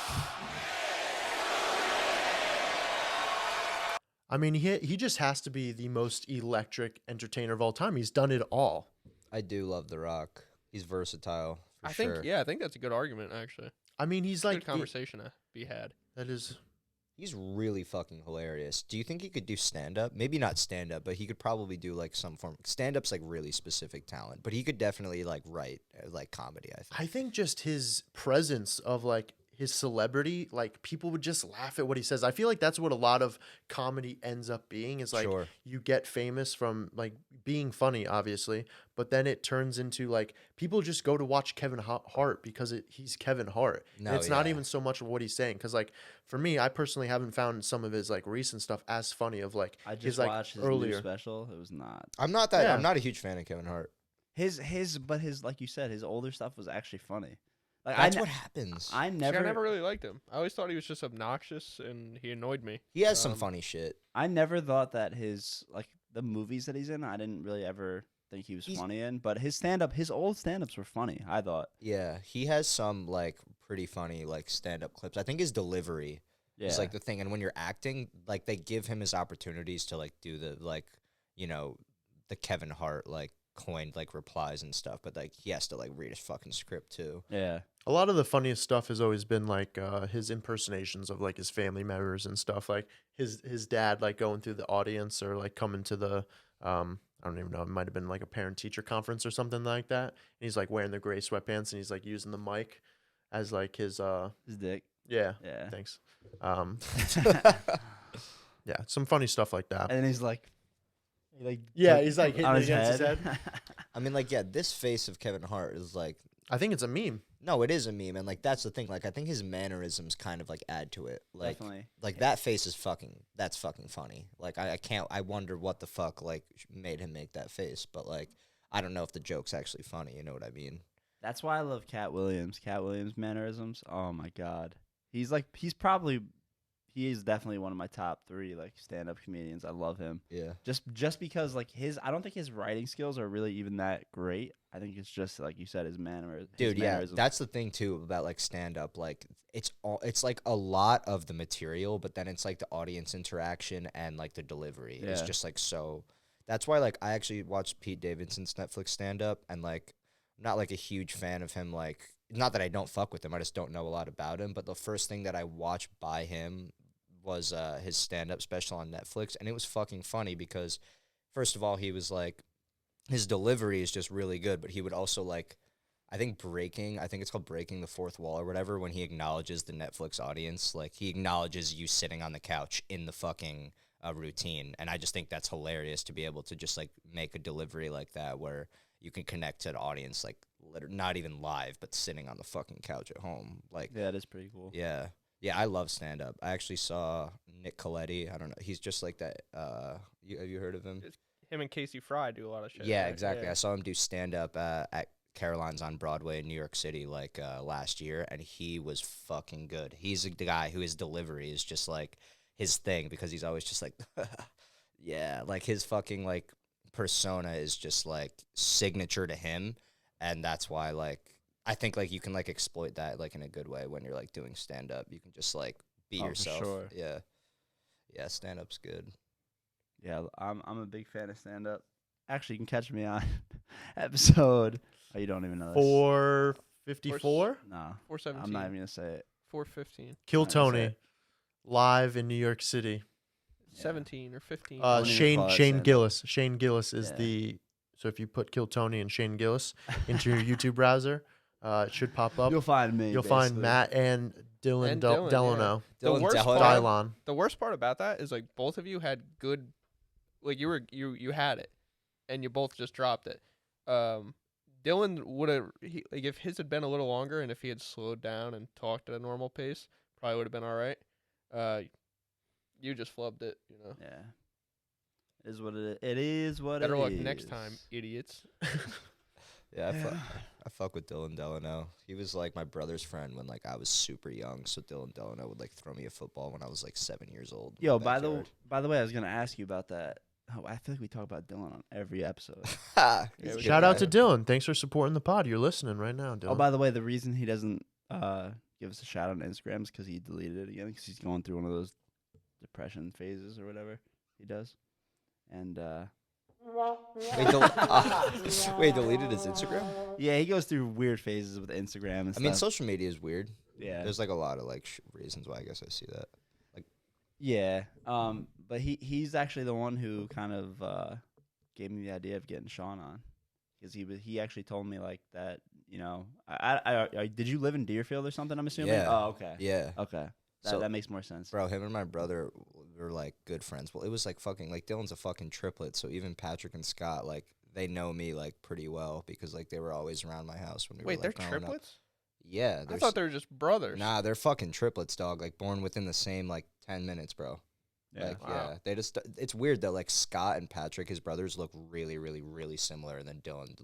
I mean, he just has to be the most electric entertainer of all time. He's done it all. I do love The Rock. He's versatile for I sure. think, yeah, I think that's a good argument actually. I mean, he's Good like conversation to be had. that is. He's really fucking hilarious. Do you think he could do stand up? Maybe not stand up, but he could probably do like some form. Stand up's like really specific talent, but he could definitely like write like comedy. I think. I think just his presence of like his celebrity, like people would just laugh at what he says. I feel like that's what a lot of comedy ends up being is like Sure. you get famous from like being funny, obviously, but then it turns into like people just go to watch Kevin Hart because he's Kevin Hart. And No, it's not yeah. even so much of what he's saying. Cause like for me, I personally haven't found some of his like recent stuff as funny of like I just his like watched his earlier. new special. It was not I'm not that. Yeah. I'm not a huge fan of Kevin Hart. his like you said, his older stuff was actually funny. Like That's what happens. I See, never I never really liked him. I always thought he was just obnoxious and he annoyed me. He has some funny shit. I never thought that his like the movies that he's in, I didn't really ever think he was funny in, but his old stand-ups were funny, I thought. Yeah, he has some like pretty funny like stand-up clips. I think his delivery is like the thing, and when you're acting, like they give him his opportunities to like do the like, you know, the Kevin Hart like coined like replies and stuff, but like he has to like read his fucking script too. Yeah. A lot of the funniest stuff has always been like his impersonations of like his family members and stuff. Like his dad like going through the audience or like coming to the I don't even know, it might have been like a parent teacher conference or something like that. And he's like wearing the gray sweatpants and he's like using the mic as like his dick. Yeah. Yeah. Thanks. Yeah, some funny stuff like that. And then he's like he's like hitting on it his against head. his head. I mean, like, yeah, this face of Kevin Hart is like, I think it's a meme. no, it is a meme, and like that's the thing. Like, I think his mannerisms kind of like add to it. Like, Definitely. like that face is that's fucking funny. Like, I can't. I wonder what the fuck like made him make that face, but like, I don't know if the joke's actually funny. You know what I mean? That's why I love Cat Williams. Cat Williams mannerisms. Oh my god. He is definitely one of my top 3 like stand-up comedians. I love him. Yeah. Just because like I don't think his writing skills are really even that great. I think it's just like you said, his Dude, yeah, mannerisms. that's the thing too about like stand up. Like it's like a lot of the material, but then it's like the audience interaction and like the delivery. It's Yeah. just like so. That's why like I actually watched Pete Davidson's Netflix stand up, and like I'm not like a huge fan of him. Like, not that I don't fuck with him, I just don't know a lot about him. But the first thing that I watched by him was his stand up special on Netflix, and it was fucking funny because first of all, he was like, his delivery is just really good, but he would also like, I think it's called breaking the fourth wall or whatever, when he acknowledges the Netflix audience. Like, he acknowledges you sitting on the couch in the fucking routine. And I just think that's hilarious to be able to just like make a delivery like that where you can connect to an audience, like not even live, but sitting on the fucking couch at home. Like, yeah, that is pretty cool. yeah. Yeah, I love stand-up. I actually saw Nick Coletti. I don't know. He's just like that. Have you heard of him? Him and Casey Fry do a lot of shit. Yeah, right? exactly. Yeah. I saw him do stand-up at Caroline's on Broadway in New York City like last year, and he was fucking good. He's the guy who his delivery is just like his thing, because he's always just like, yeah, like his fucking like persona is just like signature to him, and that's why like I think like you can like exploit that like in a good way when you're like doing stand-up. You can just like be Oh, for yourself. sure. Yeah, stand-up's good. Yeah, I'm a big fan of stand-up. Actually, you can catch me on episode. Oh, you don't even know this. 454. No, 417. I'm not even gonna say it. 415. Kill Nice. Tony live in New York City. 17 or 15. Wouldn't even Shane call it Shane stand-up. Gillis. Shane Gillis is Yeah. so if you put Kill Tony and Shane Gillis into your YouTube browser, it should pop up. You'll find me. You'll find basically. Matt and Dylan, And Del- Dylan, Delano. The Dylan worst Delano. part- Dylon. The worst part about that is like both of you had good, like you had it, and you both just dropped it. Dylan would have like if his had been a little longer and if he had slowed down and talked at a normal pace, probably would have been all right. You just flubbed it, you know. Yeah. It is what it is. It is what Better it luck is. next time, idiots. Yeah, I fuck with Dylan Delano. He was like my brother's friend when like I was super young. So Dylan Delano would like throw me a football when I was like 7 years old. in Yo, the by the backyard. way, I was gonna ask you about that. Oh, I feel like we talk about Dylan on every episode. He's Yeah, a good Shout out guy. to Dylan. Thanks for supporting the pod. You're listening right now, Dylan. Oh, by the way, the reason he doesn't give us a shout out on Instagram is because he deleted it again because he's going through one of those depression phases or whatever he does. And Wait, deleted his Instagram? yeah, he goes through weird phases with Instagram and I stuff. mean, social media is weird. yeah, There's like a lot of like reasons why I guess I see that. yeah. But he's actually the one who kind of gave me the idea of getting Sean on because he actually told me like that. You know, I did you live in Deerfield or something? I'm assuming. Yeah. Oh, okay. Yeah. Okay. So- That makes more sense. Bro, him and my brother were like good friends. Well, it was like fucking like Dylan's a fucking triplet, so even Patrick and Scott like they know me like pretty well because like they were always around my house when we Wait, were they're like growing up. triplets? Yeah, I thought they were just brothers. Nah, they're fucking triplets, dog. Like born within the same like 10 minutes, bro. Yeah. Like, Wow. yeah, they just. It's weird that like Scott and Patrick, his brothers, look really, really, really similar, and then Dylan,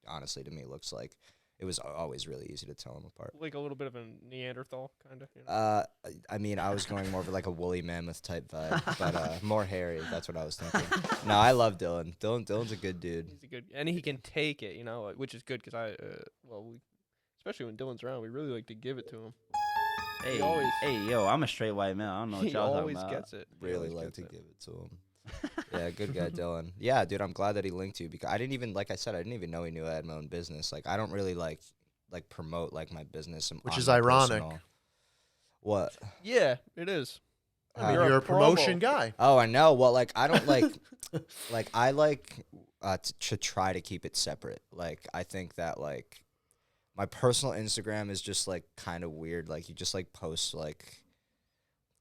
honestly, to me, looks like it was always really easy to tell them apart. Like a little bit of a Neanderthal kind of. You know? I mean, I was going more of like a woolly mammoth type vibe, but more hairy. That's what I was thinking. No, I love Dylan. Dylan's a good dude. He's a good, and he can take it, you know, which is good because especially when Dylan's around, we really like to give it to him. Hey, always- hey, yo, I'm a straight white male. I don't know what He y'all always talking about. gets it. He Really always like gets to it. give it to him. Yeah, good guy, Dylan. Yeah, dude, I'm glad that he linked you because I didn't even, like I said, I didn't even know he knew I had my own business. Like, I don't really like promote like my business, Which on is my ironic. personal- What? Yeah, it is. I mean, Uh, you're a promotion promo. guy. Oh, I know. Well, like I don't like, like I like to try to keep it separate. Like I think that like my personal Instagram is just like kind of weird. Like you just like post like.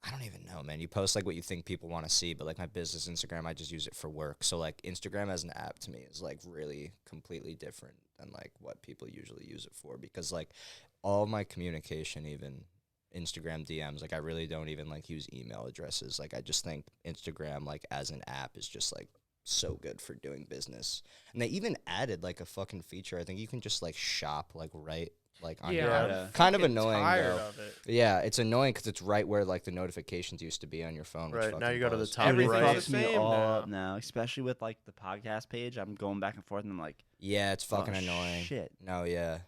I don't even know, man. You post like what you think people want to see, but like my business Instagram, I just use it for work. So like Instagram as an app to me is like really completely different than like what people usually use it for because like all my communication, even Instagram DMs, like I really don't even like use email addresses. Like I just think Instagram like as an app is just like so good for doing business. And they even added like a fucking feature. I think you can just like shop like right like on your Yeah, phone. I'm Kind of fucking annoying tired though. of it. Yeah, it's annoying because it's right where like the notifications used to be on your phone. Which Right, now fucking you go to the blows. top Everything right. fucks the me same all now. up now, especially with like the podcast page. I'm going back and forth, and I'm like, Yeah, it's fucking oh, annoying. shit. No, yeah.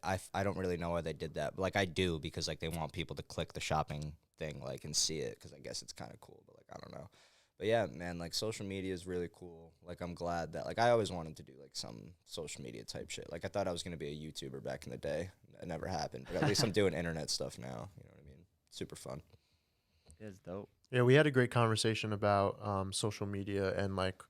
I don't really know why they did that, but like I do because like they want people to click the shopping thing like and see it because I guess it's kind of cool, but like I don't know. But yeah, man, like social media is really cool. Like I'm glad that like I always wanted to do like some social media type shit. Like I thought I was gonna be a YouTuber back in the day. It never happened, but at least I'm doing internet stuff now. You know what I mean? Super fun. It's dope. Yeah, we had a great conversation about social media and like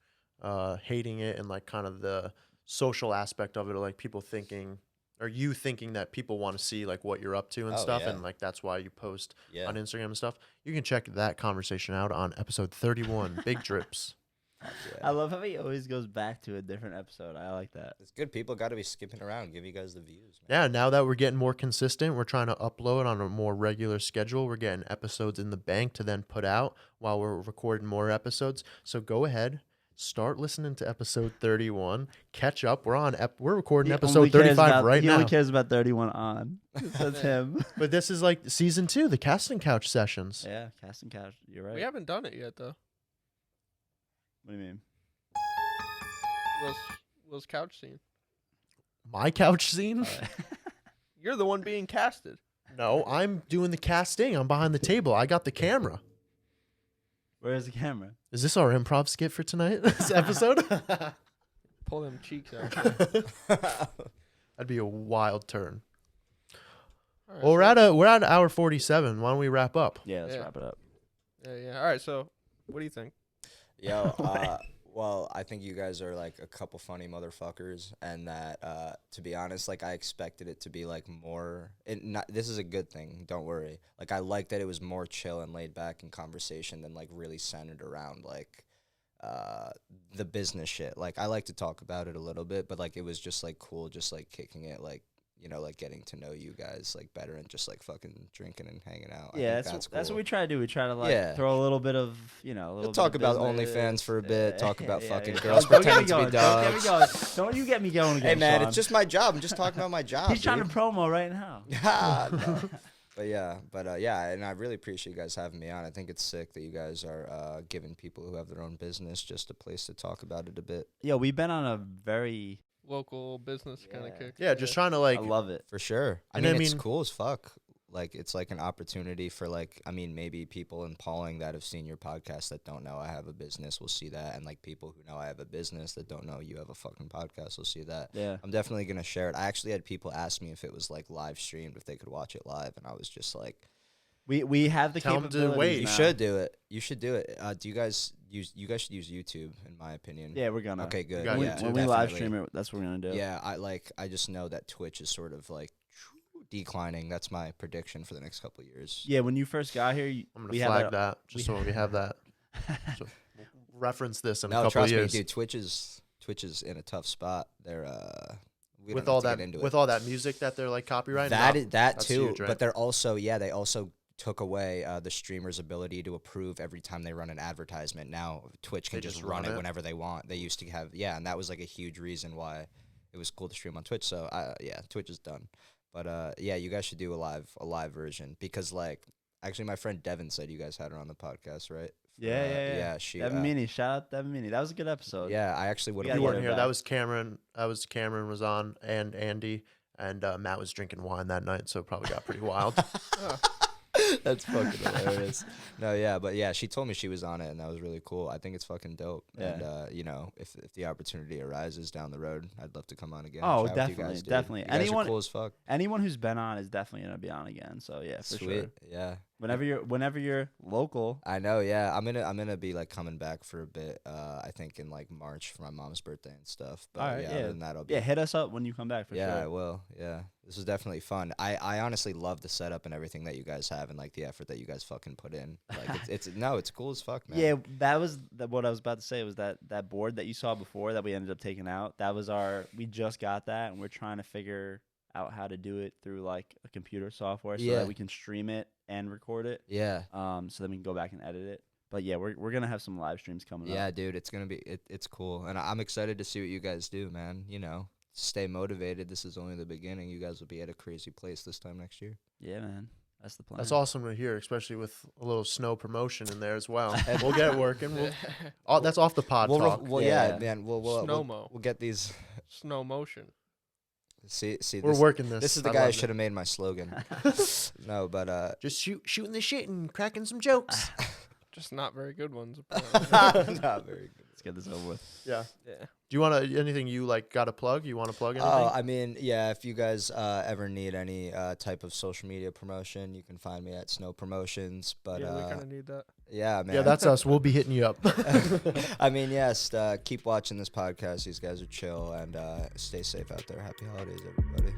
hating it and like kind of the social aspect of it, or like people thinking or you thinking that people want to see like what you're up to and Oh, stuff, yeah. and like that's why you post Yeah. on Instagram and stuff. You can check that conversation out on episode 31, Big Drips. Fuck I yeah. love how he always goes back to a different episode. I like that. It's good. People got to be skipping around, give you guys the views, man. Yeah, now that we're getting more consistent, we're trying to upload on a more regular schedule. We're getting episodes in the bank to then put out while we're recording more episodes. So go ahead, start listening to episode 31. Catch up. We're recording He episode only cares 35 about- right he now. only cares about 31 on. That's him. But this is like season 2, the casting couch sessions. Yeah, casting couch. You're right. We haven't done it yet, though. What do you mean? Will's couch scene. My couch scene? You're the one being casted. No, I'm doing the casting. I'm behind the table. I got the camera. Where's the camera? Is this our improv skit for tonight? This episode? Pull them cheeks out. That'd be a wild turn. All right, Well, so- we're at hour 47. Why don't we wrap up? Yeah, let's Yeah. wrap it up. Yeah. All right. So, what do you think? Yo, well, I think you guys are like a couple funny motherfuckers, and that to be honest, like I expected it to be like more. This is a good thing. Don't worry. Like I like that it was more chill and laid back in conversation than like really centered around like the business shit. Like I like to talk about it a little bit, but like it was just like cool, just like kicking it, like you know, like getting to know you guys like better and just like fucking drinking and hanging out. I Yeah, think that's cool. what we try to do. We try to like Yeah. throw a little bit of, a little We'll bit talk of about business. OnlyFans for a bit, talk about fucking girls Don't get me pretending to be going. Don't get me dogs. going. Don't you get me going again, Hey man, Sean. it's just my job. I'm just talking about my job. He's trying to dude. promo right now. No. But yeah, and I really appreciate you guys having me on. I think it's sick that you guys are giving people who have their own business just a place to talk about it a bit. Yo, we've been on a very. Local business kind of Yeah. kick. Yeah, just trying to like. I love it. For sure. And I It's mean- cool as fuck. Like it's like an opportunity for like maybe people in Pauling that have seen your podcast that don't know I have a business will see that, and like people who know I have a business that don't know you have a fucking podcast will see that. Yeah. I'm definitely gonna share it. I actually had people ask me if it was like live streamed, if they could watch it live, and I was just like, We have the Tell 'em to capabilities wait. you now. should do it. You should do it. Do you guys should use YouTube in my opinion. Yeah, we're gonna. Okay, good. got When, YouTube. when we live definitely. stream it, that's what we're gonna do. Yeah, I just know that Twitch is sort of like declining. That's my prediction for the next couple of years. Yeah, when you first got here, I'm we gonna had flag that just so we have that. So we'll reference this in a No, couple of trust years. me, dude. Twitch is in a tough spot. They're we with don't all have to that get into with it. all that music that they're like copyrighting. That No, is, that that's too, huge, right? but they're also they also took away the streamer's ability to approve every time they run an advertisement. Now Twitch can They just just run run it it. whenever they want. They used to have and that was like a huge reason why it was cool to stream on Twitch. So yeah, Twitch is done. But yeah, you guys should do a live version because like actually my friend Devin said you guys had her on the podcast, right? Yeah. She Devin Meany, shout out Devin Meany. That was a good episode. yeah, I actually would You have. You gotta weren't get her here. back. That was Cameron was on and Andy and Matt was drinking wine that night, so it probably got pretty wild. That's fucking hilarious. No, yeah, but yeah, she told me she was on it, and that was really cool. I think it's fucking dope. Yeah. And you know, if the opportunity arises down the road, I'd love to come on again. Oh, and chat with you definitely, guys, dude. definitely. You guys Anyone- are cool as fuck. Anyone who's been on is definitely gonna be on again. So yeah, for Sweet. sure. Yeah. Whenever you're local. I know, yeah. I'm gonna be like coming back for a bit. I think in like March for my mom's birthday and stuff. But All right, yeah, other than that, I'll be. Yeah, hit us up when you come back for Yeah, I sure. will. Yeah, this was definitely fun. I honestly love the setup and everything that you guys have and like the effort that you guys fucking put in. Like it's cool as fuck, man. Yeah, that was what I was about to say. Was that board that you saw before that we ended up taking out? That was we just got that, and we're trying to figure out how to do it through like a computer software so Yeah. that we can stream it and record it. Yeah. So then we can go back and edit it. But yeah, we're gonna have some live streams coming Yeah, up. dude, it's gonna be it's cool, and I'm excited to see what you guys do, man. You know, stay motivated. This is only the beginning. You guys will be at a crazy place this time next year. Yeah, man, that's the plan. That's awesome to hear, especially with a little snow promotion in there as well. We'll get working. That's off the pod talk. Well, Yeah. yeah, man. We'll Snow-mo. we'll get these. Snow motion. See, We're this, working this. This is the I guy who love should have made my slogan. No, but Just shooting the shit and cracking some jokes. Just not very good ones. Apparently. not very good. Let's get this over with. Yeah. Yeah. Do you want anything you like got to plug? You want to plug anything? Oh, I mean, yeah. If you guys ever need any type of social media promotion, you can find me at Snow Promotions. But Yeah, we kind of need that. yeah, man. yeah, that's us. We'll be hitting you up. I mean, yes. Keep watching this podcast. These guys are chill and stay safe out there. Happy holidays, everybody.